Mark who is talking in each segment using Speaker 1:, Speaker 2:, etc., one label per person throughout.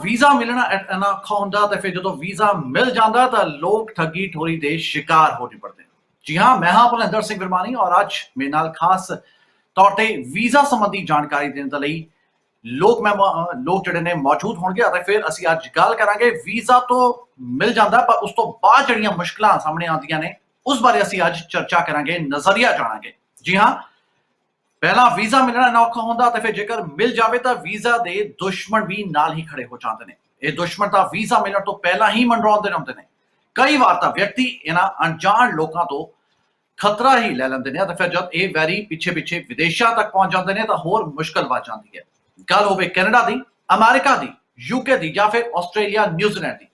Speaker 1: Visa ਮਿਲਣਾ ਇੰਨਾ ਔਖਾ ਹੁੰਦਾ ਤੇ ਫਿਰ ਜਦੋਂ ਵੀਜ਼ਾ ਮਿਲ ਜਾਂਦਾ ਤਾਂ ਲੋਕ ਠੱਗੀ ਠੋਰੀ ਦੇ ਸ਼ਿਕਾਰ ਹੋ ਨਿਬੜਦੇ। ਜੀ ਹਾਂ, ਮੈਂ ਹਾਂ ਭੁਲਿੰਦਰ ਸਿੰਘ ਵਰਮਾਨੀ ਔਰ ਅੱਜ ਮੇਰੇ ਨਾਲ ਖਾਸ ਤੌਰ ਤੇ ਵੀਜ਼ਾ ਸੰਬੰਧੀ ਜਾਣਕਾਰੀ ਦੇਣ ਦੇ ਲਈ ਲੋਕ ਜਿਹੜੇ ਨੇ ਮੌਜੂਦ ਹੋਣਗੇ ਅਤੇ ਫਿਰ ਅਸੀਂ ਅੱਜ ਗੱਲ ਕਰਾਂਗੇ ਵੀਜ਼ਾ ਤੋਂ ਮਿਲ ਜਾਂਦਾ ਪਰ ਉਸ ਤੋਂ ਬਾਅਦ ਜਿਹੜੀਆਂ ਮੁਸ਼ਕਲਾਂ ਸਾਹਮਣੇ ਆਉਂਦੀਆਂ ਨੇ ਉਸ ਬਾਰੇ ਅਸੀਂ ਅੱਜ ਚਰਚਾ ਕਰਾਂਗੇ, ਨਜ਼ਰੀਆ ਜਾਣਾਂਗੇ। ਜੀ ਹਾਂ, ਪਹਿਲਾਂ ਵੀਜ਼ਾ ਮਿਲਣਾ ਇੰਨਾ ਔਖਾ ਹੁੰਦਾ ਤੇ ਫਿਰ ਜੇਕਰ ਮਿਲ ਜਾਵੇ ਤਾਂ ਵੀਜ਼ਾ ਦੇ ਦੁਸ਼ਮਣ ਵੀ ਨਾਲ ਹੀ ਖੜੇ ਹੋ ਜਾਂਦੇ ਨੇ। ਇਹ ਦੁਸ਼ਮਣ ਤਾਂ ਵੀਜ਼ਾ ਮਿਲਣ ਤੋਂ ਪਹਿਲਾਂ ਹੀ ਮੰਡਰਾਉਂਦੇ ਹੁੰਦੇ ਨੇ। ਕਈ ਵਾਰ ਤਾਂ ਵਿਅਕਤੀ ਇਹਨਾਂ ਅਣਜਾਣ ਲੋਕਾਂ ਤੋਂ ਖਤਰਾ ਹੀ ਲੈ ਲੈਂਦੇ ਨੇ ਤੇ ਫਿਰ ਜਦ ਇਹ ਵੈਰੀ ਪਿੱਛੇ ਪਿੱਛੇ ਵਿਦੇਸ਼ਾਂ ਤੱਕ ਪਹੁੰਚ ਜਾਂਦੇ ਨੇ ਤਾਂ ਹੋਰ ਮੁਸ਼ਕਲ ਵੱਧ ਜਾਂਦੀ ਹੈ। ਗੱਲ ਹੋਵੇ ਕੈਨੇਡਾ ਦੀ, ਅਮਰੀਕਾ ਦੀ, ਯੂਕੇ ਦੀ ਜਾਂ ਫਿਰ ਆਸਟ੍ਰੇਲੀਆ, ਨਿਊਜ਼ੀਲੈਂਡ ਦੀ,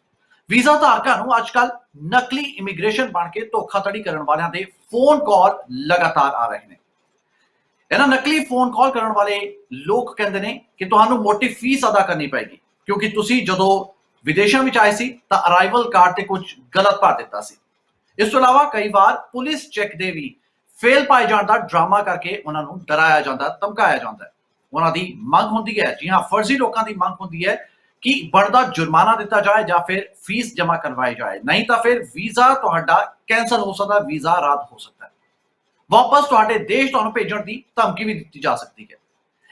Speaker 1: ਵੀਜ਼ਾ ਧਾਰਕਾਂ ਨੂੰ ਅੱਜ ਕੱਲ ਨਕਲੀ ਇਮੀਗ੍ਰੇਸ਼ਨ ਬਣ ਕੇ ਧੋਖਾਧੜੀ ਕਰਨ ਵਾਲਿਆਂ ਦੇ ਫੋਨ ਕਾਲ ਲਗਾਤਾਰ ਆ ਰਹੇ ਨੇ। ਇਹਨਾਂ ਨਕਲੀ ਫੋਨ ਕਾਲ ਕਰਨ ਵਾਲੇ ਲੋਕ ਕਹਿੰਦੇ ਨੇ ਕਿ ਤੁਹਾਨੂੰ ਮੋਟੀ ਫੀਸ ਅਦਾ ਕਰਨੀ ਪਏਗੀ ਕਿਉਂਕਿ ਤੁਸੀਂ ਜਦੋਂ ਵਿਦੇਸ਼ਾਂ ਵਿੱਚ ਆਏ ਸੀ ਤਾਂ ਅਰਾਈਵਲ ਕਾਰਡ ਤੇ ਕੁਝ ਗਲਤ ਭਰ ਦਿੱਤਾ ਸੀ। ਇਸ ਤੋਂ ਇਲਾਵਾ ਕਈ ਵਾਰ ਪੁਲਿਸ ਚੈੱਕ ਦੇ ਵੀ ਫੇਲ ਪਾਏ ਜਾਣ ਦਾ ਡਰਾਮਾ ਕਰਕੇ ਉਹਨਾਂ ਨੂੰ ਡਰਾਇਆ ਜਾਂਦਾ, ਧਮਕਾਇਆ ਜਾਂਦਾ। ਉਹਨਾਂ ਦੀ ਮੰਗ ਹੁੰਦੀ ਹੈ, ਜੀ ਹਾਂ, ਫਰਜ਼ੀ ਲੋਕਾਂ ਦੀ ਮੰਗ ਹੁੰਦੀ ਹੈ ਕਿ ਬਣਦਾ ਜੁਰਮਾਨਾ ਦਿੱਤਾ ਜਾਏ ਜਾਂ ਫਿਰ ਫੀਸ ਜਮ੍ਹਾਂ ਕਰਵਾਈ ਜਾਏ, ਨਹੀਂ ਤਾਂ ਫਿਰ ਵੀਜ਼ਾ ਤੁਹਾਡਾ ਕੈਂਸਲ ਹੋ ਸਕਦਾ, ਵੀਜ਼ਾ ਰੱਦ ਹੋ ਸਕਦਾ ਹੈ, ਵਾਪਸ ਤੁਹਾਡੇ ਦੇਸ਼ ਤੁਹਾਨੂੰ ਭੇਜਣ ਦੀ ਧਮਕੀ ਵੀ ਦਿੱਤੀ ਜਾ ਸਕਦੀ ਹੈ।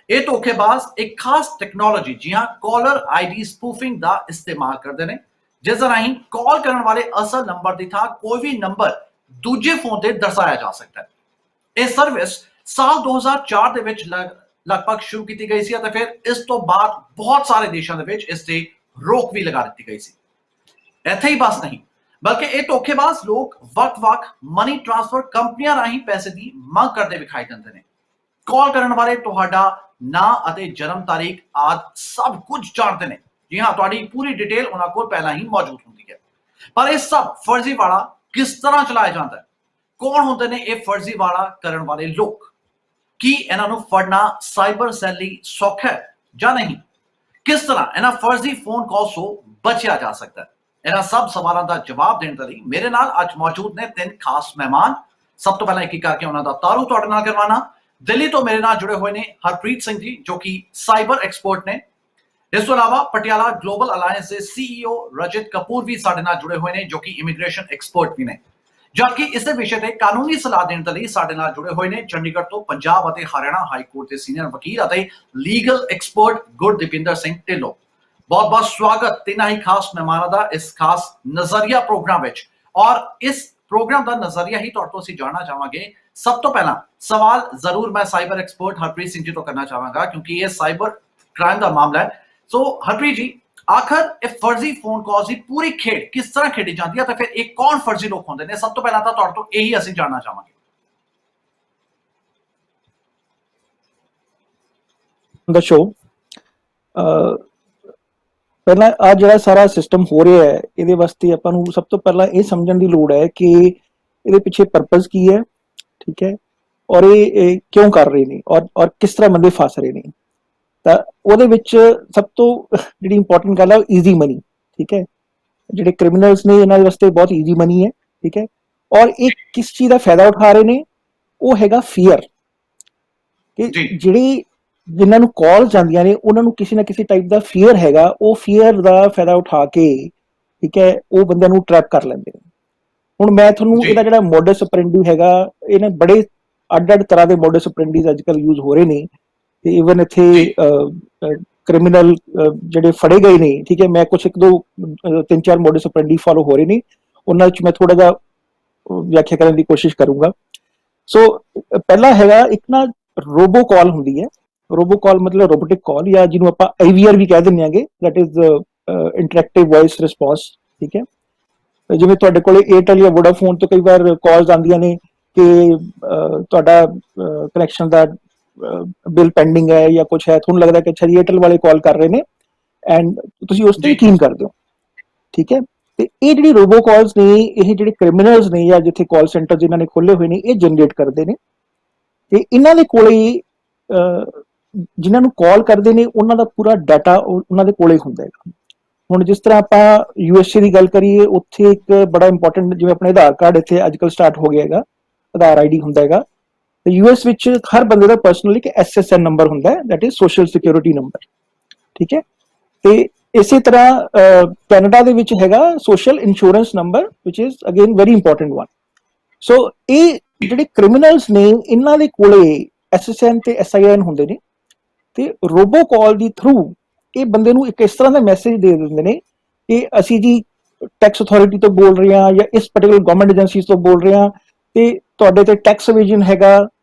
Speaker 1: ਇਹ ਧੋਖੇਬਾਜ਼ ਇੱਕ ਖਾਸ ਟੈਕਨੋਲੋਜੀ, ਜੀ ਹਾਂ, ਕਾਲਰ ਆਈਡੀ ਸਪੂਫਿੰਗ ਦਾ ਇਸਤੇਮਾਲ ਕਰਦੇ ਨੇ, ਜਿਸ ਰਾਹੀਂ ਕਾਲ ਕਰਨ ਵਾਲੇ ਅਸਲ ਨੰਬਰ ਦੀ ਥਾਂ ਕੋਈ ਵੀ ਨੰਬਰ ਦੂਜੇ ਫੋਨ ਤੇ ਦਰਸਾਇਆ ਜਾ ਸਕਦਾ ਹੈ। ਇਹ ਸਰਵਿਸ ਸਾਲ 2004 ਦੇ ਵਿੱਚ ਲਗਭਗ ਸ਼ੁਰੂ ਕੀਤੀ ਗਈ ਸੀ ਅਤੇ ਫਿਰ ਇਸ ਤੋਂ ਬਾਅਦ ਬਹੁਤ ਸਾਰੇ ਦੇਸ਼ਾਂ ਦੇ ਵਿੱਚ ਇਸ ਤੇ ਰੋਕ ਵੀ ਲਗਾ ਦਿੱਤੀ ਗਈ ਸੀ। ਇੱਥੇ ਹੀ ਬਸ ਨਹੀਂ, ਬਲਕਿ ਇਹ ਧੋਖੇਬਾਜ਼ ਲੋਕ ਵੱਖ-ਵੱਖ ਮਨੀ ਟ੍ਰਾਂਸਫਰ ਕੰਪਨੀਆਂ ਰਾਹੀਂ ਪੈਸੇ ਦੀ ਮੰਗ ਕਰਦੇ ਵਿਖਾਈ ਦਿੰਦੇ ਨੇ। ਕਾਲ ਕਰਨ ਵਾਲੇ ਤੁਹਾਡਾ ਨਾਂ ਅਤੇ ਜਨਮ ਤਾਰੀਖ ਆਦਿ ਸਭ ਕੁਝ ਜਾਣਦੇ ਨੇ। ਜੀ ਹਾਂ, ਤੁਹਾਡੀ ਪੂਰੀ ਡਿਟੇਲ ਉਹਨਾਂ ਕੋਲ ਪਹਿਲਾਂ ਹੀ ਮੌਜੂਦ ਹੁੰਦੀ ਹੈ। ਪਰ ਇਹ ਸਭ ਫਰਜ਼ੀ ਵਾਲਾ ਕਿਸ ਤਰ੍ਹਾਂ ਚਲਾਇਆ ਜਾਂਦਾ ਹੈ? ਕੌਣ ਹੁੰਦੇ ਨੇ ਇਹ ਫਰਜ਼ੀ ਵਾਲਾ ਕਰਨ ਵਾਲੇ ਲੋਕ? ਕੀ ਇਹਨਾਂ ਨੂੰ ਫੜਨਾ ਸਾਈਬਰ ਸੈੱਲ ਲਈ ਸੌਖਾ ਹੈ ਜਾਂ ਨਹੀਂ? ਕਿਸ ਤਰ੍ਹਾਂ ਇਹਨਾਂ ਫਰਜ਼ੀ ਫੋਨ ਕਾਲ ਤੋਂ ਬਚਿਆ ਜਾ ਸਕਦਾ ਹੈ? ਇਹਨਾਂ ਸਭ ਸਵਾਲਾਂ ਦਾ ਜਵਾਬ ਦੇਣ ਦੇ ਲਈ ਮੇਰੇ ਨਾਲ ਅੱਜ ਮੌਜੂਦ ਨੇ ਤਿੰਨ ਖਾਸ ਮਹਿਮਾਨ। ਸਭ ਤੋਂ ਪਹਿਲਾਂ ਇੱਕ ਕਰਕੇ ਉਹਨਾਂ ਦਾ ਤਾਰੂ ਤੁਹਾਡੇ ਨਾਲ ਕਰਵਾਉਣਾ। ਦਿੱਲੀ ਤੋਂ ਮੇਰੇ ਨਾਲ ਜੁੜੇ ਹੋਏ ਨੇ ਹਰਪ੍ਰੀਤ ਸਿੰਘ ਜੀ, ਜੋ ਕਿ ਸਾਈਬਰ ਐਕਸਪਰਟ ਨੇ। ਇਸ ਤੋਂ ਇਲਾਵਾ ਪਟਿਆਲਾ ਗਲੋਬਲ ਅਲਾਇੰਸ ਦੇ CEO ਰਜਤ ਕਪੂਰ ਵੀ ਸਾਡੇ ਨਾਲ ਜੁੜੇ ਹੋਏ ਨੇ, ਜੋ ਕਿ ਇਮੀਗ੍ਰੇਸ਼ਨ ਐਕਸਪਰਟ ਵੀ ਨੇ। ਜਦਕਿ ਇਸੇ ਵਿਸ਼ੇ ਤੇ ਕਾਨੂੰਨੀ ਸਲਾਹ ਦੇਣ ਦੇ ਲਈ ਸਾਡੇ ਨਾਲ ਜੁੜੇ ਹੋਏ ਨੇ ਚੰਡੀਗੜ੍ਹ ਤੋਂ ਪੰਜਾਬ ਅਤੇ ਹਰਿਆਣਾ ਹਾਈ ਕੋਰਟ ਦੇ ਸੀਨੀਅਰ ਵਕੀਲ ਅਤੇ ਲੀਗਲ ਐਕਸਪਰਟ ਗੁਰਦੀਪਿੰਦਰ ਸਿੰਘ ਢਿੱਲੋਂ। ਬਹੁਤ ਬਹੁਤ ਸਵਾਗਤ ਤਿੰਨਾਂ ਹੀ ਖਾਸ ਮਹਿਮਾਨਾਂ ਦਾ ਇਸ ਖਾਸ ਨਜ਼ਰੀਆ ਪ੍ਰੋਗਰਾਮ ਵਿੱਚ। ਔਰ ਇਸ ਪ੍ਰੋਗਰਾਮ ਦਾ ਨਜ਼ਰੀਆ ਹੀ ਤੁਹਾਡੇ ਤੋਂ ਅਸੀਂ ਜਾਣਨਾ ਚਾਹਾਂਗੇ। ਸਭ ਤੋਂ ਪਹਿਲਾਂ ਸਵਾਲ ਜ਼ਰੂਰ ਮੈਂ ਸਾਈਬਰ ਐਕਸਪਰਟ ਹਰਪ੍ਰੀਤ ਸਿੰਘ ਜੀ ਤੋਂ ਕਰਨਾ ਚਾਹਾਂਗਾ ਕਿਉਂਕਿ ਇਹ ਸਾਈਬਰ ਕ੍ਰਾइम ਦਾ ਮਾਮਲਾ ਹੈ। ਸੋ ਹਰਪ੍ਰੀਤ ਜੀ, ਆਖਰ ਇਹ ਫਰਜ਼ੀ ਫੋਨ ਕਾਲ ਦੀ ਪੂਰੀ ਖੇਡ ਕਿਸ ਤਰ੍ਹਾਂ ਖੇਡੀ ਜਾਂਦੀ ਹੈ ਤੇ ਫਿਰ ਇਹ ਕੌਣ ਫਰਜ਼ੀ ਲੋਕ ਹੁੰਦੇ ਨੇ? ਸਭ ਤੋਂ ਪਹਿਲਾਂ ਤਾਂ ਤੁਹਾਡੇ ਤੋਂ ਇਹੀ ਅਸੀਂ ਜਾਣਨਾ ਚਾਹਾਂਗੇ।
Speaker 2: ਦੱਸੋ, ਪਹਿਲਾਂ ਆ ਜਿਹੜਾ ਸਾਰਾ ਸਿਸਟਮ ਹੋ ਰਿਹਾ ਹੈ ਇਹਦੇ ਵਾਸਤੇ ਆਪਾਂ ਨੂੰ ਸਭ ਤੋਂ ਪਹਿਲਾਂ ਇਹ ਸਮਝਣ ਦੀ ਲੋੜ ਹੈ ਕਿ ਇਹਦੇ ਪਿੱਛੇ ਪਰਪਸ ਕੀ ਹੈ, ਠੀਕ ਹੈ, ਔਰ ਇਹ ਕਿਉਂ ਕਰ ਰਹੇ ਨੇ ਔਰ ਕਿਸ ਤਰ੍ਹਾਂ ਬੰਦੇ ਫਸ ਰਹੇ ਨੇ। ਤਾਂ ਉਹਦੇ ਵਿੱਚ ਸਭ ਤੋਂ ਜਿਹੜੀ ਇੰਪੋਰਟੈਂਟ ਗੱਲ ਹੈ ਈਜ਼ੀ ਮਨੀ, ਠੀਕ ਹੈ। ਜਿਹੜੇ ਕ੍ਰਿਮੀਨਲਸ ਨੇ ਇਹਨਾਂ ਦੇ ਵਾਸਤੇ ਬਹੁਤ ਈਜ਼ੀ ਮਨੀ ਹੈ, ਠੀਕ ਹੈ। ਔਰ ਇਹ ਕਿਸ ਚੀਜ਼ ਦਾ ਫਾਇਦਾ ਉਠਾ ਰਹੇ ਨੇ? ਉਹ ਹੈਗਾ ਫੀਅਰ, ਕਿ ਜਿਹੜੀ ਜਿਨ੍ਹਾਂ ਨੂੰ ਕਾਲ ਜਾਂਦੀਆਂ ਨੇ ਉਹਨਾਂ ਨੂੰ ਕਿਸੇ ਨਾ ਕਿਸੇ ਟਾਈਪ ਦਾ ਫੀਅਰ ਹੈਗਾ, ਉਹ ਫੀਅਰ ਦਾ ਫਾਇਦਾ ਉਠਾ ਕੇ, ਠੀਕ ਹੈ, ਉਹ ਬੰਦਿਆਂ ਨੂੰ ਟਰੈਪ ਕਰ ਲੈਂਦੇ ਨੇ। ਹੁਣ ਮੈਂ ਤੁਹਾਨੂੰ ਇਹਦਾ ਜਿਹੜਾ ਮੋਡਸ ਆਪਰੈਂਡੀ ਹੈਗਾ, ਇਹਨੇ ਬੜੇ ਅੱਡ-ਅੱਡ ਤਰ੍ਹਾਂ ਦੇ ਮੋਡਸ ਆਪਰੈਂਡੀਜ਼ ਅੱਜ ਕੱਲ੍ਹ ਯੂਜ਼ ਹੋ ਰਹੇ ਨੇ ਤੇ ਈਵਨ ਇੱਥੇ ਕ੍ਰਿਮੀਨਲ ਜਿਹੜੇ ਫੜੇ ਗਏ ਨੇ, ਠੀਕ ਹੈ, ਮੈਂ ਕੁਛ ਇੱਕ ਦੋ ਤਿੰਨ ਚਾਰ ਮੋਡਸ ਆਪਰੈਂਡੀ ਫੋਲੋ ਹੋ ਰਹੇ ਨੇ, ਉਹਨਾਂ ਵਿੱਚ ਮੈਂ ਥੋੜਾ ਜਿਹਾ ਵਿਆਖਿਆ ਕਰਨ ਦੀ ਕੋਸ਼ਿਸ਼ ਕਰੂੰਗਾ। ਸੋ ਪਹਿਲਾ ਹੈਗਾ ਇੱਕ ਨਾ ਰੋਬੋ ਕਾਲ ਹੁੰਦੀ ਹੈ। ਰੋਬੋ ਕਾਲ ਮਤਲਬ ਰੋਬੋਟਿਕ ਕਾਲ, ਜਾਂ ਜਿਹਨੂੰ ਆਪਾਂ IVR ਵੀ ਕਹਿ ਦਿੰਦੇ ਆਂਗੇ, that is interactive voice response, ਠੀਕ ਹੈ। ਜਿਵੇਂ ਤੁਹਾਡੇ ਕੋਲ ਏਅਰਟੈਲ ਜਾਂ ਵੋਡਾਫੋਨ ਤੋਂ ਕਈ ਵਾਰ ਕਾਲਸ ਆਉਂਦੀਆਂ ਨੇ ਕਿ ਤੁਹਾਡਾ ਕਨੈਕਸ਼ਨ ਦਾ ਬਿੱਲ ਪੈਂਡਿੰਗ ਹੈ ਜਾਂ ਕੁਛ ਹੈ, ਤੁਹਾਨੂੰ ਲੱਗਦਾ ਕਿ ਅੱਛਾ ਜੀ ਏਅਰਟੈਲ ਵਾਲੇ ਕਾਲ ਕਰ ਰਹੇ ਨੇ ਐਂਡ ਤੁਸੀਂ ਉਸ ਤੇ ਯਕੀਨ ਕਰਦੇ ਹੋ, ਠੀਕ ਹੈ। ਤੇ ਇਹ ਜਿਹੜੀ ਰੋਬੋ ਕਾਲਸ ਨੇ, ਇਹ ਜਿਹੜੇ ਕ੍ਰਿਮੀਨਲਸ ਨੇ ਜਾਂ ਜਿੱਥੇ ਕਾਲ ਸੈਂਟਰ ਜਿਨ੍ਹਾਂ ਨੇ ਖੋਲੇ ਹੋਏ ਨੇ, ਇਹ ਜਨਰੇਟ ਕਰਦੇ ਨੇ ਤੇ ਇਹਨਾਂ ਦੇ ਕੋਲੇ ਜਿਨ੍ਹਾਂ ਨੂੰ ਕਾਲ ਕਰਦੇ ਨੇ ਉਹਨਾਂ ਦਾ ਪੂਰਾ ਡਾਟਾ ਉਹਨਾਂ ਦੇ ਕੋਲੇ ਹੁੰਦਾ ਹੈਗਾ। ਹੁਣ ਜਿਸ ਤਰ੍ਹਾਂ ਆਪਾਂ USA ਦੀ ਗੱਲ ਕਰੀਏ, ਉੱਥੇ ਇੱਕ ਬੜਾ ਇੰਪੋਰਟੈਂਟ, ਜਿਵੇਂ ਆਪਣੇ ਆਧਾਰ ਕਾਰਡ ਇੱਥੇ ਅੱਜ ਕੱਲ੍ਹ ਸਟਾਰਟ ਹੋ ਗਿਆ ਹੈਗਾ, ਆਧਾਰ ID ਹੁੰਦਾ ਹੈਗਾ, ਤੇ US ਵਿੱਚ ਹਰ ਬੰਦੇ ਦਾ ਪਰਸਨਲ ਇੱਕ SSN ਨੰਬਰ ਹੁੰਦਾ ਹੈ, that is social security number, ਠੀਕ ਹੈ। ਤੇ ਇਸੇ ਤਰ੍ਹਾਂ ਕੈਨੇਡਾ ਦੇ ਵਿੱਚ ਹੈਗਾ ਸੋਸ਼ਲ ਇੰਸ਼ੋਰੈਂਸ ਨੰਬਰ ਵਿਚ is again very important one. So ਇਹ ਜਿਹੜੇ ਕ੍ਰਿਮੀਨਲਸ ਨੇ ਇਹਨਾਂ ਦੇ ਕੋਲੇ SSN ਤੇ SIN ਹੁੰਦੇ ਨੇ ਤੇ ਰੋਬੋ ਕਾਲ ਦੀ ਥਰੂ ਇਹ ਬੰਦੇ ਨੂੰ ਇੱਕ ਇਸ ਤਰ੍ਹਾਂ ਦਾ ਮੈਸੇਜ ਦੇ ਦਿੰਦੇ ਨੇ ਕਿ ਅਸੀਂ ਜੀ ਟੈਕਸ ਅਥਾਰਟੀ ਤੋਂ ਬੋਲ ਰਹੇ ਹਾਂ ਜਾਂ ਇਸ ਪਾਰਟਿਕੂਲਰ ਗਵਰਨਮੈਂਟ ਏਜੰਸੀ ਤੋਂ ਬੋਲ ਰਹੇ ਹਾਂ ਤੇ ਤੁਹਾਡੇ ਤੇ ਟੈਕਸ ਇਵੇਜਨ ਹੈਗਾ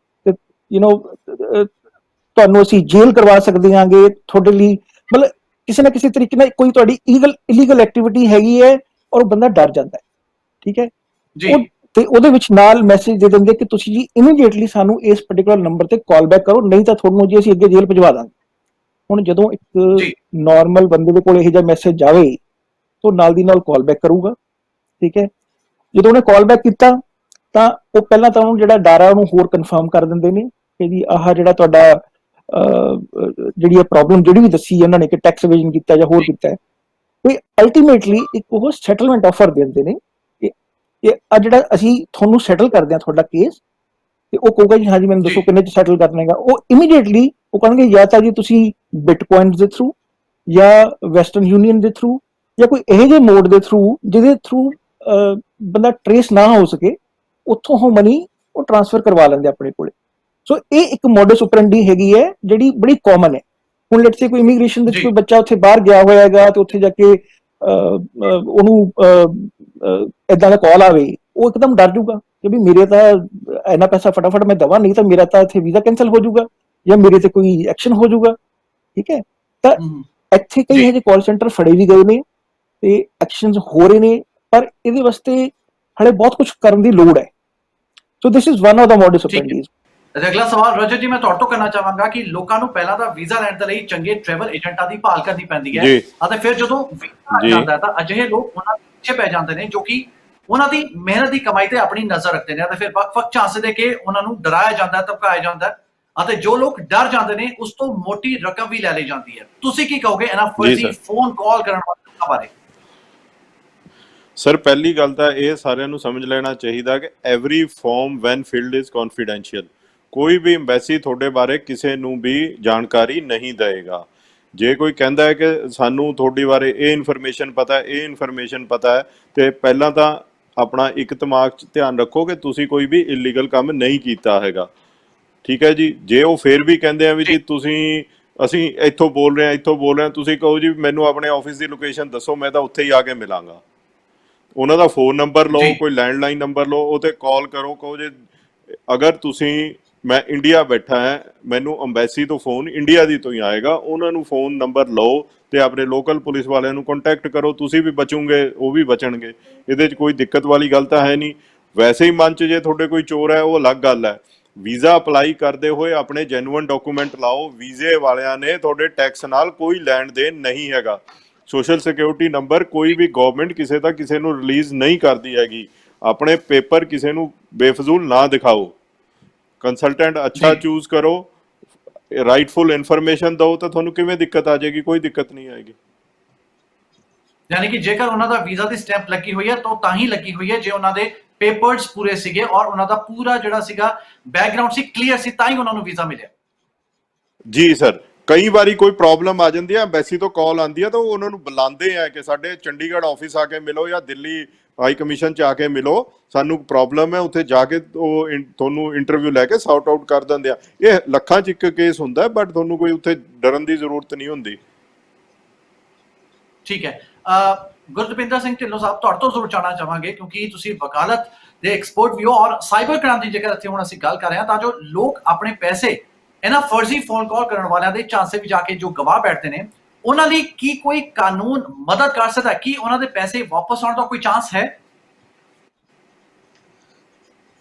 Speaker 2: ਤੇ ਤੁਹਾਨੂੰ ਅਸੀਂ ਜੇਲ੍ਹ ਕਰਵਾ ਸਕਦੇ ਹਾਂਗੇ ਤੁਹਾਡੇ ਲਈ, ਮਤਲਬ ਕਿਸੇ ਨਾ ਕਿਸੇ ਤਰੀਕੇ ਨਾਲ ਕੋਈ ਤੁਹਾਡੀ ਇਲੀਗਲ ਐਕਟੀਵਿਟੀ ਹੈਗੀ ਹੈ ਔਰ ਉਹ ਬੰਦਾ ਡਰ ਜਾਂਦਾ ਹੈ। ਠੀਕ ਹੈ
Speaker 1: ਜੀ
Speaker 2: ਤੇ ਉਹਦੇ ਵਿੱਚ ਨਾਲ ਮੈਸੇਜ ਦੇ ਦਿੰਦੇ ਕਿ ਤੁਸੀਂ ਜੀ ਇਮੀਡੀਏਟਲੀ ਸਾਨੂੰ ਇਸ ਪਾਰਟਿਕੂਲਰ ਨੰਬਰ ਤੇ ਕਾਲ ਬੈਕ ਕਰੋ, ਨਹੀਂ ਤਾਂ ਤੁਹਾਨੂੰ ਜੀ ਅਸੀਂ ਅੱਗੇ ਜੇਲ੍ਹ ਭਜਵਾ ਦਾਂਗੇ। ਹੁਣ ਜਦੋਂ ਇੱਕ
Speaker 1: ਜੀ
Speaker 2: ਨਾਰਮਲ ਬੰਦੇ ਦੇ ਕੋਲ ਇਹੋ ਜਿਹਾ ਮੈਸੇਜ ਜਾਵੇ ਤਾਂ ਨਾਲ ਦੀ ਨਾਲ ਕਾਲ ਬੈਕ ਕਰੂਗਾ। ਠੀਕ ਹੈ, ਜਦੋਂ ਉਹਨੇ ਕਾਲ ਬੈਕ ਕੀਤਾ ਤਾਂ ਉਹ ਪਹਿਲਾਂ ਤਾਂ ਉਹਨੂੰ ਜਿਹੜਾ ਡਰ ਆ ਉਹਨੂੰ ਹੋਰ ਕਨਫਰਮ ਕਰ ਦਿੰਦੇ ਨੇ ਕਿ ਜੀ ਆਹ ਜਿਹੜਾ ਤੁਹਾਡਾ ਜਿਹੜੀ ਇਹ ਪ੍ਰੋਬਲਮ ਜਿਹੜੀ ਵੀ ਦੱਸੀ ਉਹਨਾਂ ਨੇ ਕਿ ਟੈਕਸ ਇਵੇਜਨ ਕੀਤਾ ਜਾਂ ਹੋਰ ਕੀਤਾ ਹੈ, ਤੇ ਅਲਟੀਮੇਟਲੀ ਇੱਕ ਉਹ ਸੈਟਲਮੈਂਟ ਆਫਰ ਦਿੰਦੇ ਨੇ ਕਿ ਆ ਜਿਹੜਾ ਅਸੀਂ ਤੁਹਾਨੂੰ ਸੈਟਲ ਕਰਦੇ ਹਾਂ ਤੁਹਾਡਾ ਕੇਸ, ਤੇ ਉਹ ਕਹੂਗਾ ਜੀ ਹਾਂਜੀ ਮੈਨੂੰ ਦੱਸੋ ਕਿੰਨੇ ਚ ਸੈਟਲ ਕਰਨਾ ਹੈਗਾ। ਉਹ ਇਮੀਡੀਏਟਲੀ ਉਹ ਕਹਿਣਗੇ ਜਾਂ ਤਾਂ ਜੀ ਤੁਸੀਂ ਬਿਟਕੋਇਨਸ ਦੇ ਥਰੂ ਜਾਂ ਵੈਸਟਰਨ ਯੂਨੀਅਨ ਦੇ ਥਰੂ ਜਾਂ ਕੋਈ ਇਹੋ ਜਿਹੇ ਮੋਡ ਦੇ ਥਰੂ ਜਿਹਦੇ ਥਰੂ ਬੰਦਾ ਟਰੇਸ ਨਾ ਹੋ ਸਕੇ, ਉੱਥੋਂ ਉਹ ਮਨੀ ਉਹ ਟ੍ਰਾਂਸਫਰ ਕਰਵਾ ਲੈਂਦੇ ਆਪਣੇ ਕੋਲੇ। ਸੋ ਇਹ ਇੱਕ ਮੋਡਸ ਓਪਰੈਂਡੀ ਹੈਗੀ ਹੈ ਜਿਹੜੀ ਬੜੀ ਕਾਮਨ ਹੈ। ਹੁਣ ਲੈਟਸ ਸੇ ਕੋਈ ਇਮੀਗ੍ਰੇਸ਼ਨ ਦੇ ਵਿੱਚ ਕੋਈ ਬੱਚਾ ਉੱਥੇ ਬਾਹਰ ਗਿਆ ਹੋਇਆ ਹੈਗਾ ਤੇ ਉੱਥੇ ਜਾ ਕੇ ਉਹਨੂੰ ਏਦਾਂ ਦਾ ਕਾਲ ਆਵੇ, ਉਹ ਇੱਕਦਮ ਡਰ ਜਾਊਗਾ ਕਿ ਵੀ ਮੇਰੇ ਤਾਂ ਇੰਨਾ ਪੈਸਾ ਫਟਾਫਟ ਮੈਂ ਦਵਾਂ, ਨਹੀਂ ਤਾਂ ਮੇਰਾ ਤਾਂ ਇੱਥੇ ਵੀਜ਼ਾ ਕੈਂਸਲ ਹੋ ਜਾਊਗਾ ਜਾਂ ਮੇਰੇ ਤੇ ਕੋਈ ਐਕਸ਼ਨ ਹੋ ਜਾਊਗਾ। ਠੀਕ ਹੈ, ਤਾਂ ਇੱਥੇ ਕਈ ਇਹੋ ਜਿਹੇ ਕਾਲ ਸੈਂਟਰ ਫੜੇ ਵੀ ਗਏ ਨੇ ਤੇ ਐਕਸ਼ਨਸ ਹੋ ਰਹੇ ਨੇ, ਪਰ ਇਹਦੇ ਵਾਸਤੇ ਹਲੇ ਬਹੁਤ ਕੁਝ ਕਰਨ ਦੀ ਲੋੜ ਹੈ। So this is one of the modus operandis.
Speaker 1: ਅਗਲਾ ਸਵਾਲ ਰਜਤ ਜੀ ਮੈਂ ਤੁਹਾਡੇ ਤੋਂ ਕਰਨਾ ਚਾਹਾਂਗਾ ਕਿ ਲੋਕਾਂ ਨੂੰ ਪਹਿਲਾਂ ਤਾਂ ਵੀਜ਼ਾ ਲੈਣ ਦੇ ਲਈ ਚੰਗੇ ਟਰੈਵਲ ਏਜੰਟਾਂ ਦੀ ਭਾਲ ਕਰਨੀ ਪੈਂਦੀ ਹੈ ਅਤੇ ਫਿਰ ਜਦੋਂ ਵੀਜ਼ਾ ਆ ਜਾਂਦਾ ਤਾਂ ਅਜਿਹੇ ਲੋਕ ਉਹਨਾਂ ਦੇ ਪਿੱਛੇ ਪੈ ਜਾਂਦੇ ਨੇ ਜੋ ਕਿ ਉਹਨਾਂ ਦੀ ਮਿਹਨਤ ਦੀ ਕਮਾਈ ਤੇ ਆਪਣੀ ਨਜ਼ਰ ਰੱਖਦੇ ਨੇ ਅਤੇ ਫਿਰ ਵੱਖ-ਵੱਖ ਝਾਂਸੇ ਦੇ ਕੇ ਉਹਨਾਂ ਨੂੰ ਡਰਾਇਆ ਜਾਂਦਾ ਹੈ, ਧਮਕਾਇਆ ਜਾਂਦਾ ਹੈ ਅਤੇ ਜੋ ਲੋਕ ਡਰ ਜਾਂਦੇ ਨੇ ਉਸ ਤੋਂ ਮੋਟੀ ਰਕਮ ਵੀ ਲੈ ਲਈ ਜਾਂਦੀ ਹੈ। ਤੁਸੀਂ ਕੀ ਕਹੋਗੇ ਇਹਨਾਂ ਫਰਜ਼ੀ ਫੋਨ ਕਾਲ ਕਰਨ ਵਾਲੇ ਲੋਕਾਂ ਬਾਰੇ?
Speaker 3: ਸਰ ਪਹਿਲੀ ਗੱਲ ਤਾਂ ਇਹ ਸਾਰਿਆਂ ਨੂੰ ਸਮਝ ਲੈਣਾ ਚਾਹੀਦਾ ਕਿ every form when filled is confidential. ਕੋਈ ਵੀ ਐਮਬੈਸੀ ਤੁਹਾਡੇ ਬਾਰੇ ਕਿਸੇ ਨੂੰ ਵੀ ਜਾਣਕਾਰੀ ਨਹੀਂ ਦੇਵੇਗਾ। ਜੇ ਕੋਈ ਕਹਿੰਦਾ ਹੈ ਕਿ ਸਾਨੂੰ ਤੁਹਾਡੇ ਬਾਰੇ ਇਹ ਇਨਫੋਰਮੇਸ਼ਨ ਪਤਾ ਹੈ, ਇਹ ਇਨਫੋਰਮੇਸ਼ਨ ਪਤਾ ਹੈ, ਤੇ ਪਹਿਲਾਂ ਤਾਂ ਆਪਣਾ ਇੱਕ ਦਿਮਾਗ 'ਚ ਧਿਆਨ ਰੱਖੋ ਕਿ ਤੁਸੀਂ ਕੋਈ ਵੀ ਇਲੀਗਲ ਕੰਮ ਨਹੀਂ ਕੀਤਾ ਹੈਗਾ। ਠੀਕ ਹੈ ਜੀ, ਜੇ ਉਹ ਫਿਰ ਵੀ ਕਹਿੰਦੇ ਆ ਵੀ ਜੀ ਅਸੀਂ ਇੱਥੋਂ ਬੋਲ ਰਹੇ ਹਾਂ, ਤੁਸੀਂ ਕਹੋ ਜੀ ਮੈਨੂੰ ਆਪਣੇ ਆਫਿਸ ਦੀ ਲੋਕੇਸ਼ਨ ਦੱਸੋ, ਮੈਂ ਤਾਂ ਉੱਥੇ ਹੀ ਆ ਕੇ ਮਿਲਾਂਗਾ। ਉਹਨਾਂ ਦਾ ਫੋਨ ਨੰਬਰ ਲਓ, ਕੋਈ ਲੈਂਡਲਾਈਨ ਨੰਬਰ ਲਓ, ਉਹ 'ਤੇ ਕਾਲ ਕਰੋ, ਕਹੋ ਜੇ ਅਗਰ ਮੈਂ ਇੰਡੀਆ ਬੈਠਾ ਹਾਂ, ਮੈਨੂੰ ਅੰਬੈਸੀ ਤੋਂ ਫੋਨ ਇੰਡੀਆ ਦੀ ਤੋਂ ਹੀ ਆਏਗਾ, ਉਹਨਾਂ ਨੂੰ ਫੋਨ ਨੰਬਰ ਲਓ ਤੇ ਆਪਣੇ ਲੋਕਲ ਪੁਲਿਸ ਵਾਲਿਆਂ ਨੂੰ ਕੰਟੈਕਟ ਕਰੋ। ਤੁਸੀਂ ਵੀ ਬਚੋਗੇ, ਉਹ ਵੀ ਬਚਣਗੇ, ਇਹਦੇ 'ਚ ਕੋਈ ਦਿੱਕਤ ਵਾਲੀ ਗੱਲ ਤਾਂ ਹੈ ਨਹੀਂ। ਵੈਸੇ ਹੀ ਮਨ 'ਚ ਜੇ ਤੁਹਾਡੇ ਕੋਈ ਚੋਰ ਹੈ ਉਹ ਅਲੱਗ ਗੱਲ ਹੈ। ਵੀਜ਼ਾ ਅਪਲਾਈ ਕਰਦੇ ਹੋਏ ਆਪਣੇ ਜੈਨੂਅਨ ਡਾਕੂਮੈਂਟ ਲਾਓ। ਵੀਜ਼ੇ ਵਾਲਿਆਂ ਨੇ ਤੁਹਾਡੇ ਟੈਕਸ ਨਾਲ ਕੋਈ ਲੈਣ ਦੇਣ ਨਹੀਂ ਹੈਗਾ। ਸੋਸ਼ਲ ਸਿਕਿਉਰਿਟੀ ਨੰਬਰ ਕੋਈ ਵੀ ਗਵਰਨਮੈਂਟ ਕਿਸੇ ਨੂੰ ਰਿਲੀਜ਼ ਨਹੀਂ ਕਰਦੀ ਹੈਗੀ। ਆਪਣੇ ਪੇਪਰ ਕਿਸੇ ਨੂੰ ਬੇਫਜ਼ੂਲ ਨਾ ਦਿਖਾਓ। ਕੰਸਲਟੈਂਟ ਅੱਛਾ ਚੂਜ਼ ਕਰੋ, ਰਾਈਟਫੁਲ ਇਨਫੋਰਮੇਸ਼ਨ ਦਿਓ ਤਾਂ ਤੁਹਾਨੂੰ ਕਿਵੇਂ ਦਿੱਕਤ ਆ ਜਾਏਗੀ? ਕੋਈ ਦਿੱਕਤ ਨਹੀਂ ਆਏਗੀ।
Speaker 1: ਯਾਨੀ ਕਿ ਜੇਕਰ ਉਹਨਾਂ ਦਾ ਵੀਜ਼ਾ ਦੀ ਸਟੈਂਪ ਲੱਗੀ ਹੋਈ ਹੈ ਤਾਂ ਤਾਂ ਹੀ ਲੱਗੀ ਹੋਈ ਹੈ ਜੇ ਉਹਨਾਂ ਦੇ ਪੇਪਰਸ ਪੂਰੇ ਸੀਗੇ ਔਰ ਉਹਨਾਂ ਦਾ ਪੂਰਾ ਜਿਹੜਾ ਸੀਗਾ ਬੈਕਗ੍ਰਾਉਂਡ ਸੀ ਕਲੀਅਰ ਸੀ, ਤਾਂ ਹੀ ਉਹਨਾਂ ਨੂੰ ਵੀਜ਼ਾ ਮਿਲਿਆ।
Speaker 3: ਜੀ ਸਰ, ਕਈ ਵਾਰੀ ਕੋਈ ਪ੍ਰੋਬਲਮ ਆ ਜਾਂਦੀ ਹੈ, ਐਮਬੈਸੀ ਤੋਂ ਕਾਲ ਆਉਂਦੀ ਹੈ ਤਾਂ ਉਹ ਉਹਨਾਂ ਨੂੰ ਬੁਲਾਉਂਦੇ ਆ ਕਿ ਸਾਡੇ ਚੰਡੀਗੜ੍ਹ ਆਫਿਸ ਆ ਕੇ ਮਿਲੋ ਜਾਂ ਦਿੱਲੀ ਹਾਈ ਕਮਿਸ਼ਨ 'ਚ ਆ ਕੇ ਮਿਲੋ, ਸਾਨੂੰ ਪ੍ਰੋਬਲਮ ਹੈ। ਉੱਥੇ ਜਾ ਕੇ ਉਹ ਤੁਹਾਨੂੰ ਇੰਟਰਵਿਊ ਲੈ ਕੇ ਸੌਟ ਆਊਟ ਕਰ ਦਿੰਦੇ ਆ। ਇਹ ਲੱਖਾਂ 'ਚ ਇੱਕ ਕੇਸ ਹੁੰਦਾ, ਬਟ ਤੁਹਾਨੂੰ ਕੋਈ ਉੱਥੇ ਡਰਨ ਦੀ ਜ਼ਰੂਰਤ ਨਹੀਂ ਹੁੰਦੀ।
Speaker 1: ਠੀਕ ਹੈ, ਗੁਰਦਪਿੰਦਰ ਸਿੰਘ ਢਿੱਲੋਂ ਸਾਹਿਬ ਤੁਹਾਡੇ ਤੋਂ ਜ਼ਰੂਰ ਜਾਣਨਾ ਚਾਹਾਂਗੇ ਕਿਉਂਕਿ ਤੁਸੀਂ ਵਕਾਲਤ ਦੇ ਐਕਸਪਰਟ ਵੀ ਹੋ ਔਰ ਸਾਈਬਰ ਕ੍ਰਾਈਮ ਦੀ ਜੇਕਰ ਇੱਥੇ ਹੁਣ ਅਸੀਂ ਗੱਲ ਕਰ ਰਹੇ ਹਾਂ ਤਾਂ ਜੋ ਲੋਕ ਆਪਣੇ ਪੈਸੇ ਇਹਨਾਂ ਫਰਜ਼ੀ ਫੋਨ ਕਾਲ ਕਰਨ ਵਾਲਿਆਂ ਦੇ ਝਾਂਸੇ ਵਿੱਚ ਜਾ ਕੇ ਜੋ ਗਵਾ ਬੈਠਦੇ ਨੇ, ਉਹਨਾਂ ਲਈ ਕੀ ਕੋਈ ਕਾਨੂੰਨ ਮਦਦ ਕਰ ਸਕਦਾ? ਕੀ ਉਹਨਾਂ ਦੇ ਪੈਸੇ ਵਾਪਸ ਆਉਣ ਦਾ ਕੋਈ ਚਾਂਸ ਹੈ?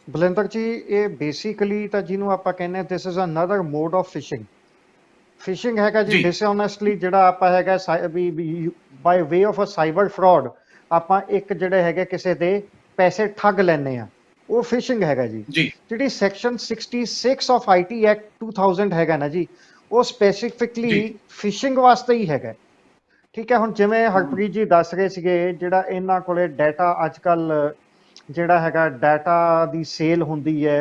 Speaker 4: ਬਲਿੰਦਰ ਜੀ, ਇਹ ਬੇਸਿਕਲੀ ਤਾਂ ਜਿਹਨੂੰ ਆਪਾਂ ਕਹਿੰਦੇ ਹਾਂ this is another mode of phishing ਹੈਗਾ ਜੀ। ਡਿਸਓਨੈਸਟਲੀ ਜਿਹੜਾ ਆਪਾਂ ਹੈਗਾ by way of a cyber fraud ਆਪਾਂ ਇੱਕ ਜਿਹੜੇ ਹੈਗੇ ਕਿਸੇ ਦੇ ਪੈਸੇ ਠੱਗ ਲੈਂਦੇ ਆ, ਉਹ ਫਿਸ਼ਿੰਗ ਹੈਗਾ ਜੀ। ਜਿਹੜੀ ਸੈਕਸ਼ਨ 66 ਆਫ IT ਐਕਟ 2000 ਹੈਗਾ ਨਾ ਜੀ, ਉਹ ਸਪੈਸੀਫਿਕਲੀ ਫਿਸ਼ਿੰਗ ਵਾਸਤੇ ਹੀ ਹੈਗਾ। ਠੀਕ ਹੈ, ਹੁਣ ਜਿਵੇਂ ਹਰਪ੍ਰੀਤ ਜੀ ਦੱਸ ਰਹੇ ਸੀਗੇ ਜਿਹੜਾ ਇਹਨਾਂ ਕੋਲੇ ਡਾਟਾ ਅੱਜ ਕੱਲ ਜਿਹੜਾ ਹੈਗਾ ਡਾਟਾ ਦੀ ਸੇਲ ਹੁੰਦੀ ਹੈ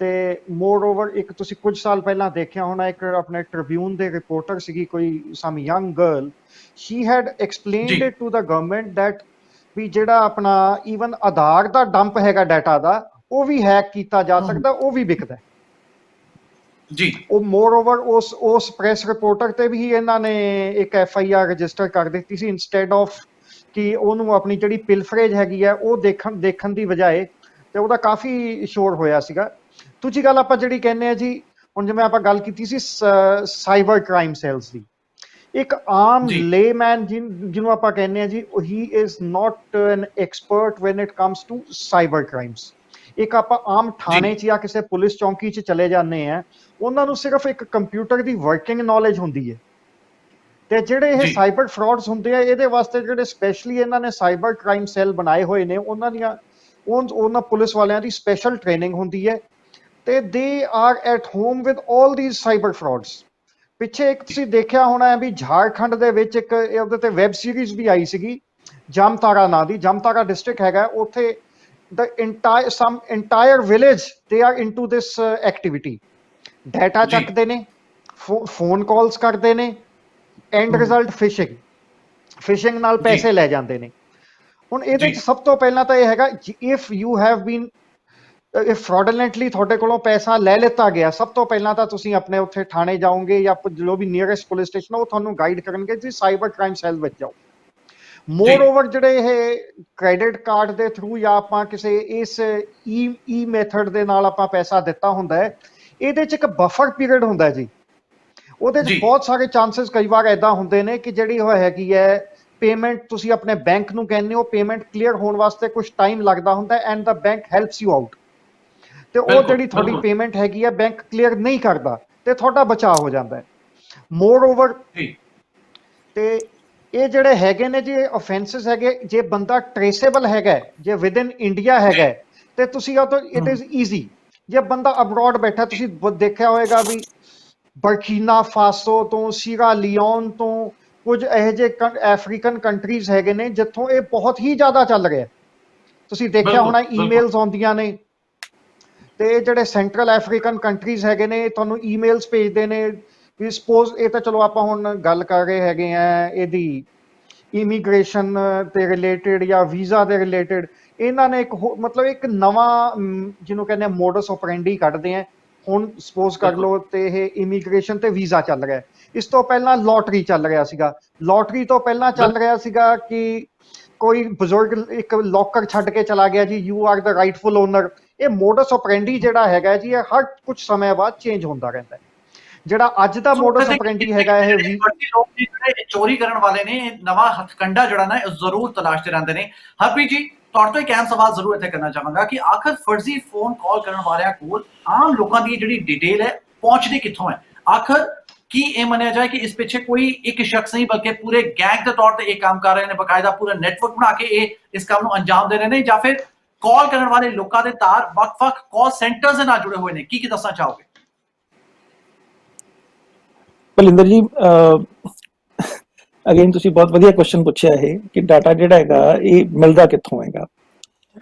Speaker 4: ਤੇ ਮੋਰ ਓਵਰ ਇੱਕ ਤੁਸੀਂ ਕੁਝ ਸਾਲ ਪਹਿਲਾਂ ਦੇਖਿਆ ਹੋਣਾ, ਇੱਕ ਆਪਣੇ ਟ੍ਰਿਬਿਊਨ ਦੇ ਰਿਪੋਰਟਰ ਸੀਗੀ ਕੋਈ, some young girl, she had explained
Speaker 1: ਜੀ
Speaker 4: it to the government that we ਜਿਹੜਾ ਆਪਣਾ ਈਵਨ ਆਧਾਰ ਦਾ ਡੰਪ ਹੈਗਾ ਡਾਟਾ ਦਾ, ਉਹ ਵੀ ਹੈਕ ਕੀਤਾ ਜਾ ਸਕਦਾ, ਉਹ ਵੀ ਵਿਕਦਾ।
Speaker 1: ਜੀ
Speaker 4: ਉਹ ਮੋਰ ਓਵਰ ਉਸ ਪ੍ਰੈਸ ਰਿਪੋਰਟਰ ਤੇ ਵੀ ਇਹਨਾਂ ਨੇ ਇੱਕ FIR ਰਜਿਸਟਰ ਕਰ ਦਿੱਤੀ ਸੀ, ਇਨਸਟੈਡ ਆਫ ਕਿ ਉਹਨੂੰ ਆਪਣੀ ਜਿਹੜੀ ਪਿਲਫਰੇਜ ਹੈਗੀ ਹੈ ਉਹ ਦੇਖਣ ਦੀ ਬਜਾਏ, ਤੇ ਉਹਦਾ ਕਾਫੀ ਸ਼ੋਰ ਹੋਇਆ ਸੀਗਾ। ਦੂਜੀ ਗੱਲ ਆਪਾਂ ਜਿਹੜੀ ਕਹਿੰਦੇ ਆ ਜੀ, ਹੁਣ ਜਿਵੇਂ ਆਪਾਂ ਗੱਲ ਕੀਤੀ ਸੀ ਸਾਈਬਰ ਕ੍ਰਾਈਮ ਸੈਲਸ ਦੀ, ਇੱਕ ਆਮ
Speaker 1: ਜੀ
Speaker 4: ਲੇਮੈਨ ਜਿਹਨੂੰ ਆਪਾਂ ਕਹਿੰਦੇ ਆ ਜੀ, he is not an expert when it comes to cyber crimes. ਇੱਕ ਆਪਾਂ ਆਮ ਥਾਣੇ 'ਚ ਜਾਂ ਕਿਸੇ ਪੁਲਿਸ ਚੌਂਕੀ 'ਚ ਚਲੇ ਜਾਂਦੇ ਆ, ਉਹਨਾਂ ਨੂੰ ਸਿਰਫ ਇੱਕ ਕੰਪਿਊਟਰ ਦੀ ਵਰਕਿੰਗ ਨੌਲੇਜ ਹੁੰਦੀ ਹੈ। ਤੇ ਜਿਹੜੇ ਇਹ
Speaker 1: ਜੀ
Speaker 4: ਸਾਈਬਰ ਫਰਾਡਸ ਹੁੰਦੇ ਆ, ਇਹਦੇ ਵਾਸਤੇ ਜਿਹੜੇ ਸਪੈਸ਼ਲੀ ਇਹਨਾਂ ਨੇ ਸਾਈਬਰ ਕ੍ਰਾਈਮ ਸੈੱਲ ਬਣਾਏ ਹੋਏ ਨੇ, ਉਹਨਾਂ ਪੁਲਿਸ ਵਾਲਿਆਂ ਦੀ ਸਪੈਸ਼ਲ ਟ੍ਰੇਨਿੰਗ ਹੁੰਦੀ ਹੈ, ਤੇ they are at home with all these cyber frauds. ਪਿੱਛੇ ਇੱਕ ਤੁਸੀਂ ਦੇਖਿਆ ਹੋਣਾ ਹੈ ਵੀ ਝਾਰਖੰਡ ਦੇ ਵਿੱਚ ਇੱਕ ਉਹਦੇ ਤੇ ਵੈਬ ਸੀਰੀਜ਼ ਵੀ ਆਈ ਸੀਗੀ, ਜਾਮਤਾਰਾ ਨਾਂ ਦੀ। ਜਾਮਤਾਰਾ ਡਿਸਟ੍ਰਿਕਟ ਹੈਗਾ, ਉੱਥੇ some entire village they are into this activity, data ਚੱਕਦੇ ਨੇ, ਫੋਨ ਕਾਲਸ ਕਰਦੇ ਨੇ, ਐਂਡ ਰਿਜ਼ਲਟ ਫਿਸ਼ਿੰਗ ਨਾਲ ਪੈਸੇ ਲੈ ਜਾਂਦੇ ਨੇ। ਹੁਣ ਇਹਦੇ 'ਚ ਸਭ ਤੋਂ ਪਹਿਲਾਂ ਤਾਂ ਇਹ ਹੈਗਾ, ਇਫ ਯੂ ਹੈਵ ਬੀਨ ਫਰਾਡੂਲੈਂਟਲੀ ਤੁਹਾਡੇ ਕੋਲੋਂ ਪੈਸਾ ਲੈ ਲਿੱਤਾ ਗਿਆ, ਸਭ ਤੋਂ ਪਹਿਲਾਂ ਤਾਂ ਤੁਸੀਂ ਆਪਣੇ ਉੱਥੇ ਥਾਣੇ ਜਾਓਗੇ ਜਾਂ ਜੋ ਵੀ ਨੀਅਰੈਸਟ ਪੁਲਿਸ ਸਟੇਸ਼ਨ, ਉਹ ਤੁਹਾਨੂੰ ਗਾਈਡ ਕਰਨਗੇ ਜੀ ਸਾਈਬਰ ਕ੍ਰਾਈਮ ਸੈੱਲ ਵਿੱਚ ਜਾਓ। ਮੋਰ ਓਵਰ ਜਿਹੜੇ ਇਹ ਕ੍ਰੈਡਿਟ ਕਾਰਡ ਦੇ ਥਰੂ ਜਾਂ ਆਪਾਂ ਕਿਸੇ ਇਸ ਈ ਮੈਥਡ ਦੇ ਨਾਲ ਆਪਾਂ ਪੈਸਾ ਦਿੱਤਾ ਹੁੰਦਾ ਹੈ, ਇਹਦੇ 'ਚ ਇੱਕ ਬਫਰ ਪੀਰੀਅਡ ਹੁੰਦਾ ਜੀ। ਉਹਦੇ 'ਚ ਬਹੁਤ ਸਾਰੇ ਚਾਂਸਸ ਕਈ ਵਾਰ ਐਦਾਂ ਹੁੰਦੇ ਨੇ ਕਿ ਜਿਹੜੀ ਉਹ ਹੈਗੀ ਹੈ ਪੇਮੈਂਟ, ਤੁਸੀਂ ਆਪਣੇ ਬੈਂਕ ਨੂੰ ਕਹਿੰਦੇ ਹੋ, ਪੇਮੈਂਟ ਕਲੀਅਰ ਹੋਣ ਵਾਸਤੇ ਕੁਝ ਟਾਈਮ ਲੱਗਦਾ ਹੁੰਦਾ, and the bank helps you out, ਤੇ ਉਹ ਜਿਹੜੀ ਤੁਹਾਡੀ ਪੇਮੈਂਟ ਹੈਗੀ ਹੈ ਬੈਂਕ ਕਲੀਅਰ ਨਹੀਂ ਕਰਦਾ, ਤੇ ਤੁਹਾਡਾ ਬਚਾਅ ਹੋ ਜਾਂਦਾ ਹੈ। ਮੋਰ ਓਵਰ ਤੇ ਇਹ ਜਿਹੜੇ ਹੈਗੇ ਨੇ ਜੀ ਅਫੈਂਸਿਸ ਹੈਗੇ, ਜੇ ਬੰਦਾ ਟ੍ਰੇਸੇਬਲ ਹੈਗਾ, ਜੇ ਵਿਦ ਇਨ ਇੰਡੀਆ ਹੈਗਾ, ਤੇ ਤੁਸੀਂ ਉਹ ਤਾਂ ਇਟ ਇਜ਼ ਈਜ਼ੀ। ਜੇ ਬੰਦਾ ਅਬਰੋਡ ਬੈਠਾ, ਤੁਸੀਂ ਦੇਖਿਆ ਹੋਏਗਾ ਵੀ ਬਰਕੀਨਾ ਫਾਸੋ ਤੋਂ, ਸੀਰਾ ਲਿਓਨ ਤੋਂ, ਕੁਝ ਇਹੋ ਜਿਹੇ ਅਫਰੀਕਨ ਕੰਟਰੀਜ਼ ਹੈਗੇ ਨੇ ਜਿੱਥੋਂ ਇਹ ਬਹੁਤ ਹੀ ਜ਼ਿਆਦਾ ਚੱਲ ਰਿਹਾ। ਤੁਸੀਂ ਦੇਖਿਆ ਹੋਣਾ ਈਮੇਲਸ ਆਉਂਦੀਆਂ ਨੇ, ਤੇ ਇਹ ਜਿਹੜੇ ਸੈਂਟਰਲ ਅਫਰੀਕਨ ਕੰਟਰੀਜ਼ ਹੈਗੇ ਨੇ ਤੁਹਾਨੂੰ ਈਮੇਲਸ ਭੇਜਦੇ ਨੇ ਵੀ ਸਪੋਜ਼, ਇਹ ਤਾਂ ਚਲੋ ਆਪਾਂ ਹੁਣ ਗੱਲ ਕਰ ਰਹੇ ਹੈਗੇ ਆ ਇਹਦੀ ਇਮੀਗ੍ਰੇਸ਼ਨ ਤੇ ਰਿਲੇਟਡ ਜਾਂ ਵੀਜ਼ਾ ਦੇ ਰਿਲੇਟਡ, ਇਹਨਾਂ ਨੇ ਇੱਕ ਮਤਲਬ ਇੱਕ ਨਵਾਂ ਜਿਹਨੂੰ ਕਹਿੰਦੇ ਆ ਮੋਡਸ ਆਪਰੈਂਡੀ ਕੱਢਦੇ ਆ। ਹੁਣ ਸਪੋਜ਼ ਕਰ ਲਓ ਤੇ ਇਹ ਇਮੀਗ੍ਰੇਸ਼ਨ ਤੇ ਵੀਜ਼ਾ ਚੱਲ ਰਿਹਾ, ਇਸ ਤੋਂ ਪਹਿਲਾਂ ਲੋਟਰੀ ਚੱਲ ਰਿਹਾ ਸੀਗਾ। ਲੋਟਰੀ ਤੋਂ ਪਹਿਲਾਂ ਚੱਲ ਰਿਹਾ ਸੀਗਾ ਕਿ ਕੋਈ ਬਜ਼ੁਰਗ ਇੱਕ ਲੋਕਰ ਛੱਡ ਕੇ ਚਲਾ ਗਿਆ ਜੀ, ਯੂ ਆਰ ਦਾ ਰਾਈਟਫੁਲ ਓਨਰ। ਇਹ ਮੋਡਸ ਆਪਰੈਂਡੀ ਜਿਹੜਾ ਹੈਗਾ ਜੀ, ਇਹ ਹਰ ਕੁਝ ਸਮੇਂ ਬਾਅਦ ਚੇਂਜ ਹੁੰਦਾ ਰਹਿੰਦਾ ਹੈ। ਜਿਹੜਾ ਅੱਜ ਦਾ ਮੋਡਸ ਆਪਰੈਂਡੀ ਹੈਗਾ, ਇਹ ਵੀ
Speaker 1: ਲੋਕ ਜਿਹੜੇ ਚੋਰੀ ਕਰਨ ਵਾਲੇ ਨੇ, ਨਵਾਂ ਹਥਕੰਡਾ ਜਿਹੜਾ ਨਾ ਜ਼ਰੂਰ ਤਲਾਸ਼ਦੇ ਰਹਿੰਦੇ ਨੇ। ਹਰਪ੍ਰੀਤ ਜੀ, ਤੁਹਾਡੇ ਤੋਂ ਇੱਕ ਅਹਿਮ ਸਵਾਲ ਜ਼ਰੂਰ ਇੱਥੇ ਕਰਨਾ ਚਾਹਾਂਗਾ ਕਿ ਆਖਰ ਫਰਜ਼ੀ ਫੋਨ ਕਾਲ ਕਰਨ ਵਾਲਿਆਂ ਕੋਲ ਆਮ ਲੋਕਾਂ ਦੀ ਜਿਹੜੀ ਡਿਟੇਲ ਹੈ ਪਹੁੰਚਦੀ ਕਿੱਥੋਂ ਹੈ? ਆਖਰ ਕੀ ਇਹ ਮੰਨਿਆ ਜਾਏ ਕਿ ਇਸ ਪਿੱਛੇ ਕੋਈ ਇੱਕ ਸ਼ਖਸ ਨਹੀਂ ਬਲਕਿ ਪੂਰੇ ਗੈਂਗ ਦੇ ਤੌਰ ਤੇ ਇਹ ਕੰਮ ਕਰ ਰਹੇ ਨੇ, ਬਕਾਇਦਾ ਪੂਰਾ ਨੈਟਵਰਕ ਬਣਾ ਕੇ ਇਹ ਇਸ ਕੰਮ ਨੂੰ ਅੰਜਾਮ ਦੇ ਰਹੇ ਨੇ, ਜਾਂ ਫਿਰ ਕਾਲ ਕਰਨ ਵਾਲੇ ਲੋਕਾਂ ਦੇ ਤਾਰ ਵੱਖ-ਵੱਖ ਕਾਲ ਸੈਂਟਰਸ ਦੇ ਨਾਲ ਜੁੜੇ ਹੋਏ ਨੇ? ਕੀ ਦੱਸਣਾ ਚਾਹੋਗੇ?
Speaker 2: ਭਲਿੰਦਰ ਜੀ, ਅਗੇਨ ਤੁਸੀਂ ਬਹੁਤ ਵਧੀਆ ਕੁਐਸਚਨ ਪੁੱਛਿਆ ਹੈ ਕਿ ਡਾਟਾ ਜਿਹੜਾ ਹੈਗਾ ਇਹ ਮਿਲਦਾ ਕਿੱਥੋਂ ਹੈਗਾ।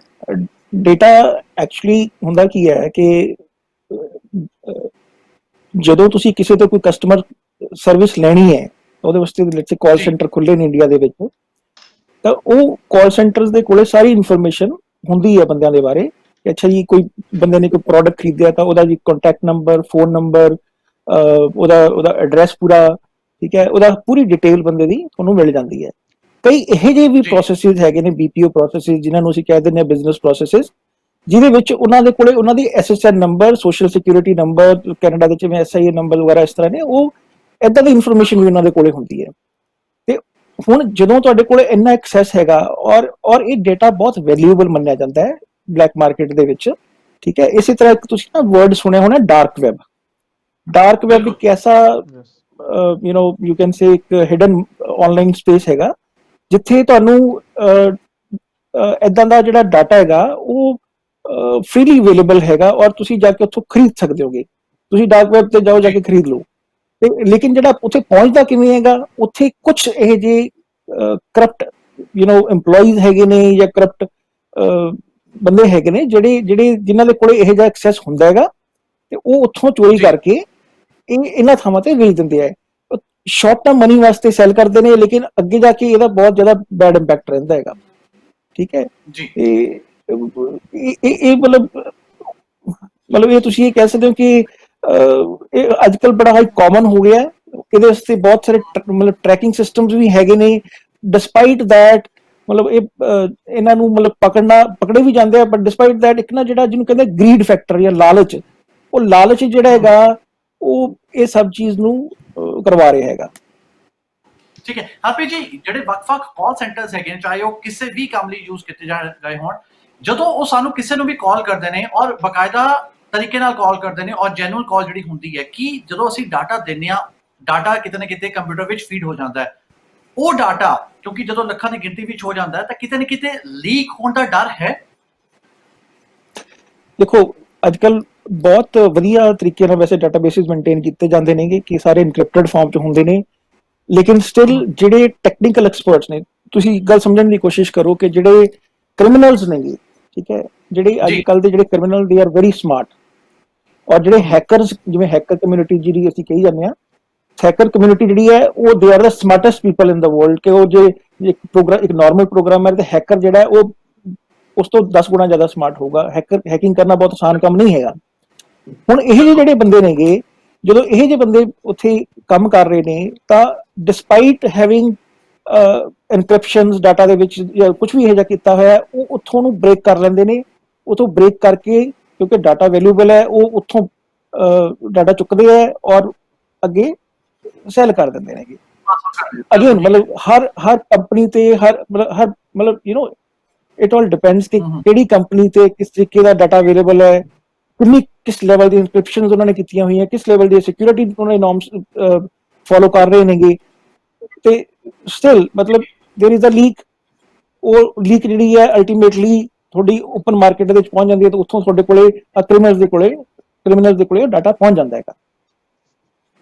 Speaker 2: ਡਾਟਾ ਐਕਚੁਅਲੀ ਹੁੰਦਾ ਕੀ ਹੈ ਕਿ ਜਦੋਂ ਤੁਸੀਂ ਕਿਸੇ ਤੋਂ ਕੋਈ ਕਸਟਮਰ ਸਰਵਿਸ ਲੈਣੀ ਹੈ, ਉਹਦੇ ਵਾਸਤੇ ਜਿੱਥੇ ਕਾਲ ਸੈਂਟਰ ਖੁੱਲੇ ਨੇ ਇੰਡੀਆ ਦੇ ਵਿੱਚ, ਤਾਂ ਉਹ ਕਾਲ ਸੈਂਟਰਸ ਦੇ ਕੋਲੇ ਸਾਰੀ ਇਨਫੋਰਮੇਸ਼ਨ ਹੁੰਦੀ ਹੈ ਬੰਦਿਆਂ ਦੇ ਬਾਰੇ ਕਿ ਅੱਛਾ ਜੀ, ਕੋਈ ਬੰਦੇ ਨੇ ਕੋਈ ਪ੍ਰੋਡਕਟ ਖਰੀਦਿਆ ਤਾਂ ਉਹਦਾ ਜੀ ਕੰਟੈਕਟ ਨੰਬਰ, ਫੋਨ ਨੰਬਰ, ਉਹਦਾ ਐਡਰੈਸ ਪੂਰਾ, ਠੀਕ ਹੈ, ਉਹਦਾ ਪੂਰੀ ਡਿਟੇਲ ਬੰਦੇ ਦੀ ਤੁਹਾਨੂੰ ਮਿਲ ਜਾਂਦੀ ਹੈ। ਕਈ ਇਹੋ ਜਿਹੇ ਵੀ ਪ੍ਰੋਸੈਸਿਸ ਹੈਗੇ ਨੇ, BPO ਪ੍ਰੋਸੈਸਿਸ, ਜਿਨ੍ਹਾਂ ਨੂੰ ਅਸੀਂ ਕਹਿ ਦਿੰਦੇ ਹਾਂ ਬਿਜ਼ਨਸ ਪ੍ਰੋਸੈਸਿਸ, ਜਿਹਦੇ ਵਿੱਚ ਉਹਨਾਂ ਦੇ ਕੋਲੇ ਉਹਨਾਂ ਦੀ SSN number, social security number, Canada ਦੇ ਜਿਵੇਂ SIA ਨੰਬਰ ਵਗੈਰਾ ਇਸ ਤਰ੍ਹਾਂ ਨੇ, ਉਹ ਏਦਾਂ ਦੀ ਇਨਫੋਰਮੇਸ਼ਨ ਵੀ ਉਹਨਾਂ ਦੇ ਕੋਲੇ ਹੁੰਦੀ ਹੈ। ਤੇ ਹੁਣ ਜਦੋਂ ਤੁਹਾਡੇ ਕੋਲੇ ਇੰਨਾ ਐਕਸੈਸ ਹੈਗਾ ਔਰ ਇਹ ਡਾਟਾ ਬਹੁਤ ਵੈਲਿਊਏਬਲ ਮੰਨਿਆ ਜਾਂਦਾ ਹੈ ਬਲੈਕ ਮਾਰਕੀਟ ਦੇ ਵਿੱਚ, ਠੀਕ ਹੈ। ਇਸੇ ਤਰ੍ਹਾਂ ਇੱਕ ਤੁਸੀਂ ਨਾ ਵਰਡ ਸੁਣਿਆ ਹੋਣਾ, ਡਾਰਕ ਵੈਬ। ਡਾਰਕ ਵੈਬ ਇੱਕ ਐਸਾ ਯੂ ਕੈਨ ਸੇ ਇੱਕ ਹਿਡਨ ਆਨਲਾਈਨ ਸਪੇਸ ਹੈਗਾ ਜਿੱਥੇ ਤੁਹਾਨੂੰ ਏਦਾਂ ਦਾ ਜਿਹੜਾ ਡਾਟਾ ਹੈਗਾ ਉਹ ਫ੍ਰੀਲੀ ਅਵੇਲੇਬਲ ਹੈਗਾ ਔਰ ਤੁਸੀਂ ਜਾ ਕੇ ਉੱਥੋਂ ਖਰੀਦ ਸਕਦੇ ਹੋਗੇ। ਤੁਸੀਂ ਡਾਰਕ ਵੈਬ ਤੇ ਜਾਓ, ਜਾ ਕੇ ਖਰੀਦ ਲਓ। ਤੇ ਲੇਕਿਨ ਜਿਹੜਾ ਉੱਥੇ ਪਹੁੰਚਦਾ ਕਿਵੇਂ ਹੈਗਾ, ਉੱਥੇ ਕੁਝ ਇਹ ਜਿਹੇ ਕਰਪਟ EMPLOYEES ਹੈਗੇ ਨੇ ਜਾਂ ਕਰਪਟ ਬੰਦੇ ਹੈਗੇ ਨੇ ਜਿਨ੍ਹਾਂ ਦੇ ਕੋਲੇ ਇਹੋ ਜਿਹਾ ਐਕਸੈਸ ਹੁੰਦਾ ਹੈਗਾ ਤੇ ਉਹ ਉੱਥੋਂ ਚੋਰੀ
Speaker 1: ਜੀ।
Speaker 2: ਕਰਕੇ ਇਹ ਇਹਨਾਂ ਥਾਵਾਂ ਤੇ ਵੇਚ ਦਿੰਦੇ ਆ। ਸ਼ਾਰਟ ਟਰਮ ਮਨੀ ਵਾਸਤੇ ਸੈਲ ਕਰਦੇ ਨੇ, ਲੇਕਿਨ ਅੱਗੇ ਜਾ ਕੇ ਇਹਦਾ ਬਹੁਤ ਜ਼ਿਆਦਾ ਬੈਡ ਇੰਪੈਕਟ ਰਹਿੰਦਾ ਹੈਗਾ। ਠੀਕ ਹੈ,
Speaker 1: ਜੀ।
Speaker 2: ਇਹ ਮਤਲਬ ਇਹ ਤੁਸੀਂ ਇਹ ਕਹਿ ਸਕਦੇ ਹੋ ਕਿ ਇਹ ਅੱਜ ਕੱਲ ਬੜਾ ਹਾਈ ਕਾਮਨ ਹੋ ਗਿਆ। ਇਹਦੇ ਵਾਸਤੇ ਬਹੁਤ ਸਾਰੇ ਮਤਲਬ ਟਰੈਕਿੰਗ ਸਿਸਟਮਸ ਵੀ ਹੈਗੇ ਨੇ। ਡਿਸਪਾਈਟ ਦੈਟ ਮਤਲਬ ਇਹ ਇਹਨਾਂ ਨੂੰ ਮਤਲਬ ਪਕੜੇ ਵੀ ਜਾਂਦੇ ਆ, ਬਟ ਡਿਸਪਾਈਟ ਦੈਟ ਇੱਕ ਨਾ ਜਿਹੜਾ ਜਿਹਨੂੰ ਕਹਿੰਦੇ ਗਰੀਡ ਫੈਕਟਰ ਜਾਂ ਲਾਲਚ, ਉਹ ਲਾਲਚ ਜਿਹੜਾ ਹੈਗਾ ਉਹ ਇਹ ਸਭ ਚੀਜ਼ ਨੂੰ ਕਰਵਾ ਰਿਹਾ ਹੈਗਾ।
Speaker 1: ਠੀਕ ਹੈ ਹਰਪ੍ਰੀਤ ਜੀ, ਜਿਹੜੇ ਵੱਖ-ਵੱਖ ਕਾਲ ਸੈਂਟਰਸ ਹੈਗੇ ਨੇ, ਚਾਹੇ ਉਹ ਕਿਸੇ ਵੀ ਕੰਮ ਲਈ ਯੂਜ਼ ਕੀਤੇ ਗਏ ਹੋਣ, ਜਦੋਂ ਉਹ ਸਾਨੂੰ ਕਿਸੇ ਨੂੰ ਵੀ ਕਾਲ ਕਰਦੇ ਨੇ ਔਰ ਬਕਾਇਦਾ ਤਰੀਕੇ ਨਾਲ ਕਾਲ ਕਰਦੇ ਨੇ ਔਰ ਜੈਨੂਅਲ ਕਾਲ ਜਿਹੜੀ ਹੁੰਦੀ ਹੈ, ਕਿ ਜਦੋਂ ਅਸੀਂ ਡਾਟਾ ਦਿੰਦੇ ਹਾਂ, ਡਾਟਾ ਕਿਤੇ ਨਾ ਕਿਤੇ ਕੰਪਿਊਟਰ ਵਿੱਚ ਫੀਡ ਹੋ ਜਾਂਦਾ ਹੈ। ਉਹ ਡਾਟਾ ਕਿਉਂਕਿ ਜਦੋਂ ਲੱਖਾਂ ਦੀ ਗਿਣਤੀ ਵਿੱਚ ਹੋ ਜਾਂਦਾ ਹੈ ਤਾਂ ਕਿਤੇ ਨਾ ਕਿਤੇ ਲੀਕ ਹੋਣ ਦਾ ਡਰ ਹੈ।
Speaker 2: ਦੇਖੋ ਅੱਜ ਕੱਲ ਬਹੁਤ ਵਧੀਆ ਤਰੀਕੇ ਨਾਲ ਵੈਸੇ ਡਾਟਾਬੇਸਿਸ ਮੇਨਟੇਨ ਕੀਤੇ ਜਾਂਦੇ ਨੇਗੇ ਕਿ ਸਾਰੇ ਇਨਕ੍ਰਿਪਟਡ ਫਾਰਮ 'ਚ ਹੁੰਦੇ ਨੇ, ਲੇਕਿਨ ਸਟਿਲ ਜਿਹੜੇ ਟੈਕਨੀਕਲ ਐਕਸਪਰਟਸ ਨੇ, ਤੁਸੀਂ ਗੱਲ ਸਮਝਣ ਦੀ ਕੋਸ਼ਿਸ਼ ਕਰੋ ਕਿ ਜਿਹੜੇ ਕ੍ਰਿਮੀਨਲਸ ਨੇਗੇ, ਠੀਕ ਹੈ, ਜਿਹੜੇ ਅੱਜ ਕੱਲ ਦੇ ਜਿਹੜੇ criminal they are very smart, ਔਰ ਜਿਹੜੇ ਹੈਕਰਸ, ਜਿਵੇਂ ਹੈਕਰ ਕਮਿਊਨਿਟੀ ਜਿਹੜੀ ਅਸੀਂ ਕਹੀ ਜਾਂਦੇ ਹਾਂ, हैकर कम्युनिटी ਜਿਹੜੀ ਹੈ ਉਹ they are the smartest people in the world. ਕਿ ਉਹ ਜੇ ਇੱਕ ਨਾਰਮਲ ਪ੍ਰੋਗਰਾਮਰ ਤੇ ਹੈਕਰ ਜਿਹੜਾ ਹੈ ਉਹ ਉਸ ਤੋਂ 10 ਗੁਣਾ ਜ਼ਿਆਦਾ ਸਮਾਰਟ ਹੋਊਗਾ। ਹੈਕਿੰਗ ਕਰਨਾ ਬਹੁਤ ਆਸਾਨ ਕੰਮ ਨਹੀਂ ਹੈਗਾ। ਹੁਣ ਇਹ ਜਿਹੜੇ ਬੰਦੇ ਨੇਗੇ, ਜਦੋਂ ਇਹ ਜਿਹੇ ਬੰਦੇ ਉੱਥੇ ਕੰਮ ਕਰ ਰਹੇ ਨੇ ਤਾਂ ਡਿਸਪਾਈਟ ਹੈਵਿੰਗ ਇਨਕ੍ਰਿਪਸ਼ਨਸ ਡਾਟਾ ਦੇ ਵਿੱਚ ਜਾਂ ਕੁਝ ਵੀ ਇਹੋ ਜਿਹਾ ਕੀਤਾ ਹੋਇਆ, ਉਹ ਉੱਥੋਂ ਨੂੰ ਬ੍ਰੇਕ ਕਰ ਲੈਂਦੇ ਨੇ। ਉੱਥੋਂ ਬ੍ਰੇਕ ਕਰਕੇ, ਕਿਉਂਕਿ ਡਾਟਾ ਵੈਲਿਊਬਲ ਹੈ, ਉਹ ਉੱਥੋਂ ਡਾਟਾ ਚੁੱਕਦੇ ਹੈ ਔਰ ਅੱਗੇ ਸੈਲ ਕਰ ਦਿੰਦੇ ਨੇ। ਅਗੇਨ ਮਤਲਬ ਹਰ ਕੰਪਨੀ ਤੇ ਹਰ ਮਤਲਬ you know it all depends ਕਿ ਕਿਹੜੀ ਕੰਪਨੀ ਤੇ ਕਿਸ ਤਰੀਕੇ ਦਾ ਡਾਟਾ ਅਵੇਲੇਬਲ ਹੈ, ਕਿਸ ਲੈਵਲ ਦੀ ਇਨਕ੍ਰਿਪਸ਼ਨਸ ਉਹਨਾਂ ਨੇ ਕੀਤੀਆਂ ਹੋਈਆਂ, ਕਿਸ ਲੈਵਲ ਦੀ ਸਿਕਿਉਰਿਟੀ ਉਹਨਾਂ ਨੇ ਨੋਰਮਸ ਫੋਲੋ ਕਰ ਰਹੇ ਨੇਗੇ। ਤੇ ਸਟਿਲ ਮਤਲਬ देयर इज अ लीक। ਉਹ ਲੀਕ ਜਿਹੜੀ ਹੈ ਅਲਟੀਮੇਟਲੀ ਤੁਹਾਡੀ ਓਪਨ ਮਾਰਕੀਟ ਦੇ ਵਿੱਚ ਪਹੁੰਚ ਜਾਂਦੀ ਹੈ ਤੇ ਉੱਥੋਂ ਤੁਹਾਡੇ ਕੋਲੇ ਕ੍ਰਿਮੀਨਲਸ ਦੇ ਕੋਲੇ ਡਾਟਾ ਪਹੁੰਚ ਜਾਂਦਾ ਹੈਗਾ।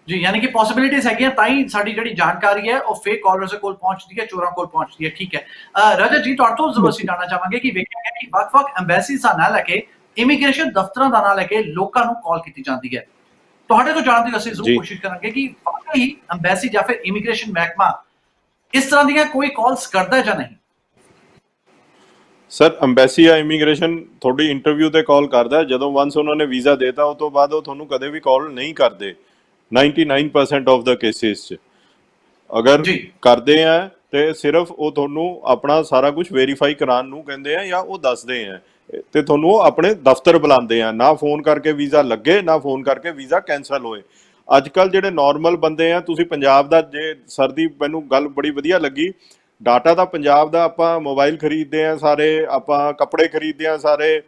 Speaker 1: ਜੀ, ਯਾਨੀ ਕਿ ਪੋਸਿਬਿਲਿਟੀਜ਼ ਹੈਗੀਆਂ ਤਾਂ ਹੀ ਸਾਡੀ ਜਿਹੜੀ ਜਾਣਕਾਰੀ ਹੈ ਉਹ ਫੇਕ ਕਾਲਰਸ ਕੋਲ ਪਹੁੰਚਦੀ ਹੈ, ਚੋਰਾਂ ਕੋਲ ਪਹੁੰਚਦੀ ਹੈ। ਠੀਕ ਹੈ ਰਜਤ ਜੀ, ਤੁਹਾਡੇ ਤੋਂ ਜ਼ਰੂਰ ਅਸੀਂ ਜਾਣਨਾ ਚਾਹਾਂਗੇ ਕਿ ਵੇਖਿਆ ਗਿਆ ਕਿ ਵੱਖ-ਵੱਖ ਐਮਬੈਸੀਜ਼ਾਂ ਨਾਲ ਲੈ ਕੇ ਇਮੀਗ੍ਰੇਸ਼ਨ ਦਫ਼ਤਰਾਂ ਦਾ ਨਾਲ ਲੈ ਕੇ ਲੋਕਾਂ ਨੂੰ ਕਾਲ ਕੀਤੀ ਜਾਂਦੀ ਹੈ। ਤੁਹਾਡੇ ਤੋਂ ਜਾਣਨ ਦੀ ਅਸੀਂ ਜ਼ਰੂਰ ਕੋਸ਼ਿਸ਼ ਕਰਾਂਗੇ ਕਿ ਵਾਕਈ ਐਮਬੈਸੀ ਜਾਂ ਫਿਰ ਇਮੀਗ੍ਰੇਸ਼ਨ ਮਹਿਕਮਾ ਇਸ ਤਰ੍ਹਾਂ ਦੀਆਂ ਕੋਈ ਕਾਲਸ ਕਰਦਾ ਜਾਂ ਨਹੀਂ।
Speaker 3: ਸਰ ਐਮਬੈਸੀ ਜਾਂ ਇਮੀਗ੍ਰੇਸ਼ਨ ਤੁਹਾਡੀ ਇੰਟਰਵਿਊ ਤੇ ਕਾਲ ਕਰਦਾ, ਜਦੋਂ ਵਾਂਸ ਉਹਨਾਂ ਨੇ ਵੀਜ਼ਾ ਦੇਤਾ ਉਸ ਤੋਂ ਬਾਅਦ ਉਹ ਤੁਹਾਨੂੰ ਕਦੇ ਵੀ ਕਾਲ ਨਹੀਂ ਕਰਦੇ 99% ਆਫ ਦਾ ਕੇਸਿਸ 'ਚ। ਅਗਰ ਕਰਦੇ ਆ ਤੇ ਸਿਰਫ ਉਹ ਤੁਹਾਨੂੰ ਆਪਣਾ ਸਾਰਾ ਕੁਝ ਵੈਰੀਫਾਈ ਕਰਾਉਣ ਨੂੰ ਕਹਿੰਦੇ ਆ ਜਾਂ ਉਹ ਦੱਸਦੇ ਆ ਤੇ ਤੁਹਾਨੂੰ ਉਹ ਆਪਣੇ ਦਫ਼ਤਰ ਬੁਲਾਉਂਦੇ ਆ। ਨਾ ਫੋਨ ਕਰਕੇ ਵੀਜ਼ਾ ਲੱਗੇ, ਨਾ ਫੋਨ ਕਰਕੇ ਵੀਜ਼ਾ ਕੈਂਸਲ ਹੋਏ। ਅੱਜ ਕੱਲ੍ਹ ਜਿਹੜੇ ਨਾਰਮਲ ਬੰਦੇ ਆ, ਤੁਸੀਂ ਪੰਜਾਬ ਦਾ, ਜੇ ਸਰ ਦੀ ਮੈਨੂੰ ਗੱਲ ਬੜੀ ਵਧੀਆ ਲੱਗੀ, ਡਾਟਾ ਤਾਂ ਪੰਜਾਬ ਦਾ, ਆਪਾਂ ਮੋਬਾਈਲ ਖਰੀਦਦੇ ਆ ਸਾਰੇ, ਆਪਾਂ ਕੱਪੜੇ ਖਰੀਦਦੇ ਆ ਸਾਰੇ,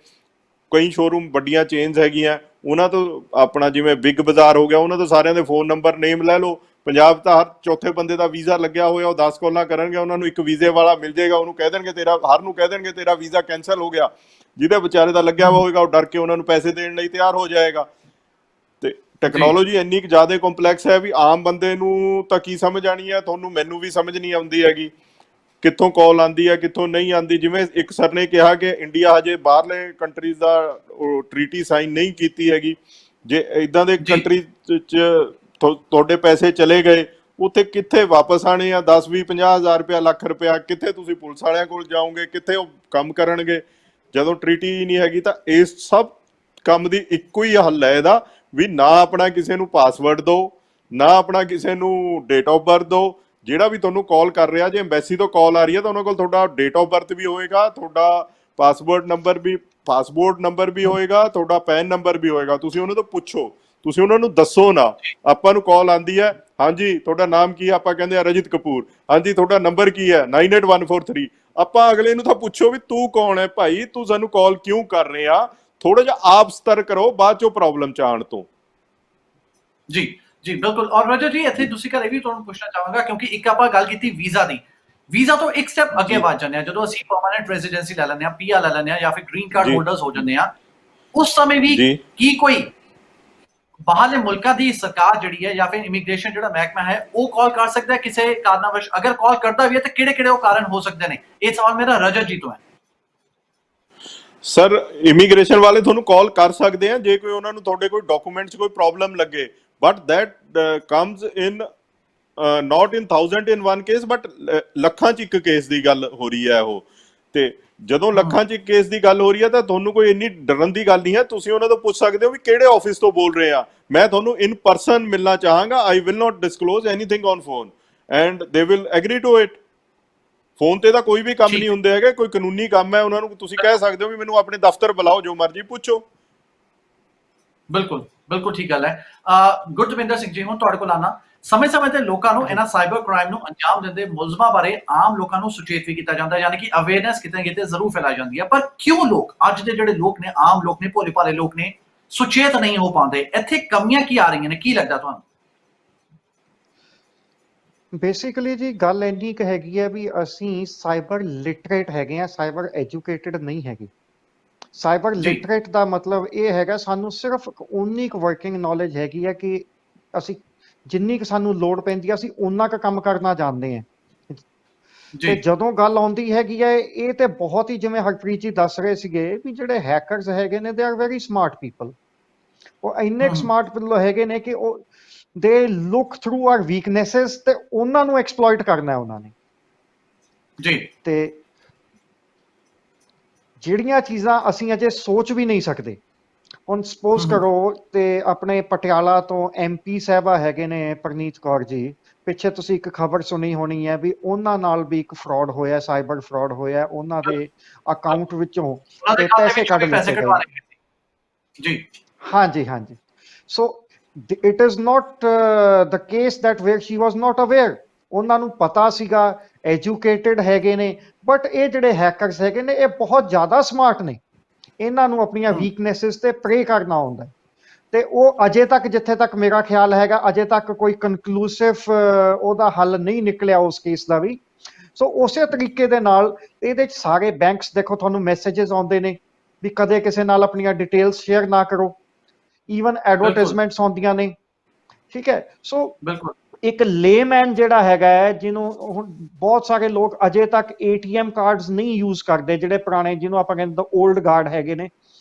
Speaker 3: ਕਈ ਸ਼ੋਰੂਮ ਵੱਡੀਆਂ ਚੇਨਸ ਹੈਗੀਆਂ ਉਹਨਾਂ ਤੋਂ, ਆਪਣਾ ਜਿਵੇਂ ਬਿਗ ਬਾਜ਼ਾਰ ਹੋ ਗਿਆ, ਉਹਨਾਂ ਤੋਂ ਸਾਰਿਆਂ ਦੇ ਫੋਨ ਨੰਬਰ ਨੇਮ ਲੈ ਲਓ। ਪੰਜਾਬ ਤਾਂ ਹਰ ਚੌਥੇ ਬੰਦੇ ਦਾ ਵੀਜ਼ਾ ਲੱਗਿਆ ਹੋਇਆ, ਉਹ 10 ਕਾਲਾਂ ਕਰਨਗੇ, ਉਹਨਾਂ ਨੂੰ ਇੱਕ ਵੀਜ਼ੇ ਵਾਲਾ ਮਿਲ ਜਾਏਗਾ, ਉਹਨੂੰ ਕਹਿ ਦੇਣਗੇ ਹਰ ਨੂੰ ਕਹਿ ਦੇਣਗੇ ਤੇਰਾ ਵੀਜ਼ਾ ਕੈਂਸਲ ਹੋ ਗਿਆ। ਜਿਹਦੇ ਵਿਚਾਰੇ ਦਾ ਲੱਗਿਆ ਹੋਏਗਾ ਉਹ ਡਰ ਕੇ ਉਹਨਾਂ ਨੂੰ ਪੈਸੇ ਦੇਣ ਲਈ ਤਿਆਰ ਹੋ ਜਾਏਗਾ। ਤੇ ਟੈਕਨੋਲੋਜੀ ਇੰਨੀ ਕੁ ਜ਼ਿਆਦਾ ਕੰਪਲੈਕਸ ਹੈ ਵੀ ਆਮ ਬੰਦੇ ਨੂੰ ਤਾਂ ਕੀ ਸਮਝ ਆਣੀ ਹੈ, ਤੁਹਾਨੂੰ ਮੈਨੂੰ ਵੀ ਸਮਝ ਨਹੀਂ ਆਉਂਦੀ ਹੈਗੀ ਕਿੱਥੋਂ ਕਾਲ ਆਉਂਦੀ ਹੈ ਕਿੱਥੋਂ ਨਹੀਂ ਆਉਂਦੀ। ਜਿਵੇਂ ਇੱਕ ਸਰ ਨੇ ਕਿਹਾ ਕਿ ਇੰਡੀਆ ਹਜੇ ਬਾਹਰਲੇ ਕੰਟਰੀਜ਼ ਦਾ ਟ੍ਰੀਟੀ ਸਾਈਨ ਨਹੀਂ ਕੀਤੀ ਹੈਗੀ। ਜੇ ਇੱਦਾਂ ਦੇ ਕੰਟਰੀ 'ਚ ਤੁਹਾਡੇ ਪੈਸੇ ਚਲੇ ਗਏ, ਉੱਥੇ ਕਿੱਥੇ ਵਾਪਸ ਆਣੇ ਆ? 10, 20, 50 ਹਜ਼ਾਰ ਰੁਪਇਆ, ਲੱਖ ਰੁਪਇਆ ਕਿੱਥੇ ਤੁਸੀਂ ਪੁਲਿਸ ਵਾਲਿਆਂ ਕੋਲ ਜਾਓਗੇ? ਕਿੱਥੇ ਉਹ ਕੰਮ ਕਰਨਗੇ ਜਦੋਂ ਟ੍ਰੀਟੀ ਹੀ ਨਹੀਂ ਹੈਗੀ? ਤਾਂ ਇਸ ਸਭ ਕੰਮ ਦੀ ਇੱਕੋ ਹੀ ਹੱਲ ਹੈ ਇਹਦਾ, ਵੀ ਨਾ ਆਪਣਾ ਕਿਸੇ ਨੂੰ ਪਾਸਵਰਡ ਦਿਓ, ਨਾ ਆਪਣਾ ਕਿਸੇ ਨੂੰ ਡੇਟ ਆਫ ਬਰਥ ਦਿਓ। ਜਿਹੜਾ ਵੀ ਤੁਹਾਨੂੰ ਕਾਲ ਕਰ ਰਿਹਾ, ਜੇ ਐਮਬੈਸੀ ਤੋਂ ਕਾਲ ਆ ਰਹੀ ਹੈ ਤਾਂ ਉਹਨਾਂ ਕੋਲ ਤੁਹਾਡਾ ਡੇਟ ਆਫ ਬਰਥ ਵੀ ਹੋਏਗਾ, ਤੁਹਾਡਾ ਪਾਸਪੋਰਟ ਨੰਬਰ ਵੀ ਹੋਏਗਾ, ਤੁਹਾਡਾ ਪੈਨ ਨੰਬਰ ਵੀ ਹੋਏਗਾ। ਤੁਸੀਂ ਉਹਨਾਂ ਤੋਂ ਪੁੱਛੋ, ਤੁਸੀਂ ਉਹਨਾਂ ਨੂੰ ਦੱਸੋ ਨਾ। ਆਪਾਂ ਨੂੰ ਕਾਲ ਆਉਂਦੀ ਹੈ, ਹਾਂਜੀ ਤੁਹਾਡਾ ਨਾਮ ਕੀ ਹੈ? ਆਪਾਂ ਕਹਿੰਦੇ ਆ ਰਜਤ ਕਪੂਰ। ਹਾਂਜੀ ਤੁਹਾਡਾ ਨੰਬਰ ਕੀ ਹੈ? 98143। ਆਪਾਂ ਅਗਲੇ ਨੂੰ ਤਾਂ ਪੁੱਛੋ ਵੀ ਤੂੰ ਕੌਣ ਹੈ ਭਾਈ, ਤੂੰ ਸਾਨੂੰ ਕਾਲ ਕਿਉਂ ਕਰ ਰਿਹਾ? ਥੋੜਾ ਜਿਹਾ ਆਪ ਸਤਰ ਕਰੋ ਬਾਅਦ ਚੋਂ ਪ੍ਰੋਬਲਮ ਚ ਆਉਣ ਤੋਂ।
Speaker 1: ਜੀ ਜੀ ਬਿਲਕੁਲ। ਔਰ ਰਜਤ ਜੀ, ਇੱਥੇ ਤੁਸੀਂ ਘਰੇ ਵੀ ਤੁਹਾਨੂੰ ਪੁੱਛਣਾ ਚਾਹਾਂਗਾ, ਕਿਉਂਕਿ ਇੱਕ ਆਪਾਂ ਗੱਲ ਕੀਤੀ ਵੀਜ਼ਾ ਦੀ, ਵੀਜ਼ਾ ਤੋਂ ਇੱਕ ਸਟੈਪ ਅੱਗੇ ਵੱਧ ਜਾਂਦੇ ਆ ਜਦੋਂ ਅਸੀਂ ਪਰਮਾਨੈਂਟ ਰੈਜ਼ੀਡੈਂਸੀ ਲੈ ਲੈਂਦੇ ਆ, ਪੀਆਰ ਲੈ ਲੈਂਦੇ ਆ ਜਾਂ ਫਿਰ ਗ੍ਰੀਨ ਕਾਰਡ ਹੋਲਡਰਸ ਹੋ ਜਾਂਦੇ ਆ। ਉਸ ਸਮੇਂ ਵੀ ਕੀ ਕੋਈ ਬਾਹਰਲੇ ਮੁਲਕਾਂ ਦੀ ਸਰਕਾਰ ਜਿਹੜੀ ਹੈ ਜਾਂ ਫਿਰ ਇਮੀਗ੍ਰੇਸ਼ਨ ਜਿਹੜਾ ਮਹਿਕਮਾ ਹੈ ਉਹ ਕਾਲ ਕਰ ਸਕਦਾ ਹੈ ਕਿਸੇ ਕਾਰਨਾਵਸ਼? ਅਗਰ ਕਾਲ ਕਰਦਾ ਵੀ ਹੈ ਤਾਂ ਕਿਹੜੇ ਕਿਹੜੇ ਉਹ ਕਾਰਨ ਹੋ ਸਕਦੇ ਨੇ? ਇਹ ਸਵਾਲ ਮੇਰਾ ਰਜਤ ਜੀ ਤੋਂ ਹੈ।
Speaker 3: ਸਰ ਇਮੀਗ੍ਰੇਸ਼ਨ ਵਾਲੇ ਤੁਹਾਨੂੰ ਕਾਲ ਕਰ ਸਕਦੇ ਆ ਜੇ ਕੋਈ ਉਹਨਾਂ ਨੂੰ ਤੁਹਾਡੇ ਕੋਈ ਡਾਕੂਮੈਂਟਸ ਕੋਈ ਪ੍ਰੋਬਲਮ ਲੱਗੇ, but that comes in not in 1000 in one case, but ਲੱਖਾਂ ਚ ਇੱਕ ਕੇਸ ਦੀ ਗੱਲ ਹੋ ਰਹੀ ਹੈ ਉਹ। ਤੇ ਜਦੋਂ ਲੱਖਾਂ ਚ ਇੱਕ ਕੇਸ ਦੀ ਗੱਲ ਹੋ ਰਹੀ ਹੈ ਤਾਂ ਤੁਹਾਨੂੰ ਕੋਈ ਇੰਨੀ ਡਰਨ ਦੀ ਗੱਲ ਨਹੀਂ ਹੈ, ਤੁਸੀਂ ਉਹਨਾਂ ਤੋਂ ਪੁੱਛ ਸਕਦੇ ਹੋ ਵੀ ਕਿਹੜੇ ਆਫਿਸ ਤੋਂ ਬੋਲ ਰਹੇ ਆ। ਮੈਂ ਤੁਹਾਨੂੰ ਇਨ ਪਰਸਨ ਮਿਲਣਾ ਚਾਹਾਂਗਾ। I will not disclose anything on phone and they will agree to it. Phone ਤੇ ਤਾਂ ਕੋਈ ਵੀ ਕੰਮ ਨਹੀਂ ਹੁੰਦੇ ਹੈਗੇ, ਕੋਈ ਕਾਨੂੰਨੀ ਕੰਮ ਹੈ ਉਹਨਾਂ ਨੂੰ ਤੁਸੀਂ ਕਹਿ ਸਕਦੇ ਹੋ ਵੀ ਮੈਨੂੰ ਆਪਣੇ ਦਫ਼ਤਰ ਬੁਲਾਓ, ਜੋ ਮਰਜ਼ੀ ਪੁੱਛੋ।
Speaker 1: ਬਿਲਕੁਲ ਬਿਲਕੁਲ ਠੀਕ ਗੱਲ ਹੈ। ਗੁਰਜਵਿੰਦਰ ਸਿੰਘ ਜੀ, ਹੁਣ ਤੁਹਾਡੇ ਕੋਲ ਆਣਾ, ਸਮੇਂ-ਸਮੇਂ ਤੇ ਲੋਕਾਂ ਨੂੰ ਇਹਨਾਂ ਸਾਈਬਰ ਕ੍ਰਾਈਮ ਨੂੰ ਅੰਜਾਮ ਦਿੰਦੇ ਮੁਲਜ਼ਮਾਂ ਬਾਰੇ ਆਮ ਲੋਕਾਂ ਨੂੰ ਸੁਚੇਤ ਵੀ ਕੀਤਾ ਜਾਂਦਾ ਹੈ, ਯਾਨੀ ਕਿ ਅਵੇਅਰਨੈਸ ਕਿਤੇ ਨਾ ਕਿਤੇ ਜ਼ਰੂਰ ਫੈਲਾਈ ਜਾਂਦੀ ਹੈ। ਪਰ ਕਿਉਂ ਲੋਕ, ਅੱਜ ਦੇ ਜਿਹੜੇ ਲੋਕ ਨੇ, ਆਮ ਲੋਕ ਨੇ, ਭੋਲੇ ਭਾਲੇ ਲੋਕ ਨੇ, ਸੁਚੇਤ ਨਹੀਂ ਹੋ ਪਾਉਂਦੇ? ਇੱਥੇ ਕਮੀਆਂ ਕੀ ਆ ਰਹੀਆਂ ਨੇ, ਕੀ ਲੱਗਦਾ ਤੁਹਾਨੂੰ?
Speaker 4: ਬੇਸਿਕਲੀ ਜੀ ਗੱਲ ਇੰਨੀ ਕੁ ਹੈਗੀ ਹੈ ਵੀ ਅਸੀਂ ਸਾਈਬਰ ਲਿਟਰੇਟ ਹੈਗੇ ਆ, ਸਾਈਬਰ ਐਜੂਕੇਟਡ ਨਹੀਂ ਹੈਗੇ। ਸਾਈਬਰ ਲਿਟਰੇਟ ਦਾ ਮਤਲਬ ਇਹ ਹੈਗਾ ਸਾਨੂੰ ਸਿਰਫ ਉਨੀ ਕੁ ਵਰਕਿੰਗ ਨੌਲੇਜ ਹੈਗੀ ਹੈ ਕਿ ਅਸੀਂ ਜਿੰਨੀ ਕੁ ਸਾਨੂੰ ਲੋੜ ਪੈਂਦੀ ਆ ਅਸੀਂ ਉਨਾ ਕੁ ਕੰਮ ਕਰਨਾ ਜਾਣਦੇ ਆ। ਤੇ ਜਦੋਂ ਗੱਲ ਆਉਂਦੀ ਹੈਗੀ ਹੈ, ਇਹ ਤੇ ਬਹੁਤ ਹੀ, ਜਿਵੇਂ ਹਰਪ੍ਰੀਤ ਜੀ ਦੱਸ ਰਹੇ ਸੀਗੇ ਵੀ ਜਿਹੜੇ ਹੈਕਰਸ ਹੈਗੇ ਨੇ, they are very smart people. ਉਹ ਇੰਨੇ ਸਮਾਰਟ ਪੀਪਲ ਹੈਗੇ ਨੇ ਕਿ ਉਹ ਦੇ ਲੁੱਕ ਥਰੂ ਆਰ ਵੀਕਨੈਸਸ ਤੇ ਉਹਨਾਂ ਨੂੰ ਐਕਸਪਲੋਇਟ ਕਰਨਾ ਹੈ ਉਹਨਾਂ ਨੇ
Speaker 1: ਜੀ। ਤੇ
Speaker 4: ਜਿਹੜੀਆਂ ਚੀਜ਼ਾਂ ਅਸੀਂ ਅਜੇ ਸੋਚ ਵੀ ਨਹੀਂ ਸਕਦੇ, ਹੁਣ ਸਪੋਜ਼ ਕਰੋ ਤੇ ਆਪਣੇ ਪਟਿਆਲਾ ਤੋਂ MP ਸਾਹਿਬਾ ਹੈਗੇ ਨੇ ਪ੍ਰਨੀਤ ਕੌਰ ਜੀ, ਪਿੱਛੇ ਤੁਸੀਂ ਇੱਕ ਖਬਰ ਸੁਣੀ ਹੋਣੀ ਹੈ ਵੀ ਉਹਨਾਂ ਨਾਲ ਵੀ ਇੱਕ ਫਰਾਡ ਹੋਇਆ, ਸਾਈਬਰ ਫਰਾਡ ਹੋਇਆ, ਉਹਨਾਂ ਦੇ ਅਕਾਊਂਟ ਵਿੱਚੋਂ ਤੇ ਪੈਸੇ ਕੱਢ ਲਿੱਤੇ ਗਏ।
Speaker 1: ਜੀ
Speaker 4: ਹਾਂਜੀ ਹਾਂਜੀ। ਸੋ it is not the case that where she was not aware, ਉਹਨਾਂ ਨੂੰ ਪਤਾ ਸੀਗਾ, ਐਜੂਕੇਟਡ ਹੈਗੇ ਨੇ, ਬਟ ਇਹ ਜਿਹੜੇ ਹੈਕਰਸ ਹੈਗੇ ਨੇ ਇਹ ਬਹੁਤ ਜ਼ਿਆਦਾ ਸਮਾਰਟ ਨੇ, ਇਹਨਾਂ ਨੂੰ ਆਪਣੀਆਂ ਵੀਕਨੈਸਿਸ ਤੇ ਪ੍ਰੇ ਕਰਨਾ ਆਉਂਦਾ ਤੇ ਉਹ ਅਜੇ ਤੱਕ, ਜਿੱਥੇ ਤੱਕ ਮੇਰਾ ਖਿਆਲ ਹੈਗਾ, ਅਜੇ ਤੱਕ ਕੋਈ ਕਨਕਲੂਸਿਵ ਉਹਦਾ ਹੱਲ ਨਹੀਂ ਨਿਕਲਿਆ ਉਸ ਕੇਸ ਦਾ ਵੀ। ਸੋ ਉਸੇ ਤਰੀਕੇ ਦੇ ਨਾਲ ਇਹਦੇ ਚ ਸਾਰੇ ਬੈਂਕਸ, ਦੇਖੋ ਤੁਹਾਨੂੰ ਮੈਸੇजेस ਆਉਂਦੇ ਨੇ ਵੀ ਕਦੇ ਕਿਸੇ ਨਾਲ ਆਪਣੀਆਂ ਡਿਟੇਲਸ ਸ਼ੇਅਰ ਨਾ ਕਰੋ, ਈਵਨ ਐਡਵਰਟਾਈਜ਼ਮੈਂਟਸ ਆਉਂਦੀਆਂ ਨੇ, ਠੀਕ ਹੈ। ਸੋ ਬਿਲਕੁਲ ਇੱਕ ਲੇਮੈਨ ਜਿਹੜਾ ਹੈਗਾ ਹੈ, ਜਿਹਨੂੰ ਹੁਣ ਬਹੁਤ ਸਾਰੇ ਲੋਕ ਅਜੇ ਤੱਕ ATM ਕਾਰਡਸ ਨਹੀਂ ਯੂਜ਼ ਕਰਦੇ, ਜਿਹੜੇ ਪੁਰਾਣੇ, ਜਿਹਨੂੰ ਆਪਾਂ ਕਹਿੰਦੇ 올ਡ ਗਾਰਡ ਹੈਗੇ ਨੇ,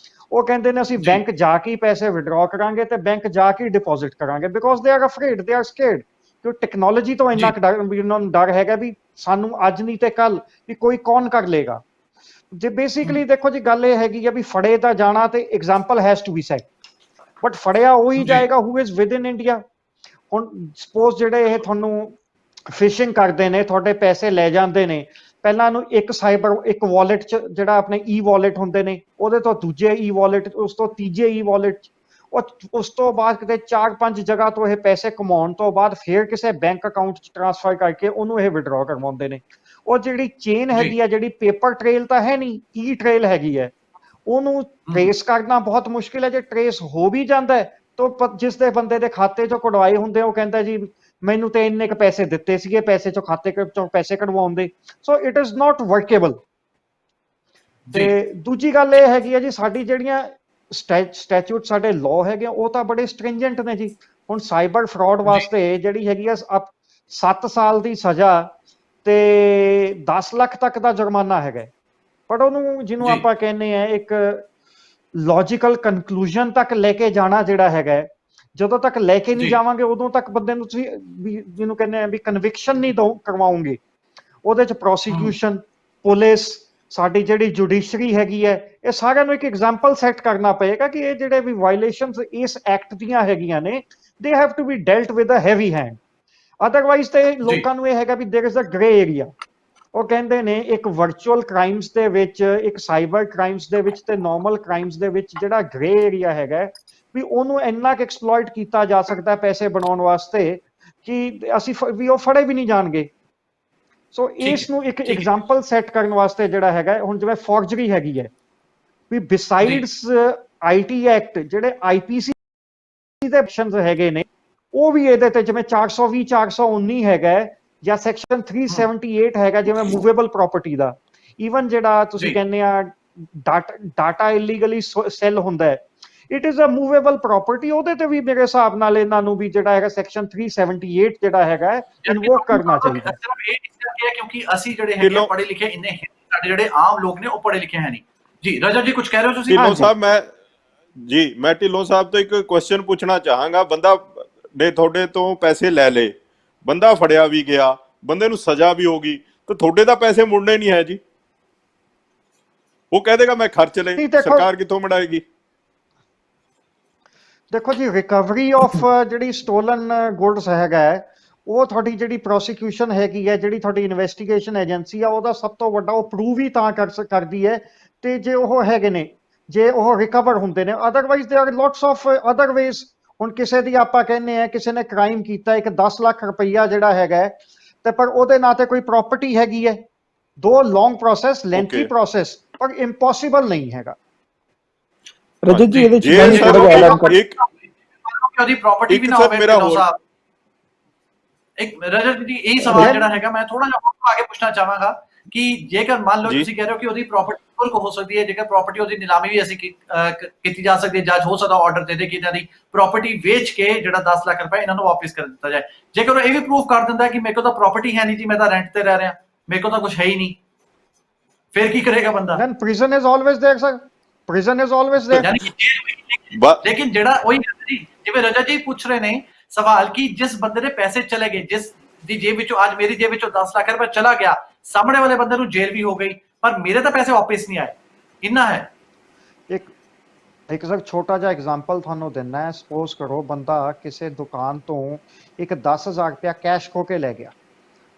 Speaker 4: ਉਹ ਕਹਿੰਦੇ ਨੇ ਅਸੀਂ ਬੈਂਕ ਜਾ ਕੇ ਪੈਸੇ ਵਿਡਰਾ ਕਰਾਂਗੇ ਤੇ ਬੈਂਕ ਜਾ ਕੇ ਡਿਪੋਜ਼ਿਟ ਕਰਾਂਗੇ, because they are afraid, they are scared. ਕਿਉਂ? ਟੈਕਨੋਲੋਜੀ ਤੋਂ ਇੰਨਾ ਡਰ ਹੈਗਾ ਵੀ ਸਾਨੂੰ ਅੱਜ ਨਹੀਂ ਤੇ ਕੱਲ ਵੀ ਕੋਈ ਕੌਣ ਕਰ ਲੇਗਾ। ਜੇ ਬੇਸਿਕਲੀ ਦੇਖੋ ਜੀ, ਗੱਲ ਇਹ ਹੈਗੀ ਆ ਵੀ ਫੜੇ ਤਾਂ ਜਾਣਾ ਤੇ example has to be set, but ਫੜਿਆ ਉਹੀ ਜਾਏਗਾ who is within India. ਹੁਣ ਸਪੋਜ਼ ਜਿਹੜੇ ਇਹ ਤੁਹਾਨੂੰ ਫਿਸ਼ਿੰਗ ਕਰਦੇ ਨੇ, ਤੁਹਾਡੇ ਪੈਸੇ ਲੈ ਜਾਂਦੇ ਨੇ, ਪਹਿਲਾਂ ਨੂੰ ਇੱਕ ਵਾਲਟ ਚ, ਜਿਹੜਾ ਆਪਣੇ ਵਾਲਟ ਹੁੰਦੇ ਨੇ, ਉਹਦੇ ਤੋਂ ਦੂਜੇ ਵਾਲਟ, ਉਸ ਤੋਂ ਤੀਜੇ ਵਾਲਟ, ਉਸ ਤੋਂ ਬਾਅਦ ਕਿਤੇ 4-5 ਜਗ੍ਹਾ ਤੋਂ ਇਹ ਪੈਸੇ ਕਮਾਉਣ ਤੋਂ ਬਾਅਦ ਫਿਰ ਕਿਸੇ ਬੈਂਕ ਅਕਾਊਂਟ ਚ ਟ੍ਰਾਂਸਫਰ ਕਰਕੇ ਉਹਨੂੰ ਇਹ ਵਿਡਰਾ ਕਰਵਾਉਂਦੇ ਨੇ। ਉਹ ਜਿਹੜੀ ਚੇਨ ਹੈਗੀ ਆ, ਜਿਹੜੀ ਪੇਪਰ ਟ੍ਰੇਲ ਤਾਂ ਹੈ ਨਹੀਂ, ਟ੍ਰੇਲ ਹੈਗੀ ਹੈ, ਉਹਨੂੰ ਟ੍ਰੇਸ ਕਰਨਾ ਬਹੁਤ ਮੁਸ਼ਕਿਲ ਹੈ। ਜੇ ਟ੍ਰੇਸ ਹੋ ਵੀ ਜਾਂਦਾ ਹੈ ਤਾਂ ਜਿਸ ਦੇ ਬੰਦੇ ਦੇ ਖਾਤੇ ਚੋਂ ਕਢਵਾਏ ਹੁੰਦੇ, ਉਹ ਕਹਿੰਦਾ ਜੀ ਮੈਨੂੰ ਤੇ ਇੰਨੇ ਕ ਪੈਸੇ ਦਿੱਤੇ ਸੀਗੇ, ਪੈਸੇ ਚੋਂ ਖਾਤੇ ਚੋਂ ਪੈਸੇ ਕਢਵਾਉਣ ਦੇ। So it is not workable. ਤੇ ਦੂਜੀ ਗੱਲ ਇਹ ਹੈਗੀ ਹੈ ਜੀ, ਸਾਡੀ ਜਿਹੜੀਆਂ ਸਟੈਚੂਟ, ਸਾਡੇ ਲਾਅ ਹੈਗੇ, ਉਹ ਤਾਂ ਬੜੇ ਸਟ੍ਰਿੰਜੈਂਟ ਨੇ ਜੀ। ਹੁਣ ਸਾਈਬਰ ਫਰਾਡ ਵਾਸਤੇ ਜਿਹੜੀ ਹੈਗੀ ਆ 7 ਸਾਲ ਦੀ ਸਜ਼ਾ ਤੇ 10 ਲੱਖ ਤੱਕ ਦਾ ਜੁਰਮਾਨਾ ਹੈਗਾ, ਪਰ ਉਹਨੂੰ, ਜਿਹਨੂੰ ਆਪਾਂ ਕਹਿੰਦੇ ਆ, ਇੱਕ ਲੌਜੀਕਲ ਕਨਕਲੂਜਨ ਤੱਕ ਲੈ ਕੇ ਜਾਣਾ ਜਿਹੜਾ ਹੈਗਾ, ਜਦੋਂ ਤੱਕ ਲੈ ਕੇ ਨਹੀਂ ਜਾਵਾਂਗੇ ਉਦੋਂ ਤੱਕ ਬੰਦੇ ਨੂੰ ਤੁਸੀਂ ਜਿਹਨੂੰ ਕਹਿੰਦੇ ਆ ਵੀ ਕਨਵਿਕਸ਼ਨ ਨਹੀਂ ਕਰਵਾਉਂਗੇ। ਉਹਦੇ ਚ ਪ੍ਰੋਸੀਕਿਊਸ਼ਨ, ਪੁਲਿਸ, ਸਾਡੀ ਜਿਹੜੀ ਜੁਡੀਸ਼ਰੀ ਹੈਗੀ ਹੈ, ਇਹ ਸਾਰਿਆਂ ਨੂੰ ਇੱਕ ਐਗਜ਼ਾਮਪਲ ਸੈੱਟ ਕਰਨਾ ਪਏਗਾ ਕਿ ਇਹ ਜਿਹੜੇ ਵੀ ਵਾਇਲੇਸ਼ਨਸ ਇਸ ਐਕਟ ਦੀਆਂ ਹੈਗੀਆਂ ਨੇ, they have to be dealt with a heavy hand. Otherwise ਤੇ ਲੋਕਾਂ ਨੂੰ ਇਹ ਹੈਗਾ ਵੀ there is a grey area. ਉਹ ਕਹਿੰਦੇ ਨੇ ਇੱਕ ਵਰਚੁਅਲ ਕ੍ਰਾਈਮਸ ਦੇ ਵਿੱਚ, ਇੱਕ ਸਾਈਬਰ ਕ੍ਰਾਈਮਸ ਦੇ ਵਿੱਚ ਤੇ ਨਾਰਮਲ ਕ੍ਰਾਈਮਸ ਦੇ ਵਿੱਚ ਜਿਹੜਾ ਗ੍ਰੇ ਏਰੀਆ ਹੈਗਾ ਵੀ ਉਹਨੂੰ ਇੰਨਾ ਕੁ ਐਕਸਪਲੋਇਟ ਕੀਤਾ ਜਾ ਸਕਦਾ ਪੈਸੇ ਬਣਾਉਣ ਵਾਸਤੇ ਕਿ ਅਸੀਂ ਵੀ ਉਹ ਫੜੇ ਵੀ ਨਹੀਂ ਜਾਣਗੇ। ਸੋ ਇਸ ਨੂੰ ਇੱਕ ਐਗਜ਼ਾਮਪਲ ਸੈੱਟ ਕਰਨ ਵਾਸਤੇ ਜਿਹੜਾ ਹੈਗਾ, ਹੁਣ ਜਿਵੇਂ ਫੋਰਜਰੀ ਹੈਗੀ ਹੈ ਵੀ ਬਿਸਾਈਡਸ IT ਐਕਟ, ਜਿਹੜੇ IPC ਦੇ ਐਕਸ਼ਨਸ ਹੈਗੇ ਨੇ, ਉਹ ਵੀ ਇਹਦੇ ਤੇ, ਜਿਵੇਂ 420, 419 ਹੈਗਾ, ਜਾਂ ਸੈਕਸ਼ਨ 378 ਹੈਗਾ, ਜਿਵੇਂ ਮੂਵੇਬਲ ਪ੍ਰਾਪਰਟੀ ਦਾ। ਈਵਨ ਜਿਹੜਾ ਤੁਸੀਂ ਕਹਿੰਦੇ ਆ ਡਾਟਾ ਇਲੀਗਲੀ ਸੈਲ ਹੁੰਦਾ ਹੈ, it is a movable property. ਉਹਦੇ ਤੇ ਵੀ ਮੇਰੇ ਹਿਸਾਬ ਨਾਲ ਇਹਨਾਂ ਨੂੰ ਵੀ ਜਿਹੜਾ ਹੈਗਾ ਸੈਕਸ਼ਨ 378 ਜਿਹੜਾ ਹੈਗਾ ਇਨਵੋਕ ਕਰਨਾ ਚਾਹੀਦਾ।
Speaker 1: ਕਿਉਂਕਿ ਅਸੀਂ ਜਿਹੜੇ ਹੈਗੇ ਪੜ੍ਹੇ ਲਿਖੇ ਇੰਨੇ, ਸਾਡੇ ਜਿਹੜੇ ਆਮ ਲੋਕ ਨੇ ਉਹ ਪੜ੍ਹੇ ਲਿਖੇ ਹੈ ਨਹੀਂ, ਜੀ ਰਜਤ ਜੀ ਕੁਝ ਕਹਿ ਰਹੇ ਹੋ ਤੁਸੀਂ?
Speaker 3: ਢਿੱਲੋਂ ਸਾਹਿਬ ਮੈਂ ਢਿੱਲੋਂ ਸਾਹਿਬ ਤੋਂ ਇੱਕ ਕੁਐਸਚਨ ਪੁੱਛਣਾ ਚਾਹਾਂਗਾ। ਬੰਦਾ ਨੇ ਤੁਹਾਡੇ ਤੋਂ ਪੈਸੇ ਲੈ ਲਏ, ਬੰਦਾ ਫੜਿਆ ਵੀ ਗਿਆ, ਬੰਦੇ ਨੂੰ ਸਜ਼ਾ ਵੀ ਹੋ ਗਈ, ਤਾਂ ਤੁਹਾਡੇ ਤਾਂ ਪੈਸੇ ਮੁੜਨੇ ਨਹੀਂ ਹੈ ਜੀ। ਉਹ ਕਹਿ ਦੇਗਾ ਮੈਂ ਖਰਚ ਲਏ, ਸਰਕਾਰ ਕਿੱਥੋਂ ਮੜਾਏਗੀ?
Speaker 4: ਦੇਖੋ ਜੀ, ਰਿਕਵਰੀ ਆਫ ਜਿਹੜੀ ਸਟੋਲਨ ਗੁੱਡਸ ਹੈਗਾ ਉਹ ਤੁਹਾਡੀ ਜਿਹੜੀ ਪ੍ਰੋਸੀਕਿਊਸ਼ਨ ਹੈਗੀ ਹੈ, ਜਿਹੜੀ ਤੁਹਾਡੀ ਇਨਵੈਸਟੀਗੇਸ਼ਨ ਏਜੰਸੀ ਆ, ਉਹਦਾ ਸਭ ਤੋਂ ਵੱਡਾ ਉਹ ਪ੍ਰੂਵ ਹੀ ਤਾਂ ਕਰਦੀ ਹੈ ਤੇ ਜੇ ਉਹ ਹੈਗੇ ਨੇ, ਜੇ ਉਹ ਰਿਕਵਰ ਹੁੰਦੇ ਨੇ। Otherwise there are lots of other ways. ਹੁਣ ਕਿਸੇ ਦੀ ਆਪਾਂ ਕਹਿੰਦੇ ਆ ਕਿਸੇ ਨੇ ਕ੍ਰਾਈਮ ਕੀਤਾ, ਇੱਕ 10 ਲੱਖ ਰੁਪਈਆ ਜਿਹੜਾ ਹੈਗਾ ਤੇ ਪਰ ਉਹਦੇ ਨਾਂ ਤੇ ਕੋਈ ਪ੍ਰਾਪਰਟੀ ਹੈਗੀ ਹੈ, ਦੋ ਲੌਂਗ ਪ੍ਰੋਸੈਸ, ਲੈਂਥੀ ਪ੍ਰੋਸੈਸ, ਪਰ ਇੰਪੋਸੀਬਲ ਨਹੀਂ ਹੈਗਾ।
Speaker 2: ਰਜਤ ਜੀ ਇਹਦੇ ਚ ਮੈਂ ਥੋੜਾ ਜਿਹਾ ਐਲਾਨ ਕਰ
Speaker 1: ਉਹਦੀ ਪ੍ਰਾਪਰਟੀ ਵੀ ਨਾ ਹੋਵੇ ਢਿੱਲੋਂ ਸਾਹਿਬ। ਇੱਕ ਰਜਤ ਜੀ ਇਹੀ ਸਵਾਲ ਜਿਹੜਾ ਹੈਗਾ ਮੈਂ ਥੋੜਾ ਜਿਹਾ ਆਗੇ ਪੁੱਛਣਾ ਚਾਹਾਂਗਾ ਕਿ ਜੇਕਰ ਮੰਨ ਲਓ ਤੁਸੀਂ ਕਹਿ ਰਹੇ ਹੋ ਕਿ ਉਹਦੀ ਪ੍ਰਾਪਰਟੀ ਹੋ ਸਕਦੀ ਹੈ, ਜੇਕਰ ਪ੍ਰਾਪਰਟੀ ਉਹਦੀ ਨਿਲਾਮੀ ਵੀ ਅਸੀਂ ਕੀਤੀ ਜਾ ਸਕਦੀ ਹੈ, ਜੱਜ ਹੋ ਸਕਦਾ ਆਰਡਰ ਦੇ ਦੇ ਕਿ ਇਹਨਾਂ ਦੀ ਪ੍ਰਾਪਰਟੀ ਵੇਚ ਕੇ ਜਿਹੜਾ 10 ਲੱਖ ਰੁਪਏ ਇਹਨਾਂ ਨੂੰ ਵਾਪਸ ਕਰ ਦਿੱਤਾ ਜਾਏ। ਜੇਕਰ ਉਹ ਇਹ ਵੀ ਪ੍ਰੂਫ ਕਰ ਦਿੰਦਾ ਕਿ ਮੇਰੇ ਕੋਲ ਤਾਂ ਪ੍ਰਾਪਰਟੀ ਹੈ ਨਹੀਂ ਜੀ, ਮੈਂ ਤਾਂ ਰੈਂਟ ਤੇ ਰਹਿ ਰਿਹਾ, ਮੇਰੇ ਕੋਲ ਤਾਂ ਕੁਝ ਹੈ ਹੀ ਨਹੀਂ, ਫਿਰ ਕੀ ਕਰੇਗਾ ਬੰਦਾ?
Speaker 4: Then prison is always there sir, prison is always there.
Speaker 1: ਲੇਕਿਨ ਜਿਹੜਾ ਉਹੀ ਜੀ ਜਿਵੇਂ ਰਜਾ ਜੀ ਪੁੱਛ ਰਹੇ ਨੇ ਸਵਾਲ ਕਿ ਜਿਸ ਬੰਦੇ ਦੇ ਪੈਸੇ ਚਲੇ ਗਏ, ਜਿਸ ਦੀ ਜੇਬ ਵਿੱਚੋਂ ਅੱਜ ਮੇਰੀ ਜੇਬ ਵਿੱਚੋਂ 10 ਲੱਖ ਰੁਪਏ ਚਲਾ ਗਿਆ, ਸਾਹਮਣੇ ਵਾਲੇ ਬੰਦੇ ਨੂੰ ਜੇਲ੍ਹ ਵੀ ਹੋ ਗਈ ਪਰ ਮੇਰੇ ਤਾਂ ਪੈਸੇ ਵਾਪਸ ਨਹੀਂ ਆਏ, ਇੰਨਾ ਹੈ। ਇੱਕ
Speaker 4: ਸਰ ਛੋਟਾ ਜਿਹਾ ਐਗਜ਼ਾਮਪਲ ਤੁਹਾਨੂੰ ਦਿੰਦਾ ਹੈ। ਸਪੋਜ਼ ਕਰੋ ਬੰਦਾ ਕਿਸੇ ਦੁਕਾਨ ਤੋਂ ਇੱਕ 10,000 ਰੁਪਇਆ ਕੈਸ਼ ਖੋ ਕੇ ਲੈ ਗਿਆ,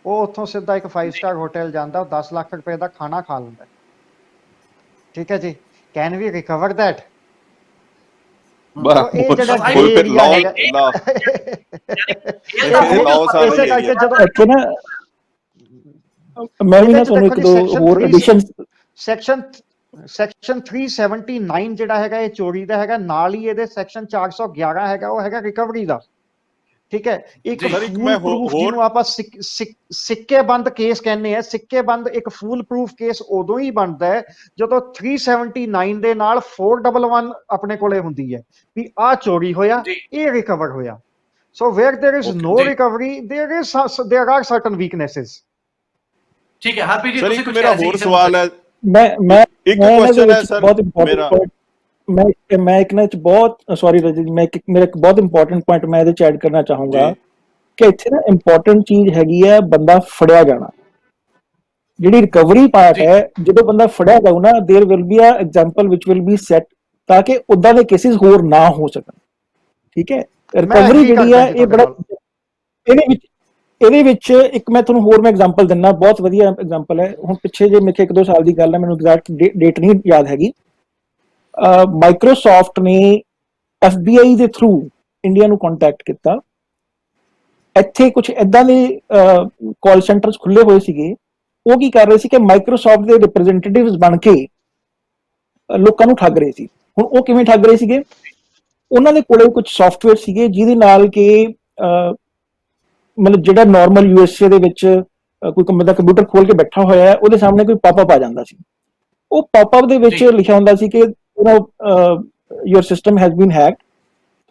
Speaker 4: ਉਹ ਉੱਥੋਂ ਸਿੱਧਾ ਇੱਕ 5 ਸਟਾਰ ਹੋਟਲ ਜਾਂਦਾ, 10 ਲੱਖ ਰੁਪਏ ਦਾ ਖਾਣਾ ਖਾ ਲੈਂਦਾ, ਠੀਕ ਹੈ ਜੀ। Can we recover that? ਇਹ ਜਿਹੜਾ
Speaker 2: ਮੈਂ ਵੀ ਨਾ ਤੁਹਾਨੂੰ ਇੱਕ ਦੋ ਹੋਰ ਐਡੀਸ਼ਨ
Speaker 4: ਸੈਕਸ਼ਨ 379 ਜਿਹੜਾ ਹੈਗਾ ਇਹ ਚੋਰੀ ਦਾ ਹੈਗਾ, ਨਾਲ ਹੀ ਇਹਦੇ ਸੈਕਸ਼ਨ 411 ਹੈਗਾ ਉਹ ਹੈਗਾ ਰਿਕਵਰੀ ਦਾ, ਠੀਕ ਹੈ। ਇੱਕ ਜਿਹਨੂੰ ਆਪਾਂ ਸਿੱਕੇ ਬੰਦ ਕੇਸ ਕਹਿੰਦੇ ਆ, ਸਿੱਕੇ ਬੰਦ ਇੱਕ ਫੂਲ ਪ੍ਰੂਫ ਕੇਸ ਉਦੋਂ ਹੀ ਬਣਦਾ ਹੈ ਜਦੋਂ 379 ਦੇ ਨਾਲ 411 ਆਪਣੇ ਕੋਲੇ ਹੁੰਦੀ ਹੈ ਵੀ ਆਹ ਚੋਰੀ ਹੋਇਆ, ਇਹ ਰਿਕਵਰ ਹੋਇਆ। So where there is no recovery there are certain weaknesses.
Speaker 1: ਠੀਕ ਹੈ ਹਰਪ੍ਰੀਤ ਜੀ, ਤੁਸੀਂ ਕੁਝ
Speaker 3: ਮੇਰਾ ਹੋਰ ਸਵਾਲ ਹੈ।
Speaker 2: ਮੈਂ
Speaker 3: ਇੱਕ ਕੁਐਸਚਨ ਹੈ ਸਰ
Speaker 2: ਬਹੁਤ ਇੰਪੋਰਟੈਂਟ, ਮੈਂ ਇੱਕ ਨਾ ਬਹੁਤ ਸੌਰੀ ਰਜਤ ਜੀ, ਮੇਰਾ ਇੱਕ ਬਹੁਤ ਇੰਪੋਰਟੈਂਟ ਪੁਆਇੰਟ ਮੈਂ ਇਹਦੇ ਚ ਐਡ ਕਰਨਾ ਚਾਹੂੰਗਾ ਕਿ ਇੱਥੇ ਨਾ ਇੰਪੋਰਟੈਂਟ ਚੀਜ਼ ਹੈਗੀ ਹੈ ਬੰਦਾ ਫੜਿਆ ਜਾਣਾ। ਜਿਹੜੀ ਰਿਕਵਰੀ ਪਾਰਟ ਹੈ, ਜਦੋਂ ਬੰਦਾ ਫੜਿਆ ਜਾਊ ਨਾ, there will be a example which will be set ਤਾਂ ਕਿ ਉਦਾਂ ਦੇ ਕੇਸਿਸ ਹੋਰ ਨਾ ਹੋ ਸਕਣ, ਠੀਕ ਹੈ। ਰਿਕਵਰੀ ਜਿਹੜੀ ਹੈ ਇਹ ਬੜਾ ਇਹਦੇ ਵਿੱਚ ਇੱਕ ਮੈਂ ਤੁਹਾਨੂੰ ਹੋਰ ਮੈਂ ਐਗਜ਼ਾਮਪਲ ਦਿੰਦਾ, ਬਹੁਤ ਵਧੀਆ ਐਗਜ਼ਾਮਪਲ ਹੈ। ਹੁਣ ਪਿੱਛੇ ਜੇ ਮੇਰੇ 1-2 ਸਾਲ ਦੀ ਗੱਲ ਹੈ, ਮੈਨੂੰ ਐਗਜ਼ੈਕਟ ਡੇਟ ਨਹੀਂ ਯਾਦ ਹੈਗੀ। ਮਾਈਕਰੋਸਾਫਟ ਨੇ FBI ਦੇ ਥਰੂ ਇੰਡੀਆ ਨੂੰ ਕੰਟੈਕਟ ਕੀਤਾ। ਇੱਥੇ ਕੁਝ ਏਦਾਂ ਦੇ ਕਾਲ ਸੈਂਟਰਸ ਖੁੱਲੇ ਹੋਏ ਸੀਗੇ, ਉਹ ਕੀ ਕਰ ਰਹੇ ਸੀ ਕਿ ਮਾਈਕਰੋਸਾਫਟ ਦੇ ਰਿਪਰੈਜ਼ੈਂਟੇਟਿਵਸ ਬਣ ਕੇ ਲੋਕਾਂ ਨੂੰ ਠੱਗ ਰਹੇ ਸੀ। ਹੁਣ ਉਹ ਕਿਵੇਂ ਠੱਗ ਰਹੇ ਸੀਗੇ? ਉਹਨਾਂ ਦੇ ਕੋਲੇ ਕੁਝ ਸੌਫਟਵੇਅਰ ਸੀਗੇ ਜਿਹਦੇ ਨਾਲ ਕਿ ਮਤਲਬ ਜਿਹੜਾ ਨਾਰਮਲ USA ਦੇ ਵਿੱਚ ਕੋਈ ਬੰਦਾ ਕੰਪਿਊਟਰ ਖੋਲ ਕੇ ਬੈਠਾ ਹੋਇਆ ਹੈ, ਉਹਦੇ ਸਾਹਮਣੇ ਕੋਈ ਪੌਪਅਪ ਆ ਜਾਂਦਾ ਸੀ। ਉਹ ਪੌਪਅਪ ਦੇ ਵਿੱਚ ਲਿਖਿਆ ਹੁੰਦਾ ਸੀ ਕਿ ਯੂਰ ਸਿਸਟਮ ਹੈਜ਼ ਬੀਨ ਹੈਕਡ,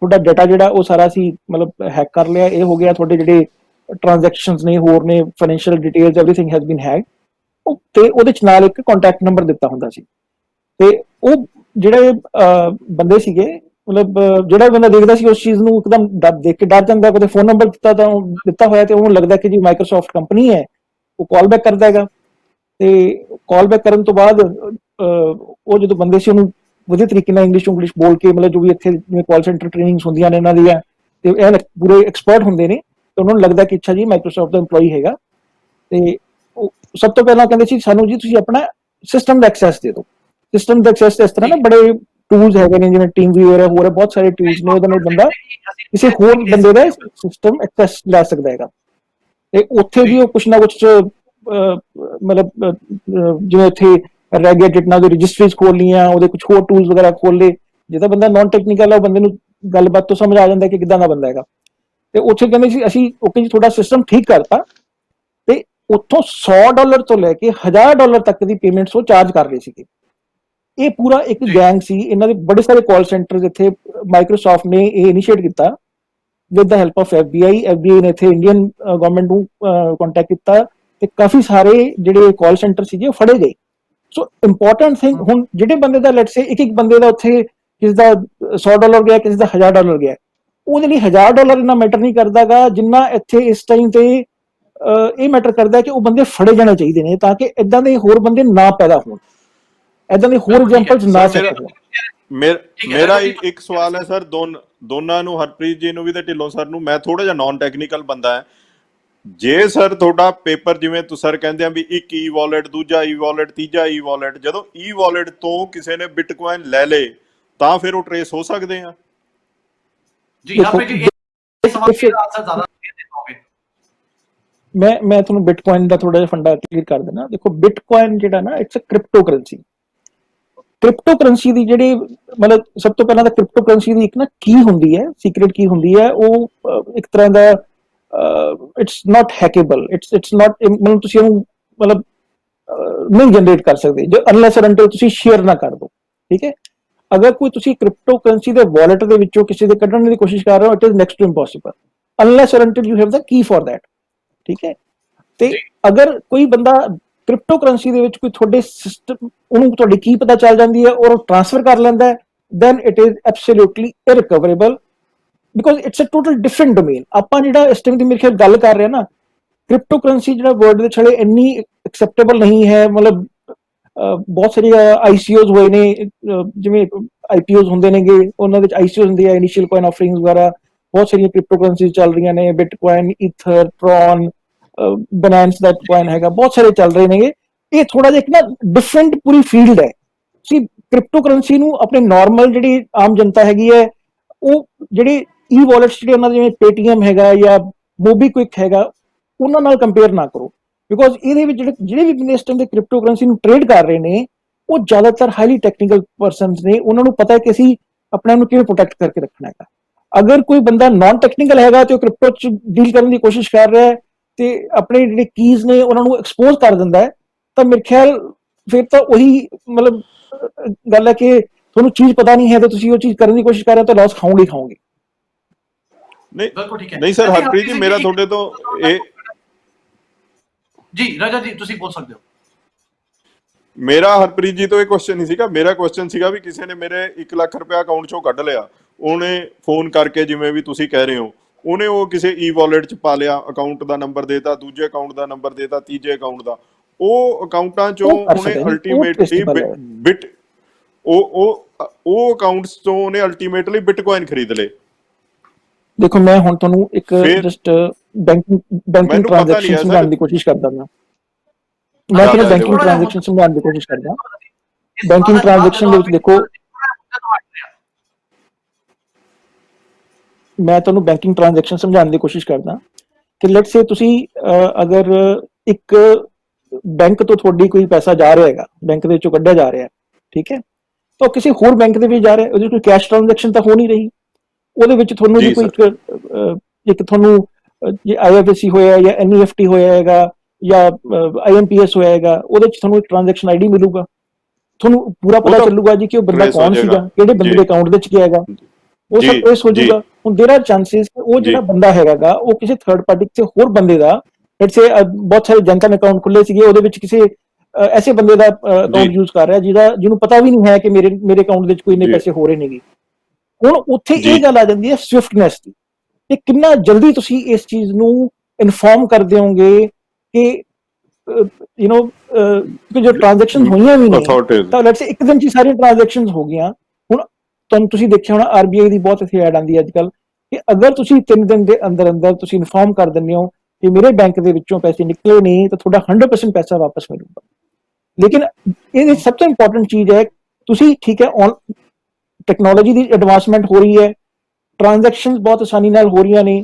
Speaker 2: ਤੁਹਾਡਾ ਡਾਟਾ ਜਿਹੜਾ ਉਹ ਸਾਰਾ ਸੀ ਮਤਲਬ ਹੈਕ ਕਰ ਲਿਆ, ਇਹ ਹੋ ਗਿਆ, ਤੁਹਾਡੇ ਜਿਹੜੇ ਟ੍ਰਾਂਜੈਕਸ਼ਨਸ ਨੇ ਹੋਰ ਨੇ, financial details everything has been hacked. ਤੇ ਉਹਦੇ ਚ ਨਾਲ ਇੱਕ ਕੰਟੈਕਟ ਨੰਬਰ ਦਿੱਤਾ ਹੁੰਦਾ ਸੀ। ਤੇ ਉਹ ਜਿਹੜੇ ਬੰਦੇ ਸੀਗੇ, ਮਤਲਬ ਜਿਹੜਾ ਬੰਦਾ ਦੇਖਦਾ ਸੀ ਉਸ ਚੀਜ਼ ਨੂੰ ਇੱਕਦਮ ਦੇਖ ਕੇ ਡਰ ਜਾਂਦਾ। ਕਦੇ ਫੋਨ ਨੰਬਰ ਦਿੱਤਾ ਹੋਇਆ ਤੇ ਉਹਨੂੰ ਲੱਗਦਾ ਕਿ ਜੀ ਮਾਈਕਰੋਸਾਫਟ ਕੰਪਨੀ ਹੈ, ਉਹ ਕਾਲ ਬੈਕ ਕਰਦਾ ਹੈਗਾ। ਤੇ ਕਾਲ ਬੈਕ ਕਰਨ ਤੋਂ ਬਾਅਦ ਉਹ ਜਦੋਂ ਬੰਦੇ ਸੀ ਉਹਨੂੰ ਵਧੀਆ ਤਰੀਕੇ ਨਾਲ ਇੰਗਲਿਸ਼ ਬੋਲ ਕੇ, ਮਤਲਬ ਜੋ ਵੀ ਇੱਥੇ ਜਿਵੇਂ ਕਾਲ ਸੈਂਟਰ ਟ੍ਰੇਨਿੰਗਸ ਹੁੰਦੀਆਂ ਨੇ ਇਹਨਾਂ ਦੀਆਂ, ਤੇ ਇਹ ਪੂਰੇ ਐਕਸਪਰਟ ਹੁੰਦੇ ਨੇ, ਤੇ ਉਹਨਾਂ ਨੂੰ ਲੱਗਦਾ ਕਿ ਅੱਛਾ ਜੀ ਮਾਈਕਰੋਸਾਫਟ ਦਾ EMPLOYEE ਹੈਗਾ। ਤੇ ਸਭ ਤੋਂ ਪਹਿਲਾਂ ਕਹਿੰਦੇ ਸੀ ਸਾਨੂੰ ਜੀ ਤੁਸੀਂ ਆਪਣਾ ਸਿਸਟਮ ਦਾ ਐਕਸੈਸ ਦੇ ਦਿਓ। ਸਿਸਟਮ ਦਾ ਐਕਸੈਸ ਇਸ ਤਰ੍ਹਾਂ ਨਾ ਬੜੇ ਟੂਲਸ ਹੈਗੇ ਨੇ, ਜਿਵੇਂ ਟੀਮ ਵੀਅਰ ਹੈ, ਹੋਰ ਹੈ, ਬਹੁਤ ਸਾਰੇ ਟੂਲਸ ਨੇ, ਉਹਦੇ ਨਾਲ ਬੰਦਾ ਕਿਸੇ ਹੋਰ ਬੰਦੇ ਦਾ ਸਿਸਟਮ ਐਕਸੈਸ ਲੈ ਸਕਦਾ ਹੈਗਾ। ਤੇ ਉੱਥੇ ਵੀ ਉਹ ਕੁਛ ਨਾ ਕੁਛ ਮਤਲਬ ਜਿਵੇਂ ਉੱਥੇ ਰੈਗੂਲੇਟਡ ਨਾਲ ਰਜਿਸਟਰੀਜ਼ ਖੋਲ ਲਈਆਂ, ਉਹਦੇ ਕੁਝ ਹੋਰ ਟੂਲਸ ਵਗੈਰਾ ਖੋਲ ਲਏ। ਜਿਹਦਾ ਬੰਦਾ ਨਾਨ ਟੈਕਨੀਕਲ ਆ, ਉਹ ਬੰਦੇ ਨੂੰ ਗੱਲਬਾਤ ਤੋਂ ਸਮਝ ਆ ਜਾਂਦਾ ਕਿ ਕਿੱਦਾਂ ਦਾ ਬੰਦਾ ਹੈਗਾ। ਤੇ ਉੱਥੇ ਕਹਿੰਦੇ ਸੀ ਅਸੀਂ ਓਕੇ ਜੀ ਤੁਹਾਡਾ ਸਿਸਟਮ ਠੀਕ ਕਰਤਾ, ਤੇ ਉੱਥੋਂ $100 ਤੋਂ ਲੈ ਕੇ $1000 ਤੱਕ ਦੀ ਪੇਮੈਂਟਸ ਉਹ ਚਾਰਜ ਕਰ ਰਹੇ ਸੀਗੇ। ਇਹ ਪੂਰਾ ਇੱਕ ਗੈਂਗ ਸੀ, ਇਹਨਾਂ ਦੇ ਬੜੇ ਸਾਰੇ ਕਾਲ ਸੈਂਟਰਸ ਇੱਥੇ ਮਾਈਕਰੋਸਾਫਟ ਨੇ ਇਹ ਇਨੀਸ਼ੀਏਟ ਕੀਤਾ with the help of FBI ਨੇ ਇੱਥੇ ਇੰਡੀਅਨ ਗਵਰਨਮੈਂਟ ਨੂੰ ਕੰਟੈਕਟ ਕੀਤਾ, ਤੇ ਕਾਫੀ ਸਾਰੇ ਜਿਹੜੇ ਕਾਲ ਸੈਂਟਰ ਸੀਗੇ ਉਹ ਫੜੇ ਗਏ। ਸੋ ਇੰਪੋਰਟੈਂਟ ਥਿੰਗ, ਹੁਣ ਜਿਹੜੇ ਬੰਦੇ ਦਾ ਲੈਟਸ ਸੇ ਇੱਕ ਬੰਦੇ ਦਾ ਉੱਥੇ ਕਿਸੇ ਦਾ $100 ਗਿਆ, ਕਿਸੇ ਦਾ $1000 ਗਿਆ, ਉਹਦੇ ਲਈ $1000 ਇੰਨਾ ਮੈਟਰ ਨਹੀਂ ਕਰਦਾਗਾ ਜਿੰਨਾ ਇੱਥੇ ਇਸ ਟਾਈਮ ਤੇ ਇਹ ਮੈਟਰ ਕਰਦਾ ਕਿ ਉਹ ਬੰਦੇ ਫੜੇ ਜਾਣੇ ਚਾਹੀਦੇ ਨੇ, ਤਾਂ ਕਿ ਇਦਾਂ ਦੇ ਹੋਰ ਬੰਦੇ ਨਾ ਪੈਦਾ ਹੋਣ, ਇਦਾਂ ਦੇ ਹੋਰ ਐਗਜ਼ਾਮਪਲਸ ਨਾ ਸਕਣ।
Speaker 3: ਮੇਰਾ ਇੱਕ ਸਵਾਲ ਹੈ ਸਰ, ਦੋਨਾਂ ਨੂੰ, ਹਰਪ੍ਰੀਤ ਜੀ ਨੂੰ ਵੀ ਤੇ ਢਿੱਲੋਂ ਸਰ ਨੂੰ। ਮੈਂ ਥੋੜਾ ਜਿਹਾ ਨਾਨ ਟੈਕਨੀਕਲ ਬੰਦਾ ਹੈ। ਜੇ ਸਰ ਤੁਹਾਡਾ ਪੇਪਰ, ਜਿਵੇਂ ਸਰ ਕਹਿੰਦੇ ਆ ਵੀ ਇੱਕ ਈ ਵਾਲਟ, ਦੂਜਾ ਈ ਵਾਲਟ, ਤੀਜਾ ਈ ਵਾਲਟ, ਜਦੋਂ ਈ ਵਾਲਟ ਤੋਂ ਕਿਸੇ ਨੇ ਬਿਟਕੋਇਨ ਲੈ ਲੇ ਤਾਂ ਫਿਰ ਉਹ ਟਰੇਸ ਹੋ ਸਕਦੇ ਆ?
Speaker 1: ਜੀ ਹਰਪ੍ਰੀਤ ਜੀ, ਇਹ ਸਵਾਲ ਦਾ ਆਨਸਰ ਜ਼ਿਆਦਾ ਦੇ ਦੋਗੇ?
Speaker 2: ਮੈਂ ਤੁਹਾਨੂੰ ਬਿਟਕੋਇਨ ਦਾ ਥੋੜਾ ਜਿਹਾ ਫੰਡਾ ਕਲੀਅਰ ਕਰ ਦੇਣਾ। ਦੇਖੋ, ਬਿਟਕੋਇਨ ਜਿਹੜਾ ਨਾ, it's a cryptocurrency. Cryptocurrency ਦੀ ਜਿਹੜੀ ਮਤਲਬ ਸਭ ਤੋਂ ਪਹਿਲਾਂ ਤਾਂ ਕ੍ਰਿਪਟੋ ਕਰੰਸੀ ਦੀ ਇੱਕ ਨਾ ਕੀ ਹੁੰਦੀ ਹੈ, ਸੀਕ੍ਰੇਟ ਕੀ ਹੁੰਦੀ ਹੈ, ਉਹ ਇੱਕ ਤਰ੍ਹਾਂ ਦਾ ਇਟਸ ਨਾਟ ਹੈਕੇਬਲ, ਇਟਸ ਨਾਟ, ਮਤਲਬ ਤੁਸੀਂ ਉਹਨੂੰ ਮਤਲਬ ਨਹੀਂ ਜਨਰੇਟ ਕਰ ਸਕਦੇ ਜੋ ਅਨਲੈਸ ਐਂਡ ਅੰਟਿਲ ਤੁਸੀਂ ਸ਼ੇਅਰ ਨਾ ਕਰ ਦਿਓ, ਠੀਕ ਹੈ। ਅਗਰ ਕੋਈ ਤੁਸੀਂ ਕ੍ਰਿਪਟੋ ਕਰੰਸੀ ਦੇ ਵਾਲਟ ਦੇ ਵਿੱਚੋਂ ਕਿਸੇ ਦੇ ਕੱਢਣ ਦੀ ਕੋਸ਼ਿਸ਼ ਕਰ ਰਹੇ ਹੋ, it is next to impossible unless and until you have the key for that, ਠੀਕ ਹੈ। ਤੇ ਅਗਰ ਕੋਈ ਬੰਦਾ ਕ੍ਰਿਪਟੋ ਕਰੰਸੀ ਦੇ ਵਿੱਚ ਕੋਈ ਤੁਹਾਡੇ ਸਿਸਟਮ, ਉਹਨੂੰ ਤੁਹਾਡੀ ਕੀ ਪਤਾ ਚੱਲ ਜਾਂਦੀ ਹੈ ਔਰ ਉਹ ਟ੍ਰਾਂਸਫਰ ਕਰ ਲੈਂਦਾ ਹੈ, then it is absolutely irrecoverable because it's a total different domain। ਆਪਾਂ ਜਿਹੜਾ ਇਸ ਟਾਈਮ ਦੀ ਮੇਰੇ ਖਿਆਲ ਗੱਲ ਕਰ ਰਹੇ ਹਾਂ ਨਾ, ਕ੍ਰਿਪਟੋ ਕਰੰਸੀ ਜਿਹੜਾ ਵਰਲਡ ਦੇ ਛੜੇ ਇੰਨੀ ਐਕਸੈਪਟੇਬਲ ਨਹੀਂ ਹੈ। ਮਤਲਬ ਬਹੁਤ ਸਾਰੀ ICOs ਹੋਏ ਨੇ, ਜਿਵੇਂ IPOs ਹੁੰਦੇ ਨੇਗੇ, ਉਹਨਾਂ ਵਿੱਚ ICOs ਹੁੰਦੀ ਹੈ, ਇਨੀਸ਼ੀਅਲ ਕੋਇਨ ਆਫਰਿੰਗਸ ਵਗੈਰਾ, ਬਹੁਤ ਸਾਰੀਆਂ ਕ੍ਰਿਪਟੋ ਕਰੰਸੀਜ਼ ਚੱਲ ਰਹੀਆਂ ਨੇ, ਬਿਟਕੋਇਨ, ਈਥਰ, ਟਰੋਨ, ਬਨਾਂਸ ਦਾ ਕੋਇਨ ਹੈਗਾ, ਬਹੁਤ ਸਾਰੇ ਚੱਲ ਰਹੇ ਨੇਗੇ। ਇਹ ਥੋੜਾ ਜਿਹਾ ਇੱਕ ਨਾ ਡਿਫਰੈਂਟ ਪੂਰੀ ਫੀਲਡ ਹੈ। ਤੁਸੀਂ ਕ੍ਰਿਪਟੋ ਕਰੰਸੀ ਨੂੰ ਆਪਣੇ ਨਾਰਮਲ ਜਿਹੜੀ ਆਮ ਜਨਤਾ ਹੈਗੀ ਹੈ, ਉਹ ਜਿਹੜੇ ਈ ਵਾਲਟਸ ਜਿਹੜੇ ਉਹਨਾਂ ਦੇ ਜਿਵੇਂ ਪੇਟੀਐਮ ਹੈਗਾ ਜਾਂ ਮੋਬੀਕਵਿਕ ਹੈਗਾ, ਉਹਨਾਂ ਨਾਲ ਕੰਪੇਅਰ ਨਾ ਕਰੋ। ਬਿਕੋਜ਼ ਇਹਦੇ ਵਿੱਚ ਜਿਹੜੇ ਵੀ ਬੰਦੇ ਇਸ ਟਾਈਮ ਦੇ ਕ੍ਰਿਪਟੋ ਕਰੰਸੀ ਨੂੰ ਟ੍ਰੇਡ ਕਰ ਰਹੇ ਨੇ, ਉਹ ਜ਼ਿਆਦਾਤਰ ਹਾਈਲੀ ਟੈਕਨੀਕਲ ਪਰਸਨਸ ਨੇ। ਉਹਨਾਂ ਨੂੰ ਪਤਾ ਹੈ ਕਿ ਅਸੀਂ ਆਪਣੇ ਆਪ ਨੂੰ ਕਿਵੇਂ ਪ੍ਰੋਟੈਕਟ ਕਰਕੇ ਰੱਖਣਾ ਹੈਗਾ। ਅਗਰ ਕੋਈ ਬੰਦਾ ਨਾਨ ਟੈਕਨੀਕਲ ਹੈਗਾ ਤੇ ਉਹ ਕ੍ਰਿਪਟੋ 'ਚ ਡੀਲ ਕਰਨ ਦੀ ਕੋਸ਼ਿਸ਼ ਕਰ ਰਿਹਾ ਹੈ ਤੇ ਆਪਣੇ ਜਿਹੜੇ ਕੀਜ਼ ਨੇ ਉਹਨਾਂ ਨੂੰ ਐਕਸਪੋਜ਼ ਕਰ ਦਿੰਦਾ ਹੈ, ਤਾਂ ਮੇਰੇ ਖਿਆਲ ਫਿਰ ਤਾਂ ਉਹੀ ਮਤਲਬ ਗੱਲ ਹੈ ਕਿ ਤੁਹਾਨੂੰ ਚੀਜ਼ ਪਤਾ ਨਹੀਂ ਹੈ ਤੇ ਤੁਸੀਂ ਉਹ ਚੀਜ਼ ਕਰਨ ਦੀ ਕੋਸ਼ਿਸ਼ ਕਰ ਰਹੇ ਹੋ ਤਾਂ ਲਾਸ ਖਾਓਗੇ ਹੀ ਖਾਓਗੇ।
Speaker 3: ਨਹੀਂ
Speaker 1: ਬਿਲਕੁਲ ਠੀਕ ਹੈ।
Speaker 3: ਨਹੀਂ ਸਰ, ਹਰਪ੍ਰੀਤ ਜੀ ਮੇਰਾ ਤੁਹਾਡੇ ਤੋਂ ਇਹ
Speaker 1: ਜੀ ਰਾਜਾ ਜੀ ਤੁਸੀਂ ਬੋਲ ਸਕਦੇ ਹੋ।
Speaker 3: ਮੇਰਾ ਹਰਪ੍ਰੀਤ ਜੀ ਤੋਂ ਇਹ ਕੁਐਸਚਨ ਨਹੀਂ ਸੀਗਾ। ਮੇਰਾ ਕੁਐਸਚਨ ਸੀਗਾ ਵੀ ਕਿਸੇ ਨੇ ਮੇਰੇ 1 ਲੱਖ ਰੁਪਇਆ ਅਕਾਊਂਟ ਚੋਂ ਕੱਢ ਲਿਆ, ਉਹਨੇ ਫੋਨ ਕਰਕੇ, ਜਿਵੇਂ ਵੀ ਤੁਸੀਂ ਕਹਿ ਰਹੇ ਹੋ, ਉਹਨੇ ਉਹ ਕਿਸੇ ਈ ਵਾਲਟ 'ਚ ਪਾ ਲਿਆ, ਅਕਾਊਂਟ ਦਾ ਨੰਬਰ ਦੇਤਾ, ਦੂਜੇ ਅਕਾਊਂਟ ਦਾ ਨੰਬਰ ਦੇਤਾ, ਤੀਜੇ ਅਕਾਊਂਟ ਦਾ, ਉਹ ਅਕਾਊਂਟਾਂ ਚੋਂ ਉਹਨੇ ਅਲਟੀਮੇਟਲੀ ਉਹ ਅਕਾਊਂਟਸ ਤੋਂ ਉਹਨੇ ਅਲਟੀਮੇਟਲੀ ਬਿਟਕੋਇਨ ਖਰੀਦ ਲਏ।
Speaker 2: ਦੇਖੋ, ਮੈਂ ਹੁਣ ਤੁਹਾਨੂੰ ਇੱਕ ਜਸਟ ਬੈਂਕਿੰਗ ਟ੍ਰਾਂਜੈਕਸ਼ਨ ਸਮਝਾਉਣ ਦੀ ਕੋਸ਼ਿਸ਼ ਕਰਦਾ ਮੈਂ ਤੁਹਾਨੂੰ ਬੈਂਕਿੰਗ ਟ੍ਰਾਂਜੈਕਸ਼ਨ ਸਮਝਾਉਣ ਦੀ ਕੋਸ਼ਿਸ਼ ਕਰਦਾ। ਬੈਂਕਿੰਗ ਟ੍ਰਾਂਜੈਕਸ਼ਨ ਦੇ ਵਿੱਚ ਦੇਖੋ, ਮੈਂ ਤੁਹਾਨੂੰ ਬੈਂਕਿੰਗ ਟ੍ਰਾਂਜੈਕਸ਼ਨ ਸਮਝਾਉਣ ਦੀ ਕੋਸ਼ਿਸ਼ ਕਰਦਾ ਕਿ ਲੈਟਸ ਸੇ ਤੁਸੀਂ ਅਗਰ ਇੱਕ ਬੈਂਕ ਤੋਂ ਤੁਹਾਡੀ ਕੋਈ ਪੈਸਾ ਜਾ ਰਿਹਾ ਹੈਗਾ, ਬੈਂਕ ਦੇ ਵਿੱਚੋਂ ਕੱਢਿਆ ਜਾ ਰਿਹਾ, ਠੀਕ ਹੈ, ਤਾਂ ਕਿਸੇ ਹੋਰ ਬੈਂਕ ਦੇ ਵਿੱਚ ਜਾ ਰਿਹਾ, ਉਹਦੇ ਕੋਈ ਕੈਸ਼ ਟ੍ਰਾਂਜੈਕਸ਼ਨ ਤਾਂ ਹੋ ਨਹੀਂ ਰਹੀ। ਉਹਦੇ ਵਿੱਚ ਤੁਹਾਨੂੰ ਵੀ ਕੋਈ ਇੱਕ ਤੁਹਾਨੂੰ IFSC ਹੋਇਆ ਜਾਂ NEFT ਹੋਇਆ ਹੈਗਾ ਜਾਂ IMPS ਹੋਇਆ ਹੈਗਾ, ਉਹਦੇ ਵਿੱਚ ਤੁਹਾਨੂੰ ਇੱਕ ਟ੍ਰਾਂਜੈਕਸ਼ਨ ID ਮਿਲੂਗਾ, ਤੁਹਾਨੂੰ ਪੂਰਾ ਪਤਾ ਚੱਲੂਗਾ ਜੀ ਕਿ ਉਹ ਬੰਦਾ ਕੌਣ ਸੀਗਾ, ਕਿਹੜੇ ਬੰਦੇ ਦੇ ਅਕਾਊਂਟ ਦੇ ਵਿੱਚ ਗਿਆ ਹੈਗਾ, ਉਹ ਸਭ ਟ੍ਰੇਸ ਹੋ ਜਾਊਗਾ। ਹੁਣ ਦੇਰ ਆਰ ਚਾਂਸਸ ਕਿ ਉਹ ਜਿਹੜਾ ਬੰਦਾ ਹੈਗਾ ਉਹ ਕਿਸੇ ਥਰਡ ਪਾਰਟੀ ਕਿਸੇ ਹੋਰ ਬੰਦੇ ਦਾ, ਲੈਟਸ ਸੇ ਬਹੁਤ ਸਾਰੇ ਜਨਤਾ ਨੇ ਅਕਾਊਂਟ ਖੁੱਲੇ ਸੀਗੇ, ਉਹਦੇ ਵਿੱਚ ਕਿਸੇ ਐਸੇ ਬੰਦੇ ਦਾ ਅਕਾਊਂਟ ਯੂਜ਼ ਕਰ ਰਿਹਾ ਜਿਹਨੂੰ ਪਤਾ ਵੀ ਨਹੀਂ ਹੈ ਕਿ ਮੇਰੇ ਅਕਾਊਂਟ ਦੇ ਵਿੱਚ ਕੋਈ ਇੰਨੇ ਪੈਸੇ ਹੋ ਰਹੇ ਨੇਗੇ। ਹੁਣ ਉੱਥੇ ਇਹ ਗੱਲ ਆ ਜਾਂਦੀ ਹੈ ਸਵਿਫਟਨੈਸ ਦੀ, ਕਿ ਕਿੰਨਾ ਜਲਦੀ ਤੁਸੀਂ ਇਸ ਚੀਜ਼ ਨੂੰ ਇਨਫੋਰਮ ਕਰ ਦਿਓਗੇ ਕਿ ਕਿ ਜੋ ਟ੍ਰਾਂਜੈਕਸ਼ਨ ਹੋਈਆਂ ਵੀ ਨੇ, ਤਾਂ ਲੈਟਸ ਸੇ ਇੱਕ ਦਿਨ 'ਚ ਸਾਰੀਆਂ ਟ੍ਰਾਂਜੈਕਸ਼ਨਸ ਹੋ ਗਈਆਂ। ਹੁਣ ਤੁਹਾਨੂੰ ਤੁਸੀਂ ਦੇਖਿਆ ਹੋਣਾ RBI ਦੀ ਬਹੁਤ ਇੱਥੇ ਐਡ ਆਉਂਦੀ ਹੈ ਅੱਜ ਕੱਲ੍ਹ ਕਿ ਅਗਰ ਤੁਸੀਂ 3 ਦਿਨ ਦੇ ਅੰਦਰ ਅੰਦਰ ਤੁਸੀਂ ਇਨਫੋਰਮ ਕਰ ਦਿੰਦੇ ਹੋ ਕਿ ਮੇਰੇ ਬੈਂਕ ਦੇ ਵਿੱਚੋਂ ਪੈਸੇ ਨਿਕਲੇ ਨਹੀਂ, ਤਾਂ ਤੁਹਾਡਾ 100% ਪੈਸਾ ਵਾਪਸ ਮਿਲੂਗਾ। ਲੇਕਿਨ ਇਹ ਸਭ ਤੋਂ ਇੰਪੋਰਟੈਂਟ ਚੀਜ਼ ਹੈ, ਤੁਸੀਂ ਠੀਕ ਹੈ ਟੈਕਨੋਲੋਜੀ ਦੀ ਐਡਵਾਂਸਮੈਂਟ ਹੋ ਰਹੀ ਹੈ, ਟ੍ਰਾਂਜੈਕਸ਼ਨਸ ਬਹੁਤ ਆਸਾਨੀ ਨਾਲ ਹੋ ਰਹੀਆਂ ਨੇ।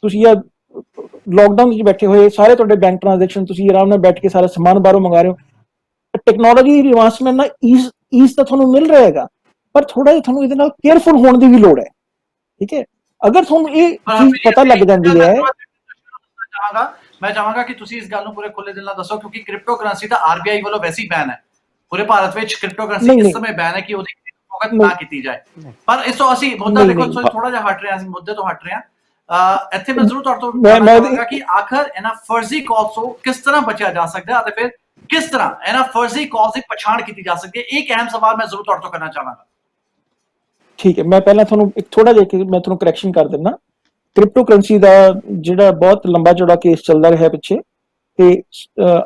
Speaker 2: ਤੁਸੀਂ ਇਹ ਲੋਕਡਾਊਨ ਵਿੱਚ ਬੈਠੇ ਹੋਏ ਸਾਰੇ ਤੁਹਾਡੇ ਬੈਂਕ ਟ੍ਰਾਂਜੈਕਸ਼ਨ ਤੁਸੀਂ ਆਰਾਮ ਨਾਲ ਬੈਠ ਕੇ ਸਾਰਾ ਸਮਾਨ ਬਾਹਰੋਂ ਮੰਗਾ ਰਹੇ ਹੋ। ਟੈਕਨੋਲੋਜੀ ਦੀ ਐਡਵਾਂਸਮੈਂਟ ਨਾਲ ਈਜ਼ ਤਾਂ ਤੁਹਾਨੂੰ ਮਿਲ ਰਿਹਾ ਹੈਗਾ, ਪਰ ਥੋੜਾ ਜਿਹਾ ਤੁਹਾਨੂੰ ਇਹਦੇ ਨਾਲ ਕੇਅਰਫੁਲ ਹੋਣ ਦੀ ਵੀ ਲੋੜ ਹੈ, ਠੀਕ ਹੈ। ਅਗਰ ਤੁਹਾਨੂੰ ਇਹ ਚੀਜ਼ ਪਤਾ ਲੱਗ ਜਾਂਦੀ ਹੈ,
Speaker 1: ਮੈਂ ਚਾਹਾਂਗਾ ਕਿ ਤੁਸੀਂ ਇਸ ਗੱਲ ਨੂੰ ਪੂਰੇ ਖੁੱਲੇ ਦਿਲ ਨਾਲ ਦੱਸੋ, ਕਿਉਂਕਿ ਕ੍ਰਿਪਟੋ ਕਰੰਸੀ ਤਾਂ RBI ਵੱਲੋਂ ਵੈਸੇ ਹੀ ਬੈਨ ਹੈ, ਪੂਰੇ ਭਾਰਤ ਵਿੱਚ ਕ੍ਰਿਪਟੋ ਕਰੰਸੀ ਇਸ ਸਮੇਂ ਬੈਨ ਹੈ ਕਿ ਉਹਦੀ ਫੋਕਟ ਨਾ ਕੀਤੀ ਜਾਏ। ਪਰ ਇਸ ਤੋਂ ਅਸੀਂ ਮੁੱਦਾ ਦੇਖੋ ਥੋੜਾ ਜਿਹਾ ਹਟ ਰਹੇ ਹਾਂ, ਅਸੀਂ ਮੁੱਦੇ ਤੋਂ ਹਟ ਰਹੇ ਹਾਂ। ਇੱਥੇ ਮੈਂ ਜ਼ਰੂਰ ਤੁਹਾਡੇ ਤੋਂ ਚਾਹਾਂਗਾ ਕਿ ਆਖਰ ਇਹਨਾਂ ਫਰਜ਼ੀ ਕਾਲਸ ਤੋਂ ਕਿਸ ਤਰ੍ਹਾਂ ਬਚਿਆ ਜਾ ਸਕਦਾ ਹੈ ਅਤੇ ਫਿਰ किस तरह इन्हां फर्जी कॉल्स की पछाण की जा सकती है? एक अहम सवाल मैं जरूर तुहाडे तो करना चाहांगा।
Speaker 2: ठीक है, मैं पहला ਤੁਹਾਨੂੰ ਇੱਕ ਥੋੜਾ ਜਿਹਾ ਮੈਂ ਤੁਹਾਨੂੰ ਕਰੈਕਸ਼ਨ ਕਰ ਦਿੰਦਾ। ਕ੍ਰਿਪਟੋ ਕਰੰਸੀ ਦਾ ਜਿਹੜਾ ਬਹੁਤ ਲੰਬਾ ਚੌੜਾ ਕੇਸ ਚੱਲਦਾ ਰਿਹਾ ਪਿੱਛੇ, ਤੇ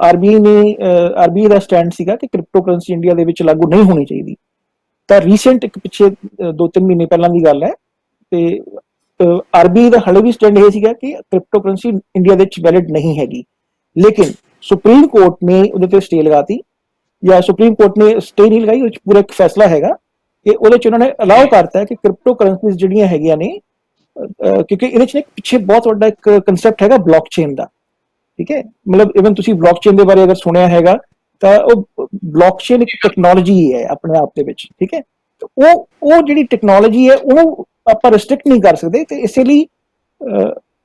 Speaker 2: ਆਰਬੀਆਈ ਦਾ ਸਟੈਂਡ ਸੀਗਾ ਕਿ ਕ੍ਰਿਪਟੋ ਕਰੰਸੀ ਇੰਡੀਆ ਦੇ ਵਿੱਚ ਲਾਗੂ ਨਹੀਂ ਹੋਣੀ ਚਾਹੀਦੀ। ਤਾਂ ਰੀਸੈਂਟ ਇੱਕ ਪਿੱਛੇ 2-3 ਮਹੀਨੇ ਪਹਿਲਾਂ ਦੀ ਗੱਲ ਹੈ, ਤੇ ਆਰਬੀਆਈ ਦਾ ਹਲੇ ਵੀ ਸਟੈਂਡ ਇਹ ਸੀਗਾ ਕਿ ਕ੍ਰਿਪਟੋ ਕਰੰਸੀ ਇੰਡੀਆ ਦੇ ਵਿੱਚ ਵੈਲਿਡ ਨਹੀਂ ਹੈਗੀ। ਲੇਕਿਨ ਸੁਪਰੀਮ ਕੋਰਟ ਨੇ ਉਹਦੇ ਤੇ ਸਟੇ ਲਗਾਤੀ, ਜਾਂ ਸੁਪਰੀਮ ਕੋਰਟ ਨੇ ਸਟੇ ਨਹੀਂ ਲਗਾਈ, ਉਹਦੇ 'ਚ ਪੂਰਾ ਇੱਕ ਫੈਸਲਾ ਹੈਗਾ ਕਿ ਉਹਦੇ 'ਚ ਉਹਨਾਂ ਨੇ ਅਲਾਓ ਕਰਤਾ ਕਿ ਕ੍ਰਿਪਟੋ ਕਰੰਸੀਜ਼ ਜਿਹੜੀਆਂ ਹੈਗੀਆਂ ਨੇ, ਕਿਉਂਕਿ ਇਹਦੇ 'ਚ ਇੱਕ ਪਿੱਛੇ ਬਹੁਤ ਵੱਡਾ ਇੱਕ ਕਨਸੈਪਟ ਹੈਗਾ ਬਲੌਕਚੇਨ ਦਾ। ਠੀਕ ਹੈ, ਮਤਲਬ ਇਵਨ ਤੁਸੀਂ ਬਲੌਕਚੇਨ ਦੇ ਬਾਰੇ ਅਗਰ ਸੁਣਿਆ ਹੈਗਾ ਤਾਂ ਉਹ ਬਲੌਕਚੇਨ ਇੱਕ ਟੈਕਨੋਲੋਜੀ ਹੈ ਆਪਣੇ ਆਪ ਦੇ ਵਿੱਚ। ਠੀਕ ਹੈ, ਉਹ ਜਿਹੜੀ ਟੈਕਨੋਲੋਜੀ ਹੈ ਉਹਨੂੰ ਆਪਾਂ ਰਿਸਟ੍ਰਿਕਟ ਨਹੀਂ ਕਰ ਸਕਦੇ, ਤੇ ਇਸੇ ਲਈ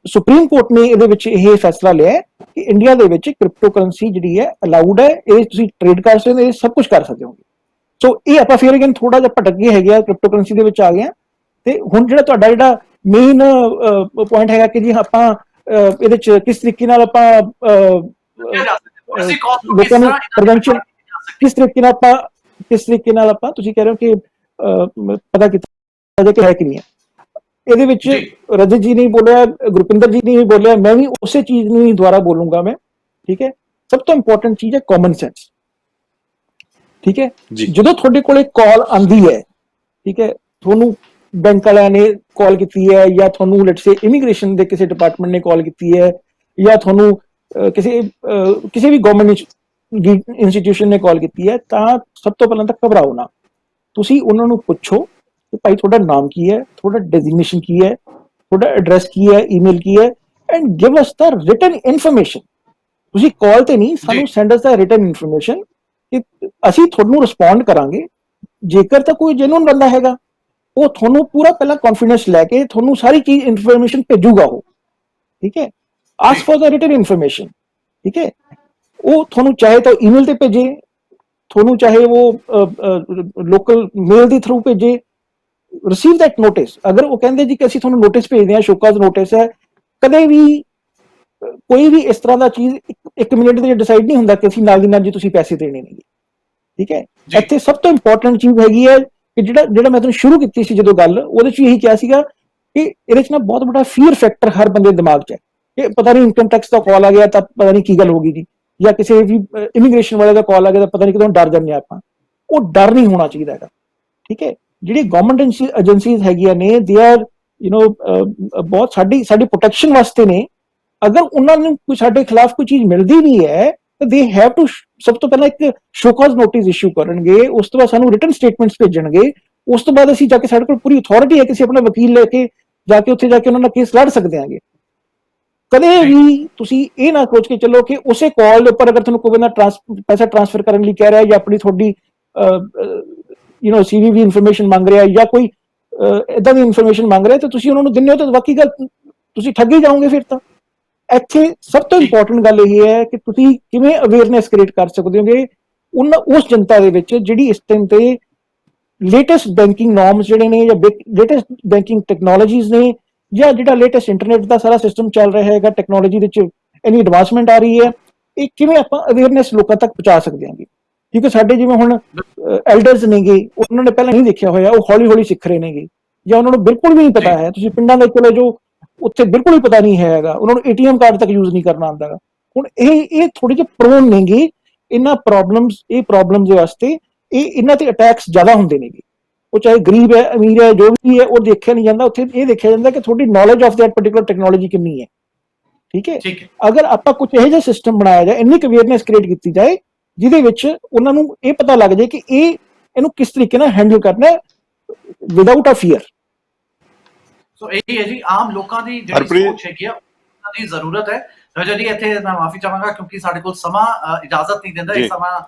Speaker 2: ਸੁਪਰੀਮ ਕੋਰਟ ਨੇ ਇਹਦੇ ਵਿੱਚ ਇਹ ਫੈਸਲਾ ਲਿਆ ਕਿ ਇੰਡੀਆ ਦੇ ਵਿੱਚ ਕ੍ਰਿਪਟੋ ਕਰੰਸੀ ਜਿਹੜੀ ਹੈ ਅਲਾਊਡ ਹੈ, ਇਹ ਤੁਸੀਂ ਟ੍ਰੇਡ ਕਰ ਸਕਦੇ ਹੋ, ਇਹ ਸਭ ਕੁਝ ਕਰ ਸਕਦੇ ਹੋ। ਸੋ ਇਹ ਆਪਾਂ ਫਿਰ ਅਗੇਨ ਥੋੜਾ ਜਿਹਾ ਭਟਕ ਗਏ ਹੈਗੇ ਆ, ਕ੍ਰਿਪਟੋ ਕਰੰਸੀ ਦੇ ਵਿੱਚ ਆ ਗਏ ਆ। ਤੇ ਹੁਣ ਜਿਹੜਾ ਤੁਹਾਡਾ ਜਿਹੜਾ ਮੇਨ ਪੁਆਇੰਟ ਹੈਗਾ ਕਿ ਜੀ ਆਪਾਂ ਇਹਦੇ ਚ ਕਿਸ ਤਰੀਕੇ ਨਾਲ ਆਪਾਂ ਲੋਕਾਂ ਨੂੰ ਪ੍ਰੀਵੈਂਸ਼ਨ ਕਿਸ ਤਰੀਕੇ ਨਾਲ ਆਪਾਂ ਤੁਸੀਂ ਕਹਿ ਰਹੇ ਹੋ ਕਿ ਪਤਾ ਕੀਤਾ ਜਾਏ ਕਿ ਹੈ ਕਿ ਨਹੀਂ ਹੈ। ਇਹਦੇ ਵਿੱਚ ਰਜਤ ਜੀ ਨੇ ਬੋਲਿਆ, ਗੁਰਪਿੰਦਰ ਜੀ ਨੇ ਵੀ ਬੋਲਿਆ, ਮੈਂ ਵੀ ਉਸੇ ਚੀਜ਼ ਨੂੰ ਹੀ ਦੁਬਾਰਾ ਬੋਲੂੰਗਾ ਮੈਂ। ਠੀਕ ਹੈ, ਸਭ ਤੋਂ ਇੰਪੋਰਟੈਂਟ ਚੀਜ਼ ਹੈ ਕਾਮਨ ਸੈਂਸ। ਠੀਕ ਹੈ, ਜਦੋਂ ਤੁਹਾਡੇ ਕੋਲੇ ਕਾਲ ਆਂਦੀ ਹੈ, ਠੀਕ ਹੈ, ਤੁਹਾਨੂੰ ਬੈਂਕ ਵਾਲਿਆਂ ਨੇ ਕਾਲ ਕੀਤੀ ਹੈ, ਜਾਂ ਤੁਹਾਨੂੰ ਲੈਟਸ ਸੇ ਇਮੀਗ੍ਰੇਸ਼ਨ ਦੇ ਕਿਸੇ ਡਿਪਾਰਟਮੈਂਟ ਨੇ ਕਾਲ ਕੀਤੀ ਹੈ, ਜਾਂ ਤੁਹਾਨੂੰ ਕਿਸੇ ਵੀ ਗਵਰਨਮੈਂਟ ਇੰਸਟੀਟਿਊਸ਼ਨ ਨੇ ਕਾਲ ਕੀਤੀ ਹੈ, ਤਾਂ ਸਭ ਤੋਂ ਪਹਿਲਾਂ ਤਾਂ ਘਬਰਾਓ ਨਾ। ਤੁਸੀਂ ਉਹਨਾਂ ਨੂੰ ਪੁੱਛੋ ਕਿ ਭਾਈ ਤੁਹਾਡਾ ਨਾਮ ਕੀ ਹੈ, ਤੁਹਾਡਾ ਡੈਜ਼ਿਗਨੇਸ਼ਨ ਕੀ ਹੈ, ਤੁਹਾਡਾ ਐਡਰੈਸ ਕੀ ਹੈ, ਈਮੇਲ ਕੀ ਹੈ, and give us the written information. ਤੁਸੀਂ ਕਾਲ ਤੇ ਨਹੀਂ, ਸਾਨੂੰ ਸੈਂਡ ਅਸ ਦਾ ਰਿਟਨ ਇਨਫੋਰਮੇਸ਼ਨ ਕਿ ਅਸੀਂ ਤੁਹਾਨੂੰ ਰਿਸਪੌਂਡ ਕਰਾਂਗੇ। ਜੇਕਰ ਤਾਂ ਕੋਈ ਜੈਨੂਇਨ ਬੰਦਾ ਹੈਗਾ, ਉਹ ਤੁਹਾਨੂੰ ਪੂਰਾ ਪਹਿਲਾਂ ਕੌਨਫੀਡੈਂਸ ਲੈ ਕੇ ਤੁਹਾਨੂੰ ਸਾਰੀ ਚੀਜ਼ ਇਨਫੋਰਮੇਸ਼ਨ ਭੇਜੂਗਾ ਉਹ। ਠੀਕ ਹੈ, ask for the written information. ਠੀਕ ਹੈ, ਉਹ ਤੁਹਾਨੂੰ ਚਾਹੇ ਤਾਂ ਈਮੇਲ ਤੇ ਭੇਜੇ, ਤੁਹਾਨੂੰ ਚਾਹੇ ਉਹ ਲੋਕਲ ਮੇਲ ਦੇ ਥਰੂ ਭੇਜੇ, ਰਿਸੀਵ ਦੈਟ ਨੋਟਿਸ। ਅਗਰ ਉਹ ਕਹਿੰਦੇ ਜੀ ਕਿ ਅਸੀਂ ਤੁਹਾਨੂੰ ਨੋਟਿਸ ਭੇਜਦੇ ਹਾਂ, ਸ਼ੋਕਾਜ਼ ਨੋਟਿਸ ਹੈ, ਕਦੇ ਵੀ ਕੋਈ ਵੀ ਇਸ ਤਰ੍ਹਾਂ ਦਾ ਚੀਜ਼ ਇੱਕ ਮਿੰਟ ਦੇ ਡਿਸਾਈਡ ਨਹੀਂ ਹੁੰਦਾ ਕਿ ਅਸੀਂ ਨਾਲ ਦੀ ਨਾਲ ਜੀ ਤੁਸੀਂ ਪੈਸੇ ਦੇਣੇ ਨੇ। ਠੀਕ ਹੈ, ਇੱਥੇ ਸਭ ਤੋਂ ਇੰਪੋਰਟੈਂਟ ਚੀਜ਼ ਹੈਗੀ ਹੈ ਕਿ ਜਿਹੜਾ ਮੈਂ ਤੁਹਾਨੂੰ ਸ਼ੁਰੂ ਕੀਤੀ ਸੀ ਜਦੋਂ ਗੱਲ, ਉਹਦੇ 'ਚ ਇਹੀ ਕਿਹਾ ਸੀਗਾ ਕਿ ਇਹਦੇ 'ਚ ਨਾ ਬਹੁਤ ਵੱਡਾ ਫੀਅਰ ਫੈਕਟਰ ਹਰ ਬੰਦੇ ਦੇ ਦਿਮਾਗ 'ਚ ਹੈ ਕਿ ਪਤਾ ਨਹੀਂ ਇਨਕਮ ਟੈਕਸ ਦਾ ਕਾਲ ਆ ਗਿਆ ਤਾਂ ਪਤਾ ਨਹੀਂ ਕੀ ਗੱਲ ਹੋ ਗਈ ਜੀ, ਜਾਂ ਕਿਸੇ ਵੀ ਇਮੀਗ੍ਰੇਸ਼ਨ ਵਾਲੇ ਦਾ ਕਾਲ ਆ ਗਿਆ ਤਾਂ ਪਤਾ ਨਹੀਂ ਕਿਦੋਂ ਡਰ ਜਾਂਦੇ ਆਪਾਂ। ਉਹ ਡਰ ਨਹੀਂ ਹੋਣਾ ਚਾਹੀਦਾ ਹੈਗਾ। ਠੀਕ ਹੈ, ਜਿਹੜੀ ਗਵਰਨਮੈਂਟ ਏਜੰਸੀਜ਼ ਹੈਗੀਆਂ ਨੇ, ਦੇ ਆਰ ਬਹੁਤ ਸਾਡੀ ਪ੍ਰੋਟੈਕਸ਼ਨ ਵਾਸਤੇ ਨੇ। ਅਗਰ ਉਹਨਾਂ ਨੂੰ ਕੋਈ ਸਾਡੇ ਖਿਲਾਫ ਕੋਈ ਚੀਜ਼ ਮਿਲਦੀ ਵੀ ਹੈ ਤਾਂ ਦੇ ਹੈਵ ਟੂ ਸਭ ਤੋਂ ਪਹਿਲਾਂ ਇੱਕ ਸ਼ੋਕਾਜ਼ ਨੋਟਿਸ ਇਸ਼ੂ ਕਰਨਗੇ, ਉਸ ਤੋਂ ਬਾਅਦ ਸਾਨੂੰ ਰਿਟਨ ਸਟੇਟਮੈਂਟਸ ਭੇਜਣਗੇ, ਉਸ ਤੋਂ ਬਾਅਦ ਅਸੀਂ ਜਾ ਕੇ ਸਾਡੇ ਕੋਲ ਪੂਰੀ ਅਥਾਰਟੀ ਹੈ ਕਿ ਅਸੀਂ ਆਪਣਾ ਵਕੀਲ ਲੈ ਕੇ ਜਾ ਕੇ ਉੱਥੇ ਜਾ ਕੇ ਉਹਨਾਂ ਨਾਲ ਕੇਸ ਲੜ ਸਕਦੇ ਹਾਂਗੇ। ਕਦੇ ਵੀ ਤੁਸੀਂ ਇਹ ਨਾ ਸੋਚ ਕੇ ਚੱਲੋ ਕਿ ਉਸੇ ਕਾਲ ਦੇ ਉੱਪਰ ਅਗਰ ਤੁਹਾਨੂੰ ਕੋਈ ਬੰਦਾ ਪੈਸਾ ਟ੍ਰਾਂਸਫਰ ਕਰਨ ਲਈ ਕਹਿ ਰਿਹਾ, ਜਾਂ ਆਪਣੀ ਤੁਹਾਡੀ CVV ਇਨਫੋਰਮੇਸ਼ਨ ਮੰਗ ਰਿਹਾ, ਜਾਂ ਕੋਈ ਇਦਾਂ ਦੀ ਇਨਫੋਰਮੇਸ਼ਨ ਮੰਗ ਰਿਹਾ, ਤਾਂ ਤੁਸੀਂ ਉਹਨਾਂ ਨੂੰ ਦਿੰਦੇ ਹੋ ਤਾਂ ਬਾਕੀ ਗੱਲ ਤੁਸੀਂ ਠੱਗੇ ਜਾਓਗੇ ਫਿਰ ਤਾਂ। ਇੱਥੇ ਸਭ ਤੋਂ ਇੰਪੋਰਟੈਂਟ ਗੱਲ ਇਹ ਹੈ ਕਿ ਤੁਸੀਂ ਕਿਵੇਂ ਅਵੇਅਰਨੈਸ ਕ੍ਰੀਏਟ ਕਰ ਸਕਦੇ ਹੋਗੇ ਉਸ ਜਨਤਾ ਦੇ ਵਿੱਚ ਜਿਹੜੀ ਇਸ ਟਾਈਮ ਤੇ ਲੇਟੈਸਟ ਬੈਂਕਿੰਗ ਨੋਰਮਸ ਜਿਹੜੇ ਨੇ, ਜਾਂ ਲੇਟੈਸਟ ਬੈਂਕਿੰਗ ਟੈਕਨੋਲੋਜੀਜ਼ ਨੇ, ਜਾਂ ਜਿਹੜਾ ਲੇਟੈਸਟ ਇੰਟਰਨੈਟ ਦਾ ਸਾਰਾ ਸਿਸਟਮ ਚੱਲ ਰਿਹਾ ਹੈਗਾ, ਟੈਕਨੋਲੋਜੀ ਦੇ ਵਿੱਚ ਇੰਨੀ ਐਡਵਾਂਸਮੈਂਟ ਆ ਰਹੀ ਹੈ, ਇਹ ਕਿਵੇਂ ਆਪਾਂ ਅਵੇਅਰਨੈਸ ਲੋਕਾਂ ਤੱਕ ਪਹੁੰਚਾ ਸਕਦੇ ਹਾਂਗੇ। ਕਿਉਂਕਿ ਸਾਡੇ ਜਿਵੇਂ ਹੁਣ ਐਲਡਰਸ ਨੇਗੇ, ਉਹਨਾਂ ਨੇ ਪਹਿਲਾਂ ਨਹੀਂ ਦੇਖਿਆ ਹੋਇਆ, ਉਹ ਹੌਲੀ ਹੌਲੀ ਸਿੱਖ ਰਹੇ ਨੇਗੇ, ਜਾਂ ਉਹਨਾਂ ਨੂੰ ਬਿਲਕੁਲ ਵੀ ਨਹੀਂ ਪਤਾ ਹੈ। ਤੁਸੀਂ ਪਿੰਡਾਂ ਦੇ ਚਲੇ ਜਾਓ, ਉੱਥੇ ਬਿਲਕੁਲ ਹੀ ਪਤਾ ਨਹੀਂ ਹੈਗਾ, ਉਹਨਾਂ ਨੂੰ ATM ਕਾਰਡ ਤੱਕ ਯੂਜ਼ ਨਹੀਂ ਕਰਨਾ ਆਉਂਦਾ। ਹੁਣ ਇਹ ਥੋੜੇ ਜਿਹੇ ਪ੍ਰੋਨ ਨੇਗੇ ਇਹਨਾਂ ਪ੍ਰੋਬਲਮਸ ਦੇ ਵਾਸਤੇ, ਇਹਨਾਂ ਤੇ ਅਟੈਕਸ ਜ਼ਿਆਦਾ ਹੁੰਦੇ ਨੇਗੇ। ਉਹ ਚਾਹੇ ਗਰੀਬ ਹੈ, ਅਮੀਰ ਹੈ, ਜੋ ਵੀ ਹੈ, ਉਹ ਦੇਖਿਆ ਨਹੀਂ ਜਾਂਦਾ। ਉੱਥੇ ਇਹ ਦੇਖਿਆ ਜਾਂਦਾ ਕਿ ਤੁਹਾਡੀ knowledge of that particular technology ਕਿੰਨੀ ਹੈ। ਠੀਕ ਹੈ, ਅਗਰ ਆਪਾਂ ਕੁਝ ਇਹੋ ਜਿਹਾ ਸਿਸਟਮ ਬਣਾਇਆ ਜਾਏ, ਇੰਨੀ ਕੁ ਅਵੇਅਰਨੈਸ ਕ੍ਰੀਏਟ ਕੀਤੀ ਜਾਏ ਜਿਹਦੇ ਵਿੱਚ ਉਹਨਾਂ ਨੂੰ ਇਹ ਪਤਾ ਲੱਗ ਜਾਏ ਕਿ ਇਹਨੂੰ ਕਿਸ ਤਰੀਕੇ ਨਾਲ ਹੈਂਡਲ ਕਰਨਾ ਹੈ ਵਿਦਆਊਟ ਅ ਫੀਅਰ।
Speaker 1: ਸੋ ਇਹ ਹੈ ਜੀ ਆਮ ਲੋਕਾਂ ਦੀ ਜਿਹੜੀ ਸੋਚ ਹੈਗੀ ਆ, ਉਹਨਾਂ ਦੀ ਜ਼ਰੂਰਤ ਹੈ। ਰਜਤ ਜੀ, ਇੱਥੇ ਮੈਂ ਮਾਫੀ ਚਾਹਾਂਗਾ ਕਿਉਂਕਿ ਸਾਡੇ ਕੋਲ ਸਮਾਂ ਇਜਾਜ਼ਤ ਨਹੀਂ ਦਿੰਦਾ। ਇਹ ਸਮਾਂ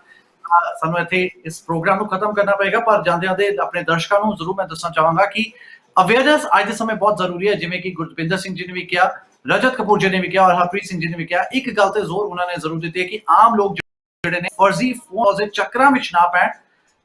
Speaker 1: ਸਾਨੂੰ ਇੱਥੇ ਇਸ ਪ੍ਰੋਗਰਾਮ ਨੂੰ ਖਤਮ ਕਰਨਾ ਪਏਗਾ, ਪਰ ਜਾਂਦੇ ਆਪਣੇ ਦਰਸ਼ਕਾਂ ਨੂੰ ਜ਼ਰੂਰ ਮੈਂ ਦੱਸਣਾ ਚਾਹਾਂਗਾ ਕਿ ਅਵੇਅਰਨੈਸ ਅੱਜ ਦੇ ਸਮੇਂ ਬਹੁਤ ਜ਼ਰੂਰੀ ਹੈ। ਜਿਵੇਂ ਕਿ ਗੁਰਪਿੰਦਰ ਸਿੰਘ ਜੀ ਨੇ ਵੀ ਕਿਹਾ, ਰਜਤ ਕਪੂਰ ਜੀ ਨੇ ਵੀ ਕਿਹਾ, ਔਰ ਹਰਪ੍ਰੀਤ ਸਿੰਘ ਜੀ ਨੇ ਵੀ ਕਿਹਾ, ਇੱਕ ਗੱਲ ਤੇ ਜ਼ੋਰ ਉਹਨਾਂ ਨੇ ਜ਼ਰੂਰ ਦਿੱਤੀ ਹੈ ਕਿ ਆਮ ਲੋਕ ਜਿਹੜੇ ਨੇ ਫਰਜ਼ੀ ਫੋਨ ਦੇ ਚੱਕਰਾਂ ਵਿੱਚ ਨਾ ਪੈਣ,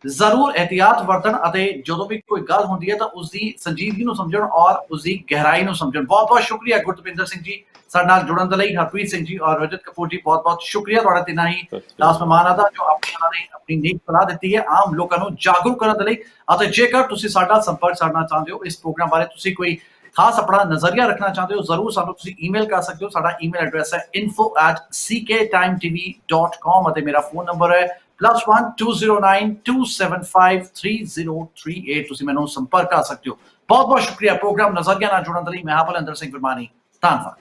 Speaker 1: ਜ਼ਰੂਰ ਇਹਤਿਆਤ ਵਰਤਣ ਅਤੇ ਜਦੋਂ ਵੀ ਕੋਈ ਗੱਲ ਹੁੰਦੀ ਹੈ ਤਾਂ ਉਸ ਦੀ ਸੰਜੀਦਗੀ ਨੂੰ ਸਮਝਣ ਔਰ ਉਸ ਦੀ ਗਹਿਰਾਈ ਨੂੰ ਸਮਝਣ। ਬਹੁਤ ਬਹੁਤ ਸ਼ੁਕਰੀਆ ਗੁਰਤਪਿੰਦਰ ਸਿੰਘ ਜੀ ਸਾਡੇ ਨਾਲ ਜੁੜਨ ਦੇ ਲਈ। ਹਰਪ੍ਰੀਤ ਸਿੰਘ ਜੀ ਔਰ ਰਜਤ ਕਪੂਰ ਜੀ ਬਹੁਤ ਬਹੁਤ ਸ਼ੁਕਰੀਆ ਤੁਹਾਡਾ ਤਿੰਨਾਂ ਹੀ ਲਾਸ ਮਹਿਮਾਨਾਂ ਦਾ ਜੋ ਆਪਣੀ ਨੇਕ ਸਲਾਹ ਦਿੱਤੀ ਹੈ ਆਮ ਲੋਕਾਂ ਨੂੰ ਜਾਗਰੂਕ ਕਰਨ ਦੇ ਲਈ। ਅਤੇ ਜੇਕਰ ਤੁਸੀਂ ਸਾਡਾ ਸੰਪਰਕ ਸਾਧਨਾ ਚਾਹੁੰਦੇ ਹੋ, ਇਸ ਪ੍ਰੋਗਰਾਮ ਬਾਰੇ ਤੁਸੀਂ ਕੋਈ ਖਾਸ ਆਪਣਾ ਨਜ਼ਰੀਆ ਰੱਖਣਾ ਚਾਹੁੰਦੇ ਹੋ, ਜ਼ਰੂਰ ਸਾਨੂੰ ਤੁਸੀਂ ਈਮੇਲ ਕਰ ਸਕਦੇ ਹੋ। ਸਾਡਾ ਈਮੇਲ ਐਡਰੈਸ ਹੈ info@cktimetv.com ਅਤੇ ਮੇਰਾ ਫੋਨ ਨੰਬਰ ਹੈ +1 209 275 3038। ਤੁਸੀਂ ਮੈਨੂੰ ਸੰਪਰਕ ਕਰ ਸਕਦੇ ਹੋ। ਬਹੁਤ ਬਹੁਤ ਸ਼ੁਕਰੀਆ ਪ੍ਰੋਗਰਾਮ ਨਜ਼ਰੀਆ ਨਾਲ ਜੁੜਨ ਦੇ ਲਈ। ਮੈਂ ਹਾਂ ਭਲਿੰਦਰ ਸਿੰਘ ਵਰਮਾਨੀ, ਧੰਨਵਾਦ।